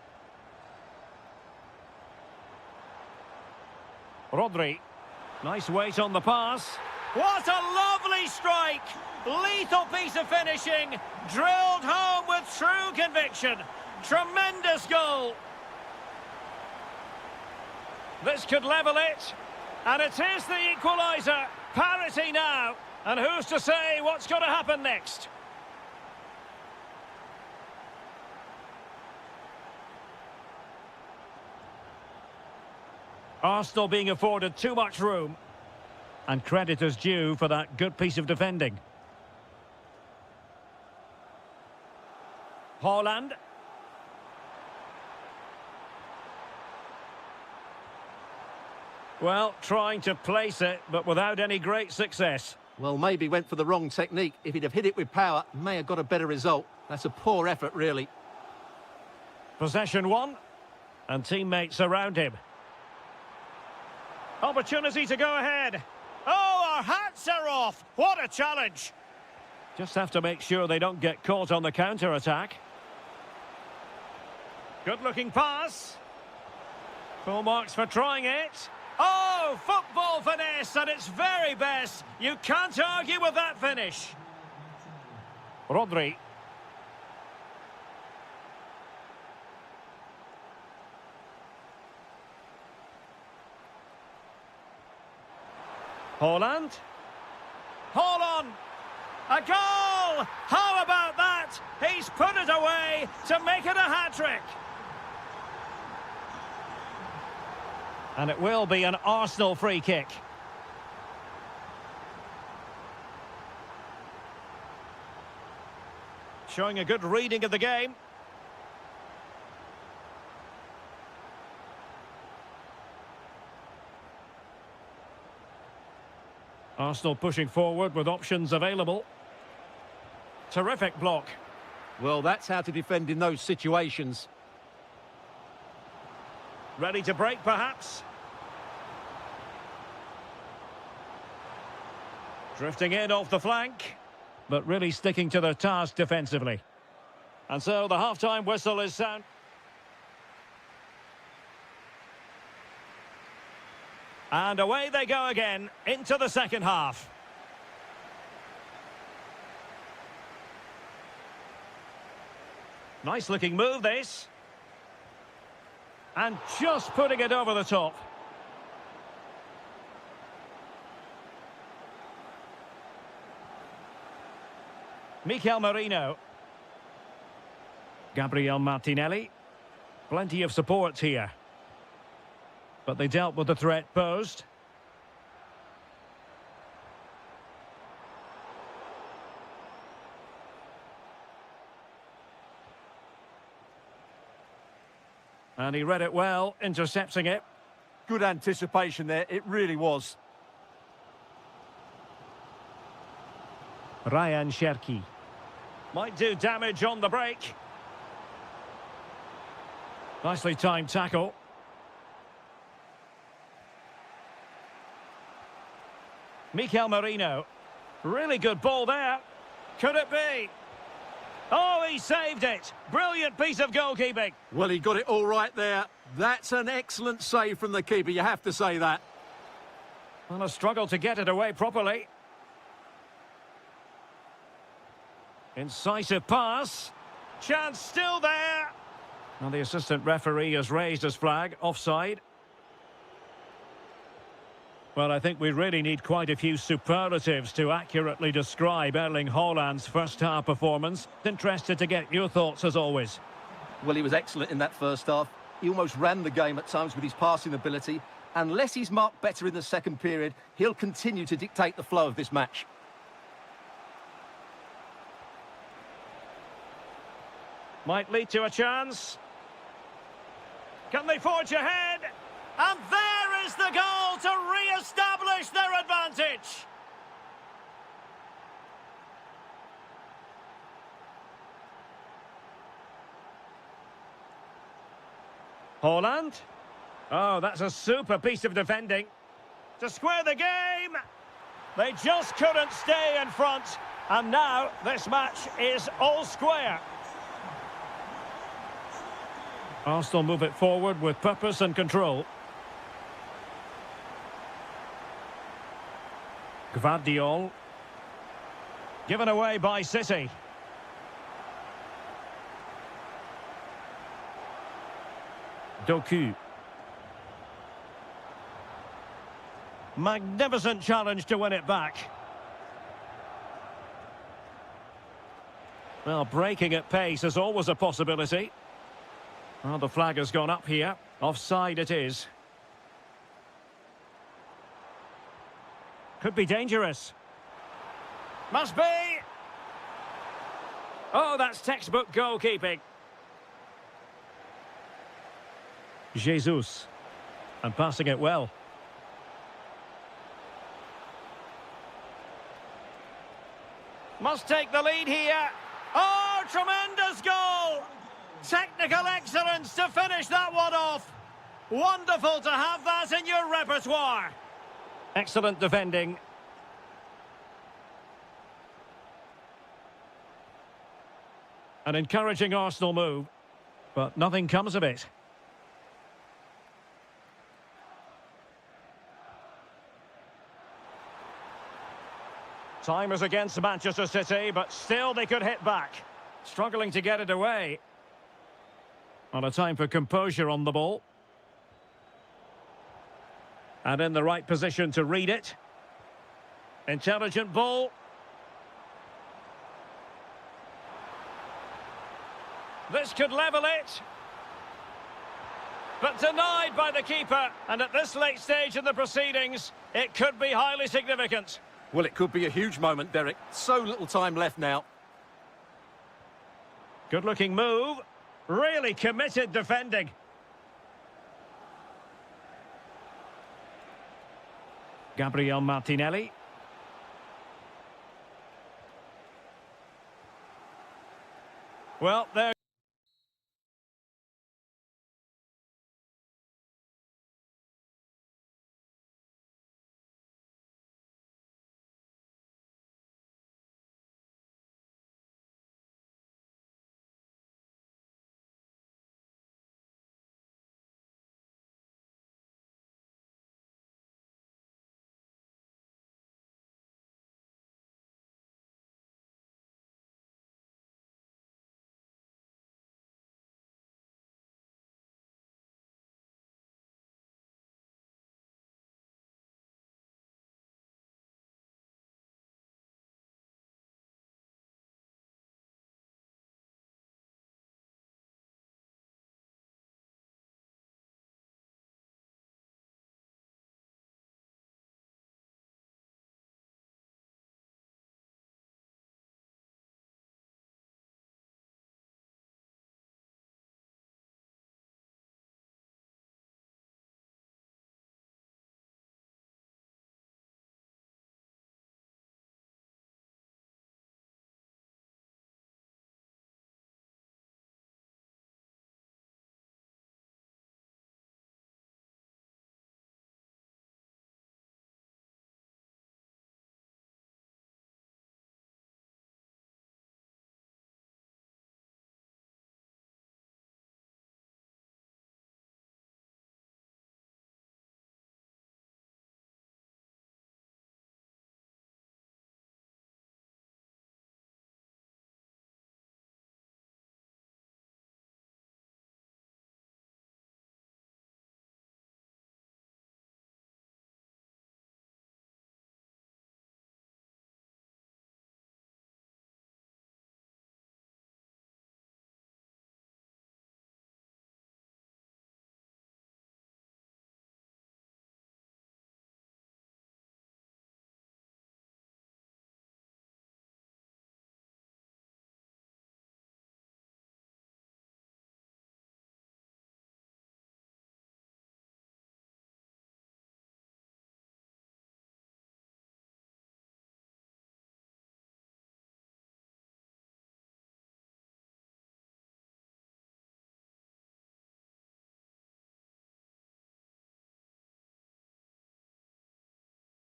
Rodri. Nice weight on the pass. What a lovely strike! Lethal piece of finishing. Drilled home with true conviction. Tremendous goal. This could level it. And it is the equaliser. Parity now. And who's to say what's going to happen next? Arsenal being afforded too much room. And credit is due for that good piece of defending. Haaland. Well, trying to place it, but without any great success. Well, maybe went for the wrong technique. If he'd have hit it with power, may have got a better result. That's a poor effort, really. Possession won, and teammates around him. Opportunity to go ahead. Oh, our hats are off. What a challenge. Just have to make sure they don't get caught on the counter-attack. Good-looking pass. Full marks for trying it. Oh, football finesse at its very best. You can't argue with that finish. Rodri. Haaland. Haaland. A goal! How about that? He's put it away to make it a hat-trick. And it will be an Arsenal free kick. Showing a good reading of the game. Arsenal pushing forward with options available. Terrific block. Well, that's how to defend in those situations. Ready to break, perhaps? Drifting in off the flank, but really sticking to their task defensively. And so the half-time whistle is sound. And away they go again into the second half. Nice looking move, this. And just putting it over the top. Mikel Merino. Gabriel Martinelli. Plenty of support here. But they dealt with the threat posed. And he read it well, intercepting it. Good anticipation there, it really was. Ryan Cherki. Might do damage on the break. Nicely timed tackle. Mikel Merino. Really good ball there. Could it be? Oh, he saved it. Brilliant piece of goalkeeping. Well, he got it all right there. That's an excellent save from the keeper, you have to say that. And a struggle to get it away properly. Incisive pass. Chance still there. Now the assistant referee has raised his flag. Offside. Well, I think we really need quite a few superlatives to accurately describe Erling Haaland's first-half performance. Interested to get your thoughts, as always. Well, he was excellent in that first half. He almost ran the game at times with his passing ability. Unless he's marked better in the second period, he'll continue to dictate the flow of this match. Might lead to a chance. Can they forge ahead? And there is the goal to re-establish their advantage. Haaland. Oh, that's a super piece of defending. To square the game. They just couldn't stay in front. And now this match is all square. Arsenal move it forward with purpose and control. Gvardiol. Given away by City. Doku. Magnificent challenge to win it back. Well, breaking at pace is always a possibility. Well, the flag has gone up here. Offside it is. Could be dangerous. Must be. Oh, that's textbook goalkeeping. Jesus. And passing it well. Must take the lead here. Oh, tremendous goal! Technical excellence to finish that one off. Wonderful to have that in your repertoire. Excellent defending. An encouraging Arsenal move, but nothing comes of it. Time is against Manchester City, but still they could hit back. Struggling to get it away. On a time for composure on the ball. And in the right position to read it. Intelligent ball. This could level it. But denied by the keeper. And at this late stage in the proceedings, it could be highly significant. Well, it could be a huge moment, Derek. So little time left now. Good-looking move. Really committed defending. Gabriel Martinelli. Well, there.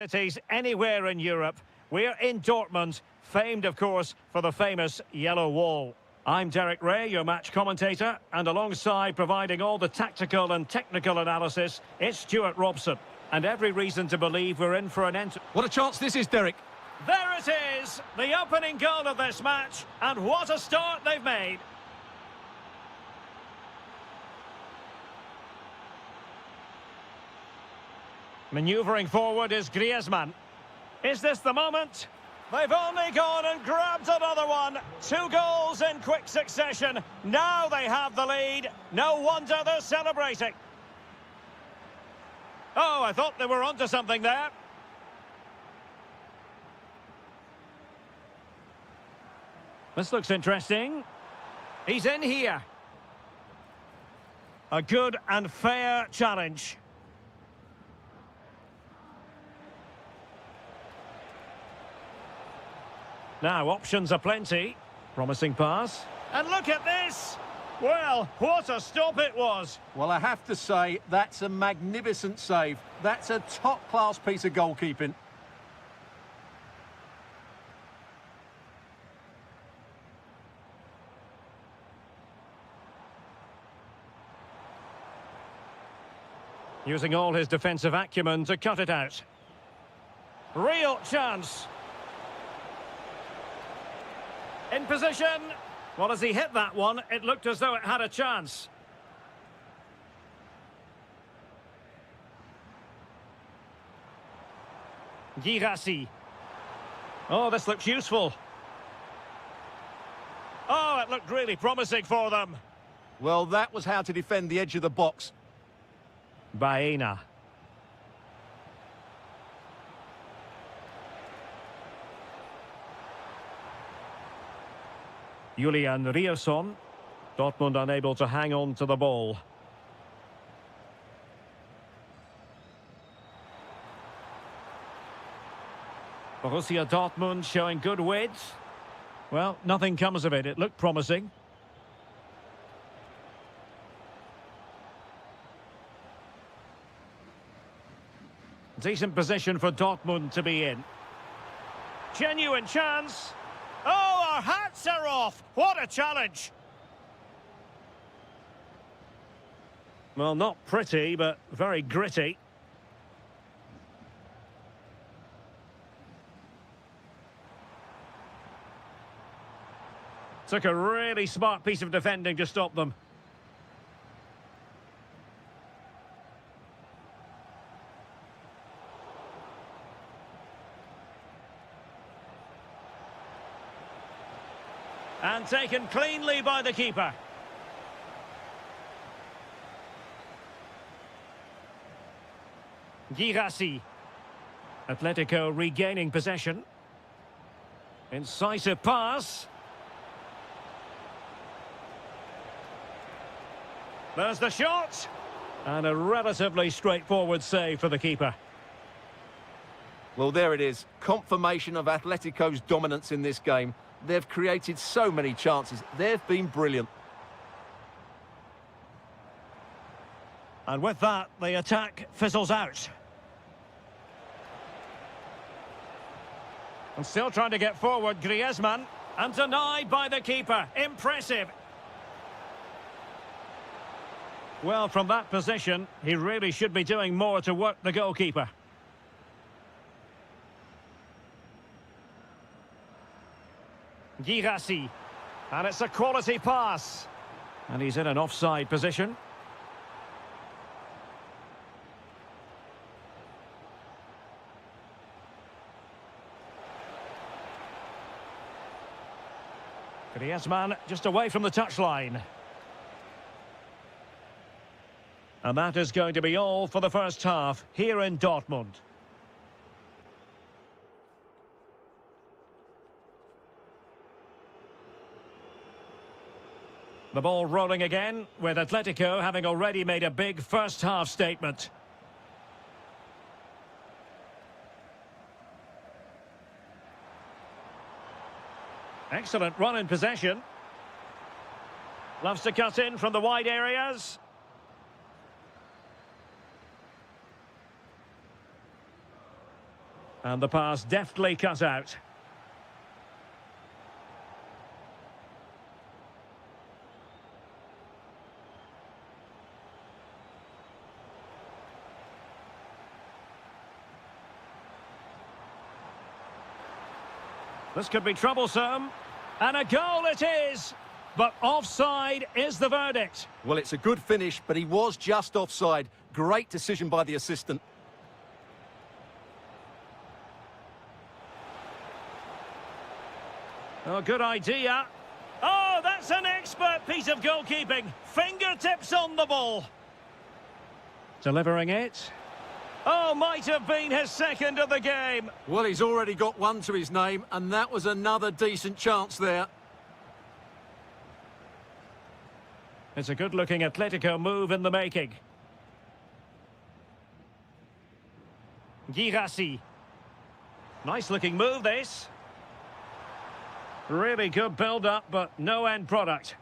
Cities anywhere in Europe. We're in Dortmund, famed, of course, for the famous yellow wall. I'm Derek Ray, your match commentator, and alongside providing all the tactical and technical analysis, it's Stuart Robson. And every reason to believe we're in for an end. What a chance this is, Derek. There it is, the opening goal of this match, and what a start they've made. Manoeuvring forward is Griezmann. Is this the moment? They've only gone and grabbed another one. 2 goals in quick succession. Now they have the lead. No wonder they're celebrating. Oh, I thought they were onto something there. This looks interesting. He's in here. A good and fair challenge. Now, options are plenty. Promising pass. And look at this! Well, what a stop it was. Well, I have to say, that's a magnificent save. That's a top-class piece of goalkeeping. Using all his defensive acumen to cut it out. Real chance. In position. Well, as he hit that one, it looked as though it had a chance. Girassi. Oh, this looks useful. Oh, it looked really promising for them. Well, that was how to defend the edge of the box. Baena. Julian Rierson. Dortmund unable to hang on to the ball. Borussia Dortmund showing good width. Well, nothing comes of it. It looked promising. Decent position for Dortmund to be in. Genuine chance. Oh, our hats are off. What a challenge. Well, not pretty, but very gritty. Took a really smart piece of defending to stop them. And taken cleanly by the keeper. Girassi. Atletico regaining possession. Incisive pass. There's the shot. And a relatively straightforward save for the keeper. Well, there it is. Confirmation of Atletico's dominance in this game. They've created so many chances. They've been brilliant. And with that, the attack fizzles out. And still trying to get forward, Griezmann. And denied by the keeper. Impressive. Well, from that position, he really should be doing more to work the goalkeeper. Girassi. And it's a quality pass. And he's in an offside position. Griezmann just away from the touchline. And that is going to be all for the first half here in Dortmund. The ball rolling again, with Atletico having already made a big first-half statement. Excellent run in possession. Loves to cut in from the wide areas. And the pass deftly cut out. This could be troublesome. And a goal it is. But offside is the verdict. Well, it's a good finish, but he was just offside. Great decision by the assistant. Oh, good idea. Oh, that's an expert piece of goalkeeping. Fingertips on the ball. Delivering it. Oh, might have been his second of the game. Well, he's already got one to his name, and that was another decent chance there. It's a good-looking Atletico move in the making. Girassi. Nice-looking move, this. Really good build-up, but no end product.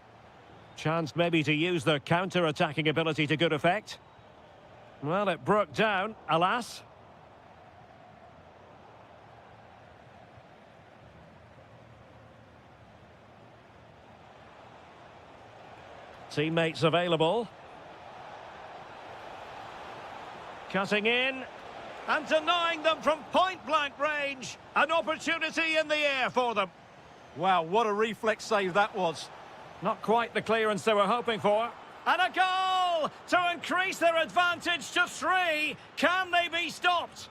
Chance maybe to use their counter-attacking ability to good effect. Well, it broke down, alas. Teammates available. Cutting in and denying them from point-blank range. An opportunity in the air for them. Wow, what a reflex save that was. Not quite the clearance they were hoping for. And a goal to increase their advantage to 3. Can they be stopped?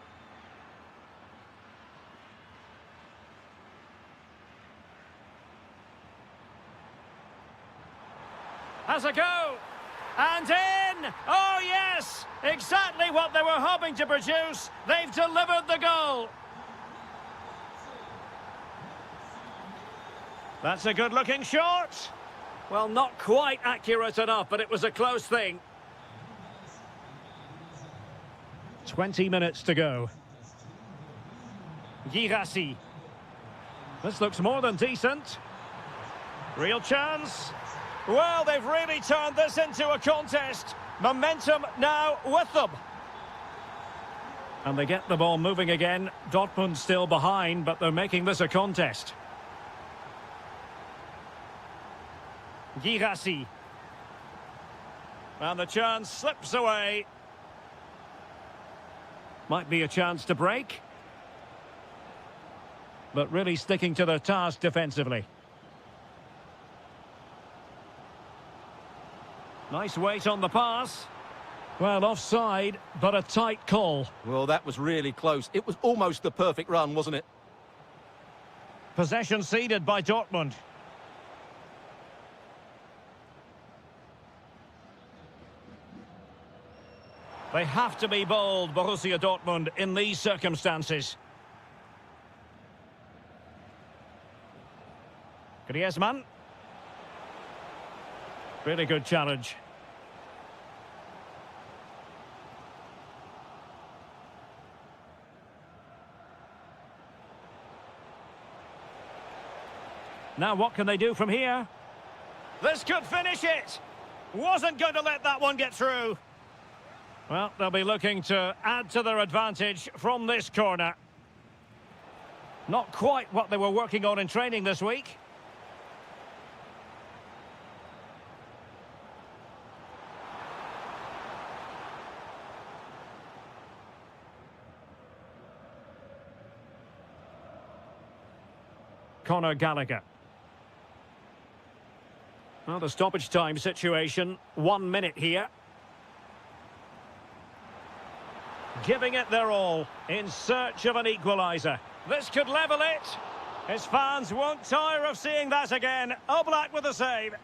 Has a go. And in! Oh, yes! Exactly what they were hoping to produce. They've delivered the goal. That's a good-looking shot. Well, not quite accurate enough, but it was a close thing. 20 minutes to go. Girassi. This looks more than decent. Real chance. Well, they've really turned this into a contest. Momentum now with them. And they get the ball moving again. Dortmund still behind, but they're making this a contest. Girassi. And the chance slips away. Might be a chance to break. But really sticking to their task defensively. Nice weight on the pass. Well, offside, but a tight call. Well, that was really close. It was almost the perfect run, wasn't it? Possession ceded by Dortmund. They have to be bold, Borussia Dortmund, in these circumstances. Griezmann. Really good challenge. Now what can they do from here? This could finish it! Wasn't going to let that one get through. Well, they'll be looking to add to their advantage from this corner. Not quite what they were working on in training this week. Conor Gallagher. Well, the stoppage time situation, 1 minute here. Giving it their all in search of an equaliser. This could level it. His fans won't tire of seeing that again. Oblak with the save.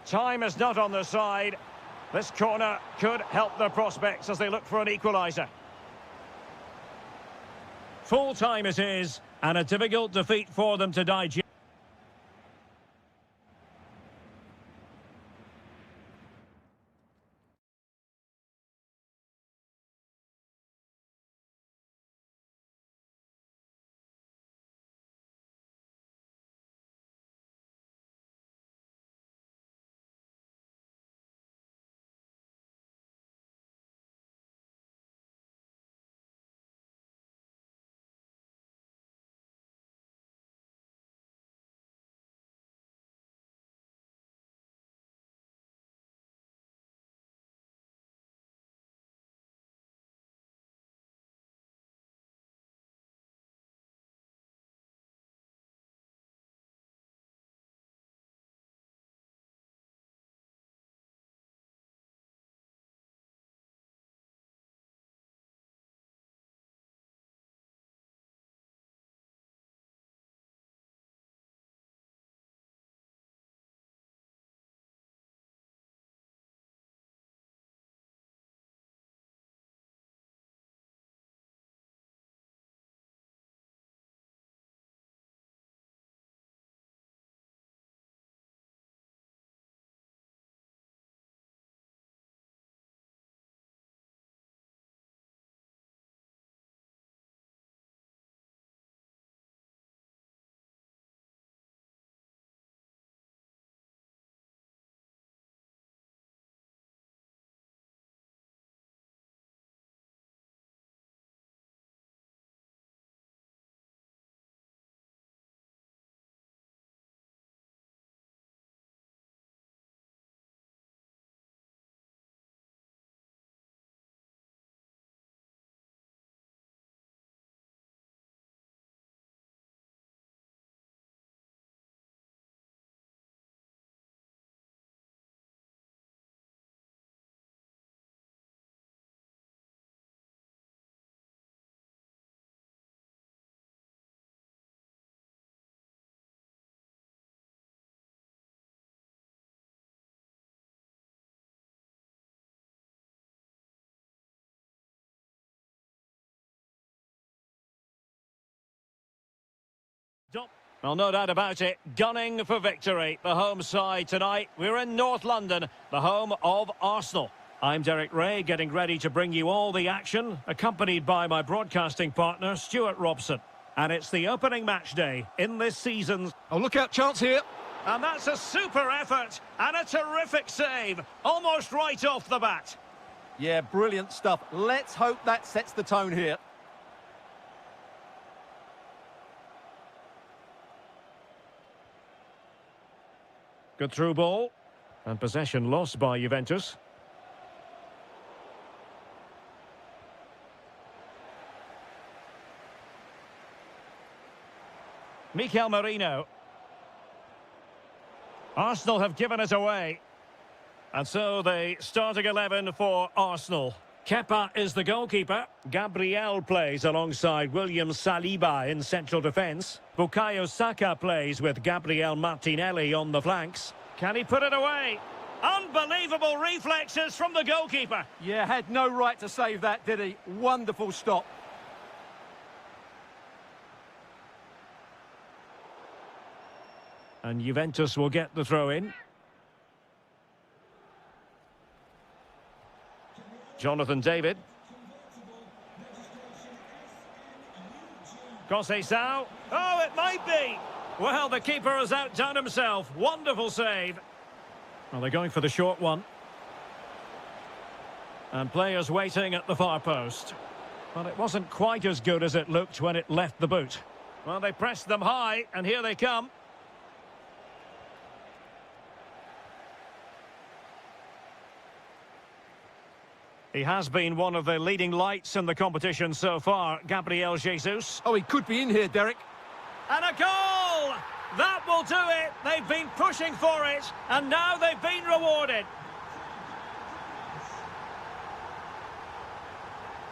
Time is not on their side. This corner could help their prospects as they look for an equaliser. Full time it is, and a difficult defeat for them to digest. Well, no doubt about it, gunning for victory. The home side tonight. We're in North London, the home of Arsenal. I'm Derek Ray, getting ready to bring you all the action, accompanied by my broadcasting partner, Stuart Robson. And it's the opening match day in this season's... Oh, look out, chance here. And that's a super effort and a terrific save, almost right off the bat. Yeah, brilliant stuff. Let's hope that sets the tone here. Good through ball. And possession lost by Juventus. Mikel Merino. Arsenal have given it away. And so the starting 11 for Arsenal. Kepa is the goalkeeper. Gabriel plays alongside William Saliba in central defence. Bukayo Saka plays with Gabriel Martinelli on the flanks. Can he put it away? Unbelievable reflexes from the goalkeeper. Yeah, had no right to save that, did he? Wonderful stop. And Juventus will get the throw in. Jonathan David. Conceição. Oh, it might be. Well, the keeper has outdone himself. Wonderful save. Well, they're going for the short one. And players waiting at the far post. Well, it wasn't quite as good as it looked when it left the boot. Well, they pressed them high, and here they come. He has been one of the leading lights in the competition so far, Gabriel Jesus. Oh, he could be in here, Derek. And a goal! That will do it. They've been pushing for it, and now they've been rewarded.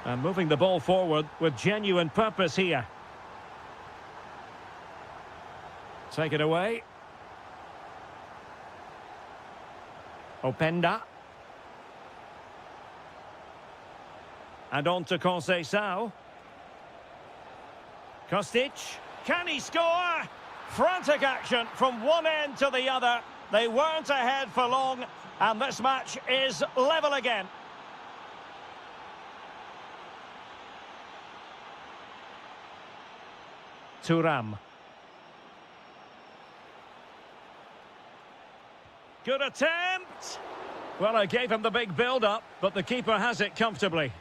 And moving the ball forward with genuine purpose here. Take it away. Openda. And on to Conceição. Kostic. Can he score? Frantic action from one end to the other. They weren't ahead for long, and this match is level again. Thuram. Good attempt. Well, I gave him the big build-up, but the keeper has it comfortably.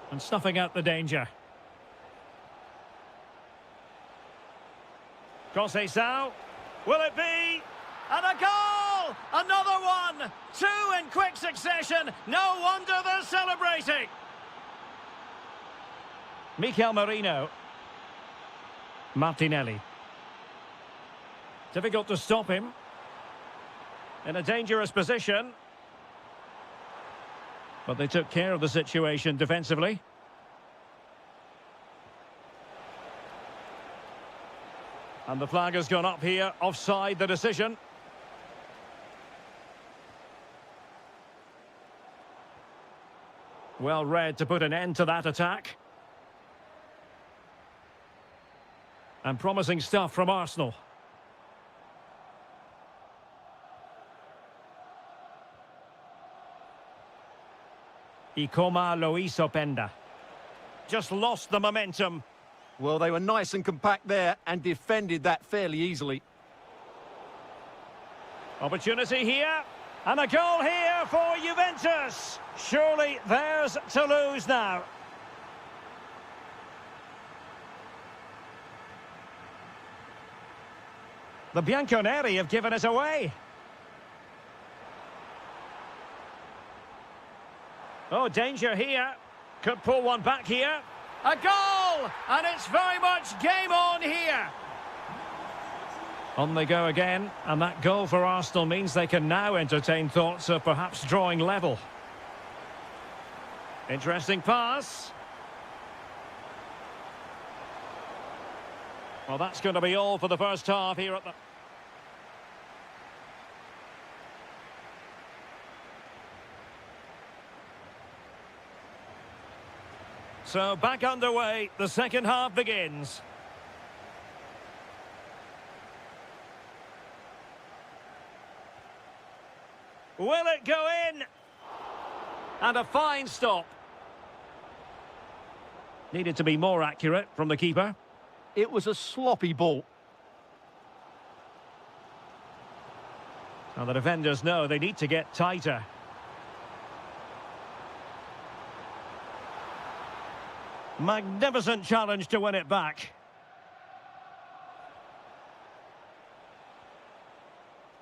And snuffing out the danger. Conceição. Will it be? And a goal! Another one! Two in quick succession. No wonder they're celebrating. Mikel Merino. Martinelli. Difficult to stop him. In a dangerous position. But they took care of the situation defensively. And the flag has gone up here, offside the decision. Well read to put an end to that attack. And promising stuff from Arsenal. Openda. Just lost the momentum. Well, they were nice and compact there and defended that fairly easily. Opportunity here. And a goal here for Juventus. Surely theirs to lose now. The Bianconeri have given it away. Oh, danger here. Could pull one back here. A goal! And it's very much game on here. On they go again. And that goal for Arsenal means they can now entertain thoughts of perhaps drawing level. Interesting pass. Well, that's going to be all for the first half here at the... So back underway, the second half begins. Will it go in? And a fine stop. Needed to be more accurate from the keeper. It was a sloppy ball. Now the defenders know they need to get tighter. Magnificent challenge to win it back.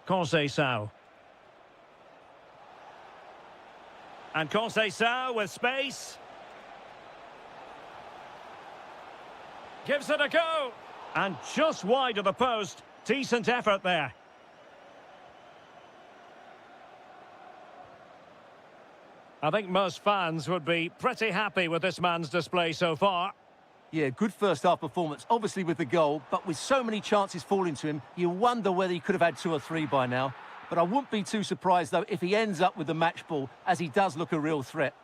Conceição. And Conceição with space. Gives it a go. And just wide of the post. Decent effort there. I think most fans would be pretty happy with this man's display so far. Yeah, good first-half performance, obviously with the goal, but with so many chances falling to him, you wonder whether he could have had 2 or 3 by now. But I wouldn't be too surprised, though, if he ends up with the match ball, as he does look a real threat.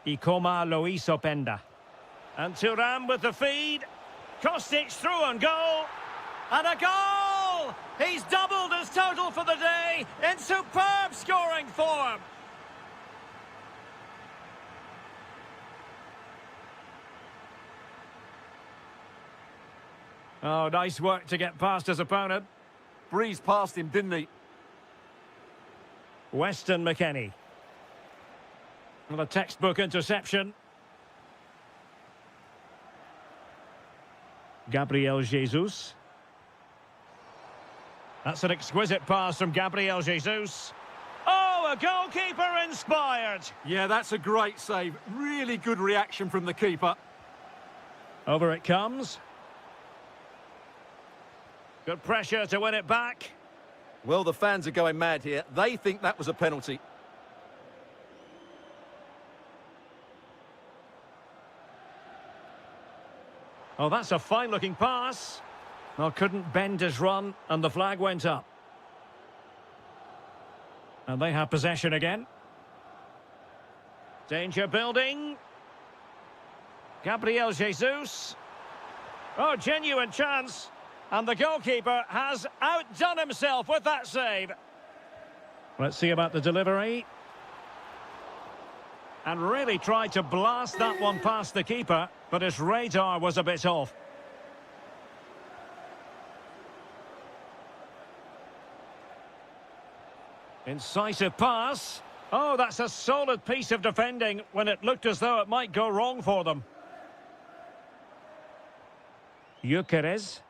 Ikoma Luis Openda. And Thuram with the feed. Kostic through on goal. And a goal! He's doubled his total for the day in superb scoring form. Oh, nice work to get past his opponent. Breezed past him, didn't he? Weston McKennie. Well, a textbook interception. Gabriel Jesus. That's an exquisite pass from Gabriel Jesus. Oh, a goalkeeper inspired. Yeah, that's a great save. Really good reaction from the keeper. Over it comes. Good pressure to win it back. Well, the fans are going mad here. They think that was a penalty. Oh, that's a fine-looking pass. Well, couldn't bend his run, and the flag went up. And they have possession again. Danger building. Gabriel Jesus. Oh, genuine chance. And the goalkeeper has outdone himself with that save. Let's see about the delivery. And really tried to blast that one past the keeper, but his radar was a bit off. Incisive pass. Oh, that's a solid piece of defending when it looked as though it might go wrong for them. Gyökeres.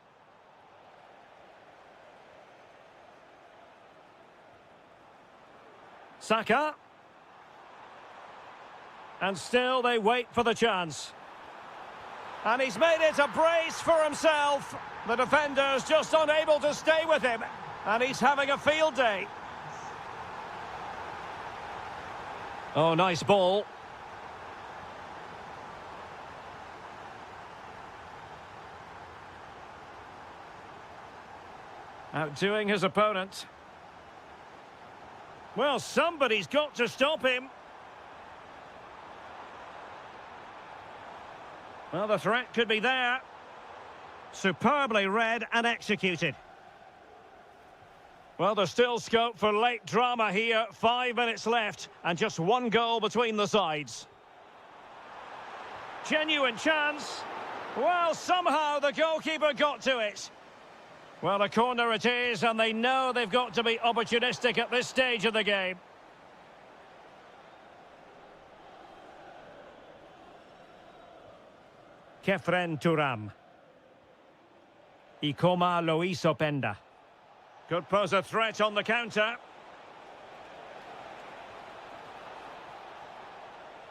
Saka. And still they wait for the chance. And he's made it a brace for himself. The defender's just unable to stay with him. And he's having a field day. Oh, nice ball. Outdoing his opponent. Well, somebody's got to stop him. Well, the threat could be there. Superbly read and executed. Well, there's still scope for late drama here. 5 minutes left and just 1 goal between the sides. Genuine chance. Well, somehow the goalkeeper got to it. Well, a corner it is, and they know they've got to be opportunistic at this stage of the game. Kefren Thuram. Ikoma Luis Openda. Could pose a threat on the counter.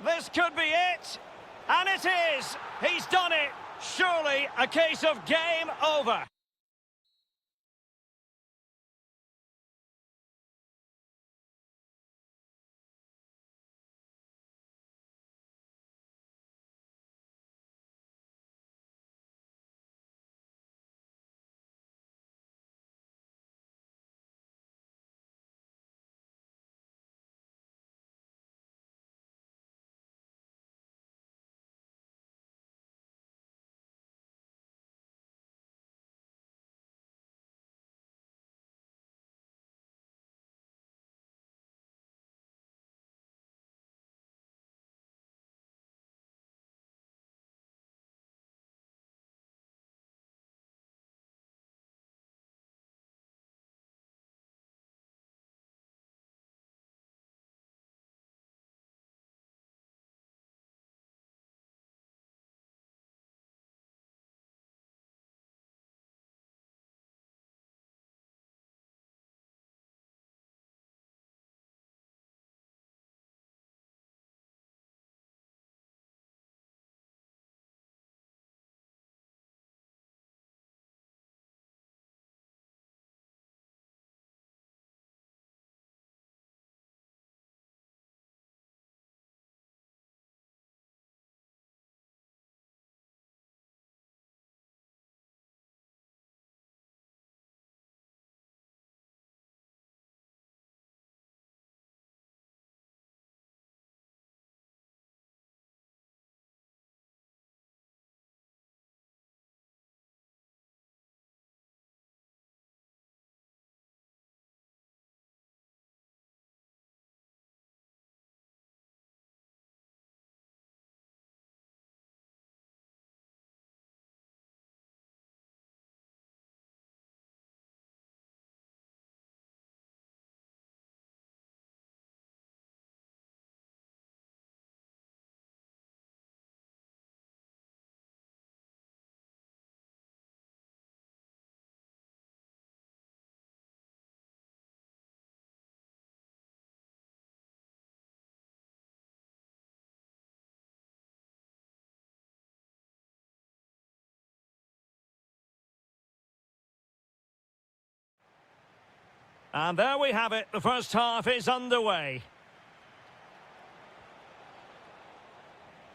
This could be it. And it is. He's done it. Surely a case of game over. And there we have it. The first half is underway.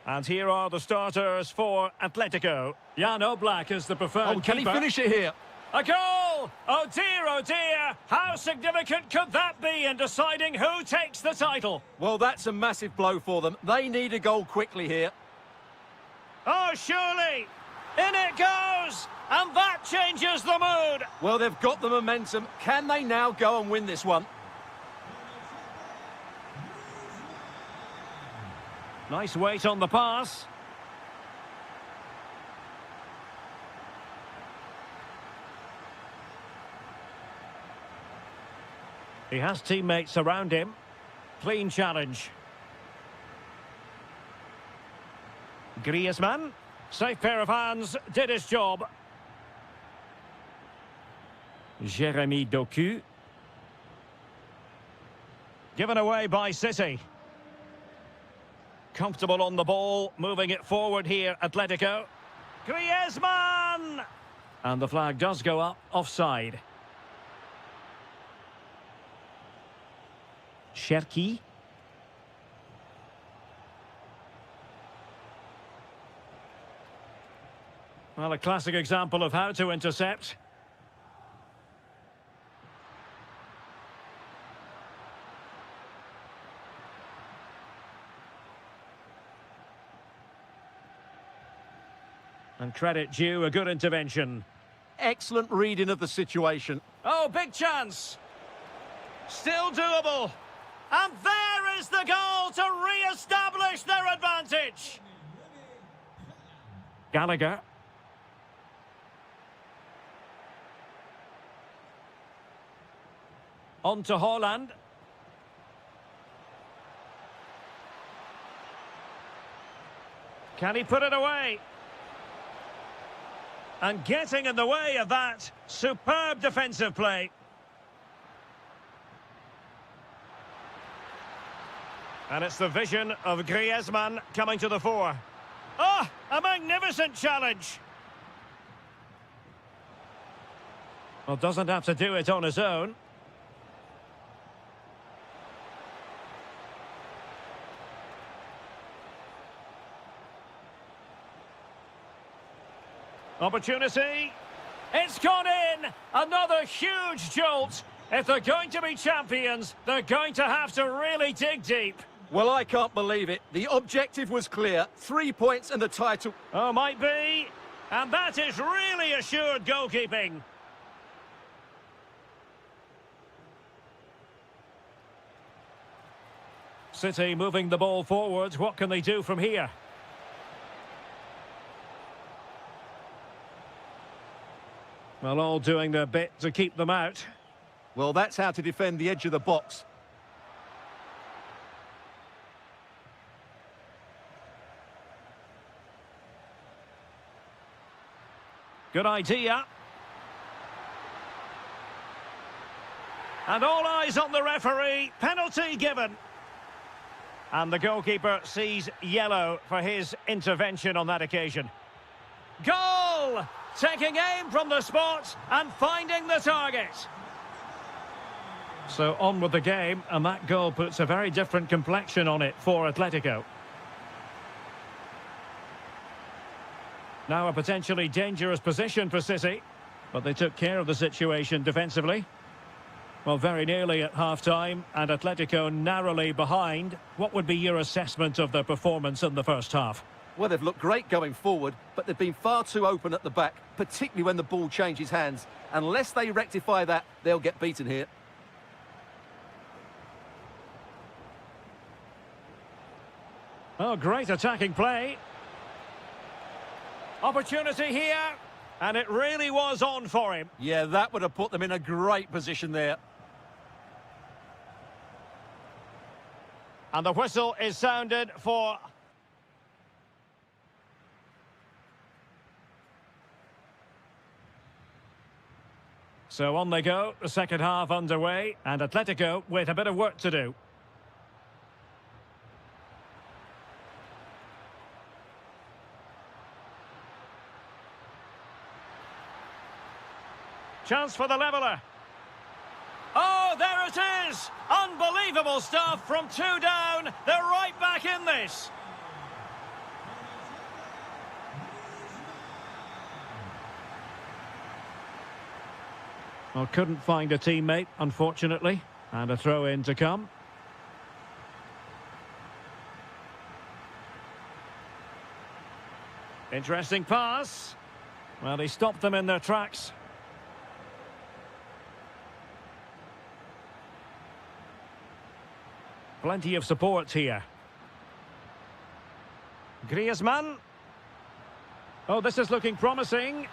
And here are the starters for Atletico. Jan Oblak is the preferred Oh, can keeper. he finish it here? A goal! Oh dear! How significant could that be in deciding who takes the title? Well, that's a massive blow for them. They need a goal quickly here. Oh, surely! In it goes! And that changes the mood! Well, they've got the momentum. Can they now go and win this one? Nice weight on the pass. He has teammates around him. Clean challenge. Griezmann. Safe pair of hands. Did his job. Jeremy Doku. Given away by City. Comfortable on the ball. Moving it forward here, Atletico. Griezmann! And the flag does go up. Offside. Cherki. Well, a classic example of how to intercept. And credit due, a good intervention. Excellent reading of the situation. Oh, big chance. Still doable. And there is the goal to re-establish their advantage. Gallagher. On to Haaland. Can he put it away? And getting in the way of that, superb defensive play. And it's the vision of Griezmann coming to the fore. Oh, a magnificent challenge. Well, doesn't have to do it on his own. Opportunity. It's gone in. Another huge jolt. If they're going to be champions, they're going to have to really dig deep. Well, I can't believe it. The objective was clear. 3 points and the title. Oh, might be. And that is really assured goalkeeping. City moving the ball forward. What can they do from here? Well, all doing their bit to keep them out. Well, that's how to defend the edge of the box. Good idea. And all eyes on the referee. Penalty given. And the goalkeeper sees yellow for his intervention on that occasion. Goal! Taking aim from the spot and finding the target. So on with the game, and that goal puts a very different complexion on it for Atletico. Now a potentially dangerous position for City, but they took care of the situation defensively. Well, very nearly at half-time, and Atletico narrowly behind. What would be your assessment of their performance in the first half? Well, they've looked great going forward, but they've been far too open at the back, particularly when the ball changes hands. Unless they rectify that, they'll get beaten here. Oh, great attacking play. Opportunity here, and it really was on for him. Yeah, that would have put them in a great position there. And the whistle is sounded for... So on they go, the second half underway, and Atletico with a bit of work to do. Chance for the leveller. Oh, Oh, there it is! Unbelievable stuff from 2 down. They're right back in this. Well, couldn't find a teammate, unfortunately. And a throw-in to come. Interesting pass. Well, he stopped them in their tracks. Plenty of support here. Griezmann. Oh, this is looking promising.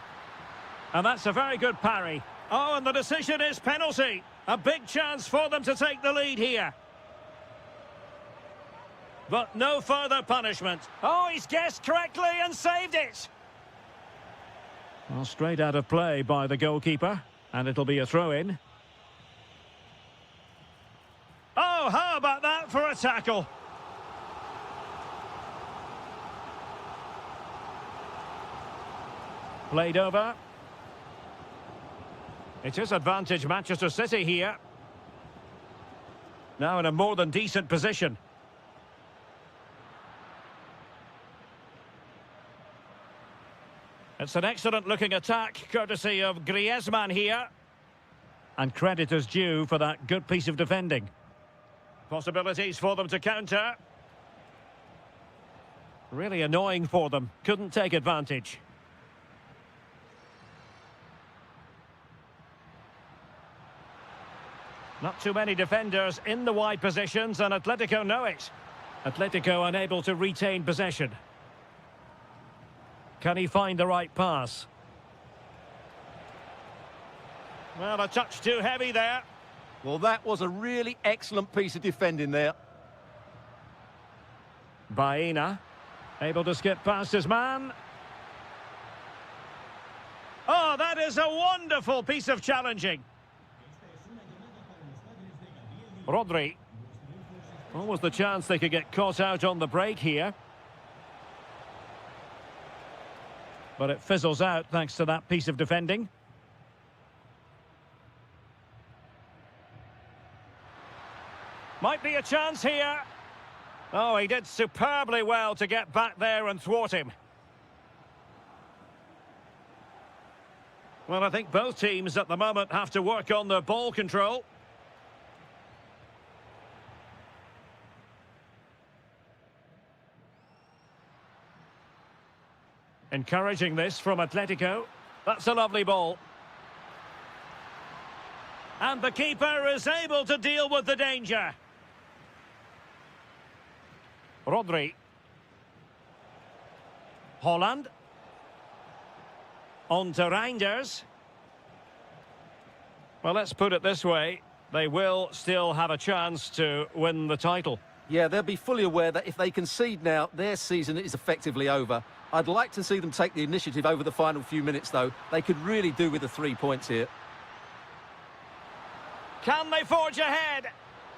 And that's a very good parry. Oh, and the decision is penalty. A big chance for them to take the lead here. But no further punishment. Oh, he's guessed correctly and saved it. Well, straight out of play by the goalkeeper. And it'll be a throw-in. Oh, how about that for a tackle? Played over. It is advantage Manchester City here. Now in a more than decent position. It's an excellent looking attack, courtesy of Griezmann here. And credit is due for that good piece of defending. Possibilities for them to counter. Really annoying for them. Couldn't take advantage. Not too many defenders in the wide positions, and Atletico know it. Atletico unable to retain possession. Can he find the right pass? Well, a touch too heavy there. Well, that was a really excellent piece of defending there. Baena, able to skip past his man. Oh, that is a wonderful piece of challenging. Rodri. What was the chance they could get caught out on the break here? But it fizzles out thanks to that piece of defending. Might be a chance here. Oh, he did superbly well to get back there and thwart him. Well, I think both teams at the moment have to work on their ball control. Encouraging this from Atletico. That's a lovely ball. And the keeper is able to deal with the danger. Rodri. Holland. On to Reinders. Well, let's put it this way. They will still have a chance to win the title. Yeah, they'll be fully aware that if they concede now, their season is effectively over. I'd like to see them take the initiative over the final few minutes, though. They could really do with the 3 points here. Can they forge ahead?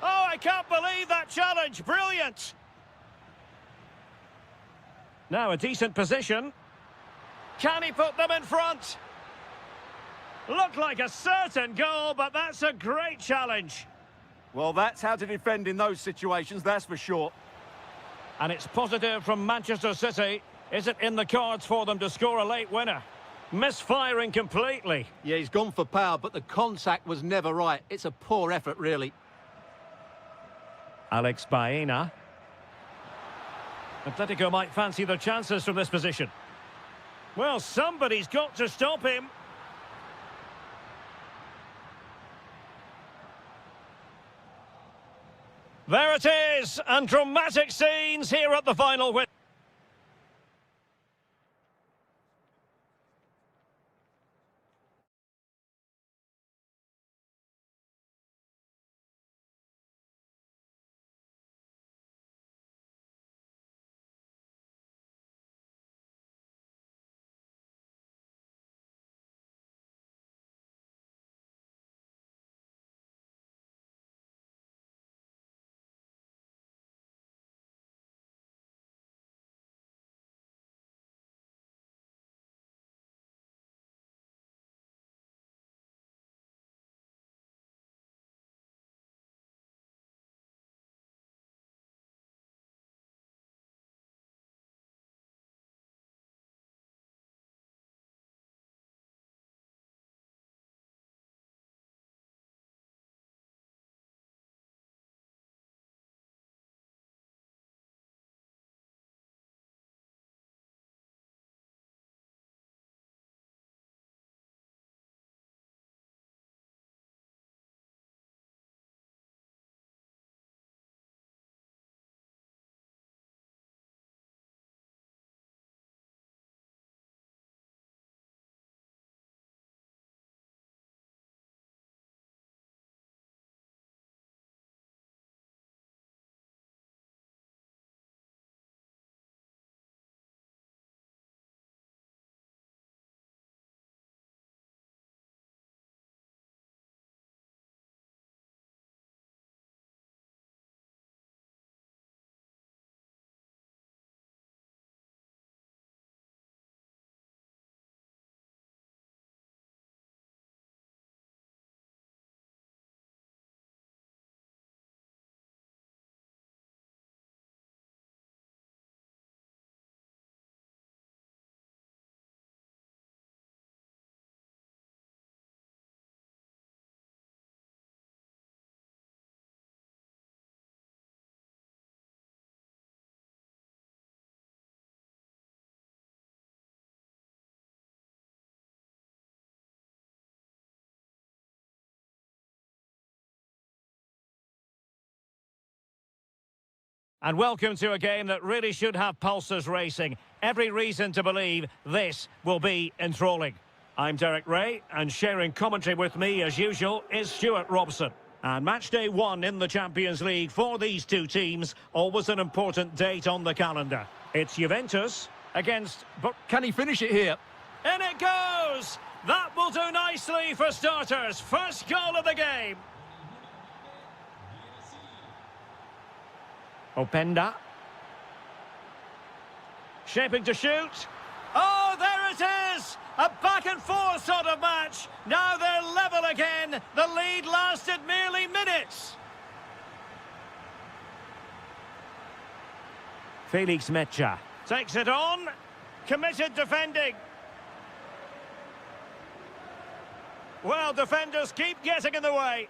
Oh, I can't believe that challenge. Brilliant. Now a decent position. Can he put them in front? Looked like a certain goal, but that's a great challenge. Well, that's how to defend in those situations, that's for sure. And it's positive from Manchester City. Is it in the cards for them to score a late winner? Misfiring completely. Yeah, he's gone for power, but the contact was never right. It's a poor effort, really. Alex Baena. Atletico might fancy their chances from this position. Well, somebody's got to stop him. There it is, and dramatic scenes here at the final whistle. And welcome to a game that really should have pulses racing. Every reason to believe this will be enthralling. I'm Derek Ray, and sharing commentary with me, as usual, is Stuart Robson. And match day 1 in the Champions League for these two teams, always an important date on the calendar. It's Juventus against... Can he finish it here? In it goes! That will do nicely for starters. First goal of the game. Openda. Shaping to shoot. Oh, there it is! A back-and-forth sort of match. Now they're level again. The lead lasted merely minutes. Felix Mecha takes it on. Committed defending. Well, defenders keep getting in the way.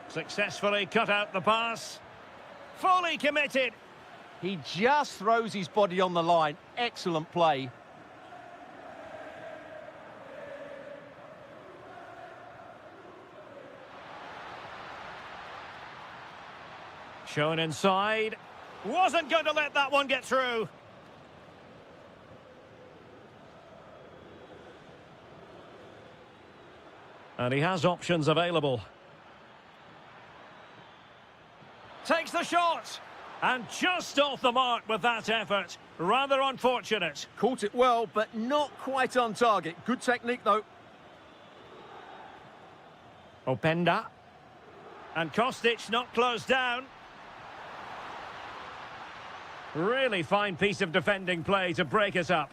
Successfully cut out the pass. Fully committed. He just throws his body on the line. Excellent play. Shown inside. Wasn't going to let that one get through. And he has options available. Takes the shot. And just off the mark with that effort. Rather unfortunate. Caught it well, but not quite on target. Good technique, though. Openda. And Kostic not closed down. Really fine piece of defending play to break us up.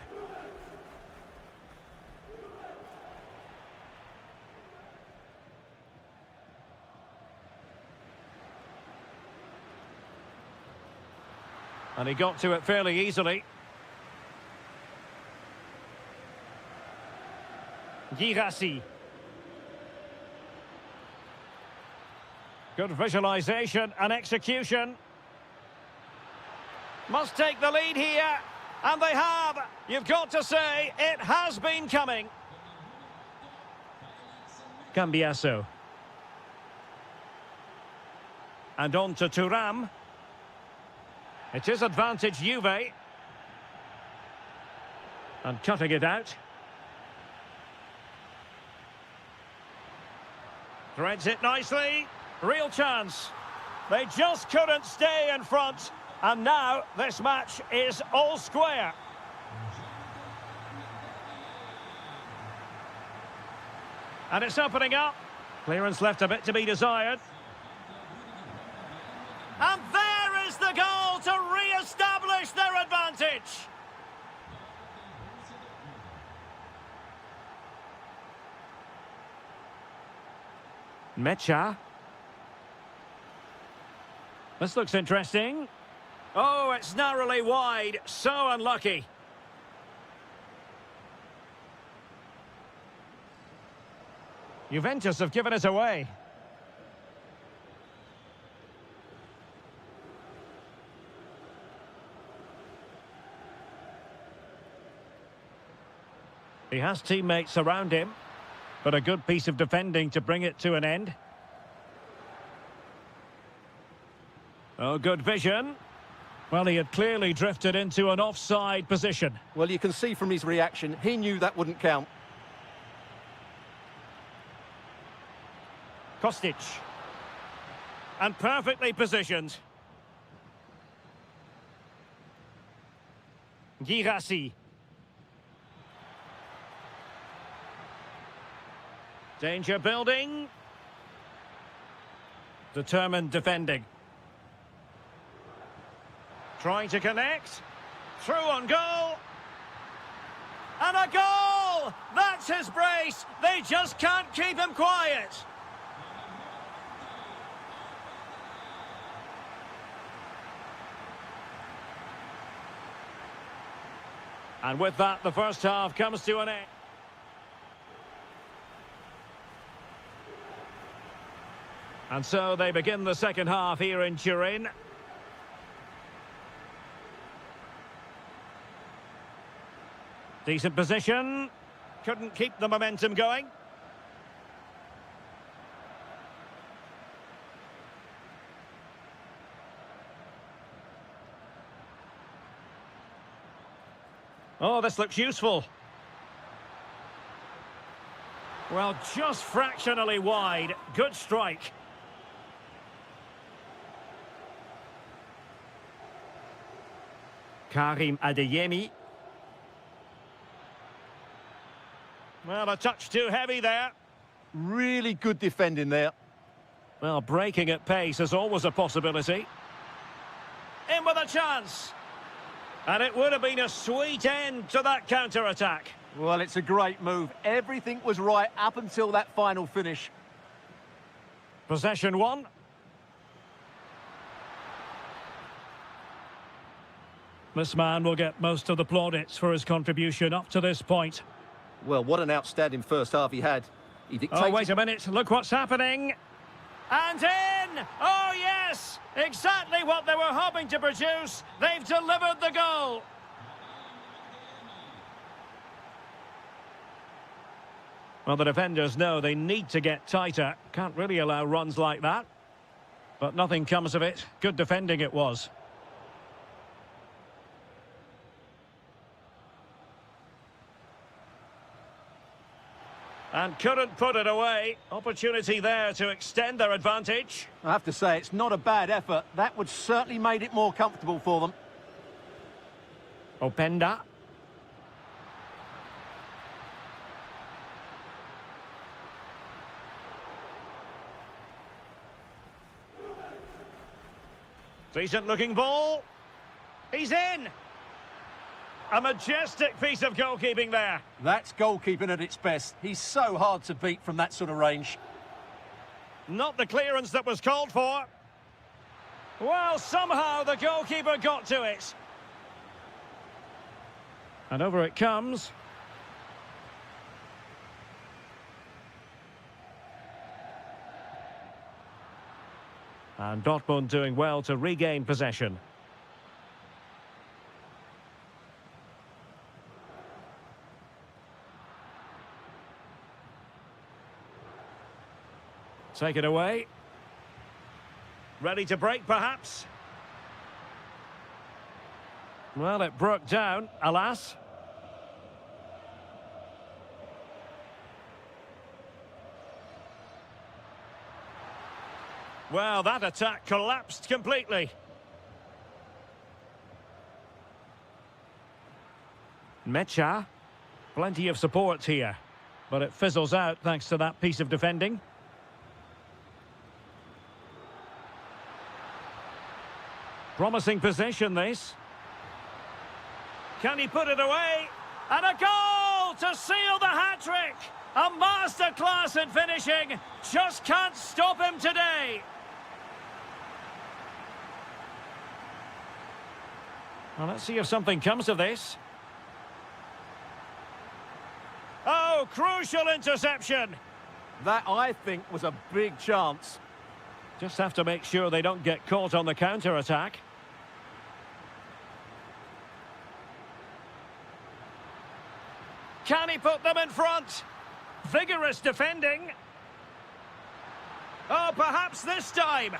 And he got to it fairly easily. Girassi. Good visualization and execution. Must take the lead here. And they have. You've got to say, it has been coming. Cambiasso. And on to Thuram. It is advantage Juve. And cutting it out. Threads it nicely. Real chance. They just couldn't stay in front. And now this match is all square. And it's opening up. Clearance left a bit to be desired. And there is the goal to re-establish their advantage. Mecha. This looks interesting. Oh, it's narrowly wide. So unlucky. Juventus have given it away. He has teammates around him, but a good piece of defending to bring it to an end. Oh, good vision. Well, he had clearly drifted into an offside position. Well, you can see from his reaction, he knew that wouldn't count. Kostic. And perfectly positioned. Girassi. Danger building. Determined defending. Trying to connect. Through on goal. And a goal! That's his brace. They just can't keep him quiet. And with that, the first half comes to an end. And so they begin the second half here in Turin. Decent position. Couldn't keep the momentum going. Oh, this looks useful. Well, just fractionally wide. Good strike. Karim Adeyemi. Well, a touch too heavy there. Really good defending there. Well, breaking at pace is always a possibility. In with a chance. And it would have been a sweet end to that counter-attack. Well, it's a great move. Everything was right up until that final finish. Possession one. This man will get most of the plaudits for his contribution up to this point. Well, what an outstanding first half he had. He dictated... Oh, wait a minute. Look what's happening. And in! Oh, yes! Exactly what they were hoping to produce. They've delivered the goal. Well, the defenders know they need to get tighter. Can't really allow runs like that. But nothing comes of it. Good defending it was. And couldn't put it away. Opportunity there to extend their advantage. I have to say, it's not a bad effort. That would certainly made it more comfortable for them. Openda. Decent looking ball. He's in. A majestic piece of goalkeeping there. That's goalkeeping at its best. He's so hard to beat from that sort of range. Not the clearance that was called for. Well, somehow the goalkeeper got to it. And over it comes. And Dortmund doing well to regain possession. Take it away. Ready to break, perhaps? Well, it broke down, alas. Well, that attack collapsed completely. Mecha. Plenty of support here. But it fizzles out thanks to that piece of defending. Promising possession, this. Can he put it away? And a goal to seal the hat-trick! A masterclass in finishing. Just can't stop him today. Well, let's see if something comes of this. Oh, crucial interception. That, I think, was a big chance. Just have to make sure they don't get caught on the counter-attack. Can he put them in front? Vigorous defending. Oh, perhaps this time.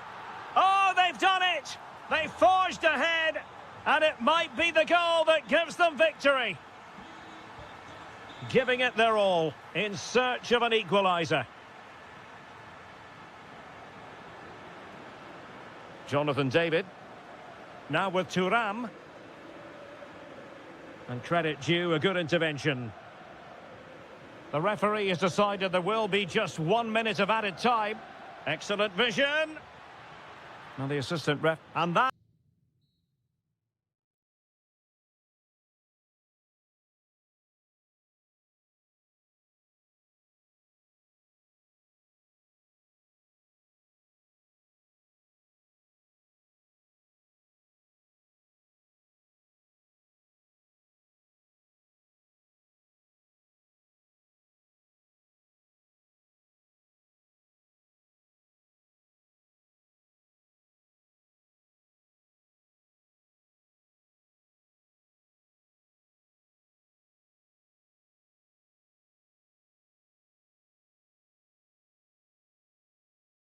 Oh, they've done it. They forged ahead, and it might be the goal that gives them victory. Giving it their all in search of an equaliser. Jonathan David. Now with Thuram. And credit due, a good intervention. The referee has decided there will be just 1 minute of added time. Excellent vision. And the assistant ref. And that...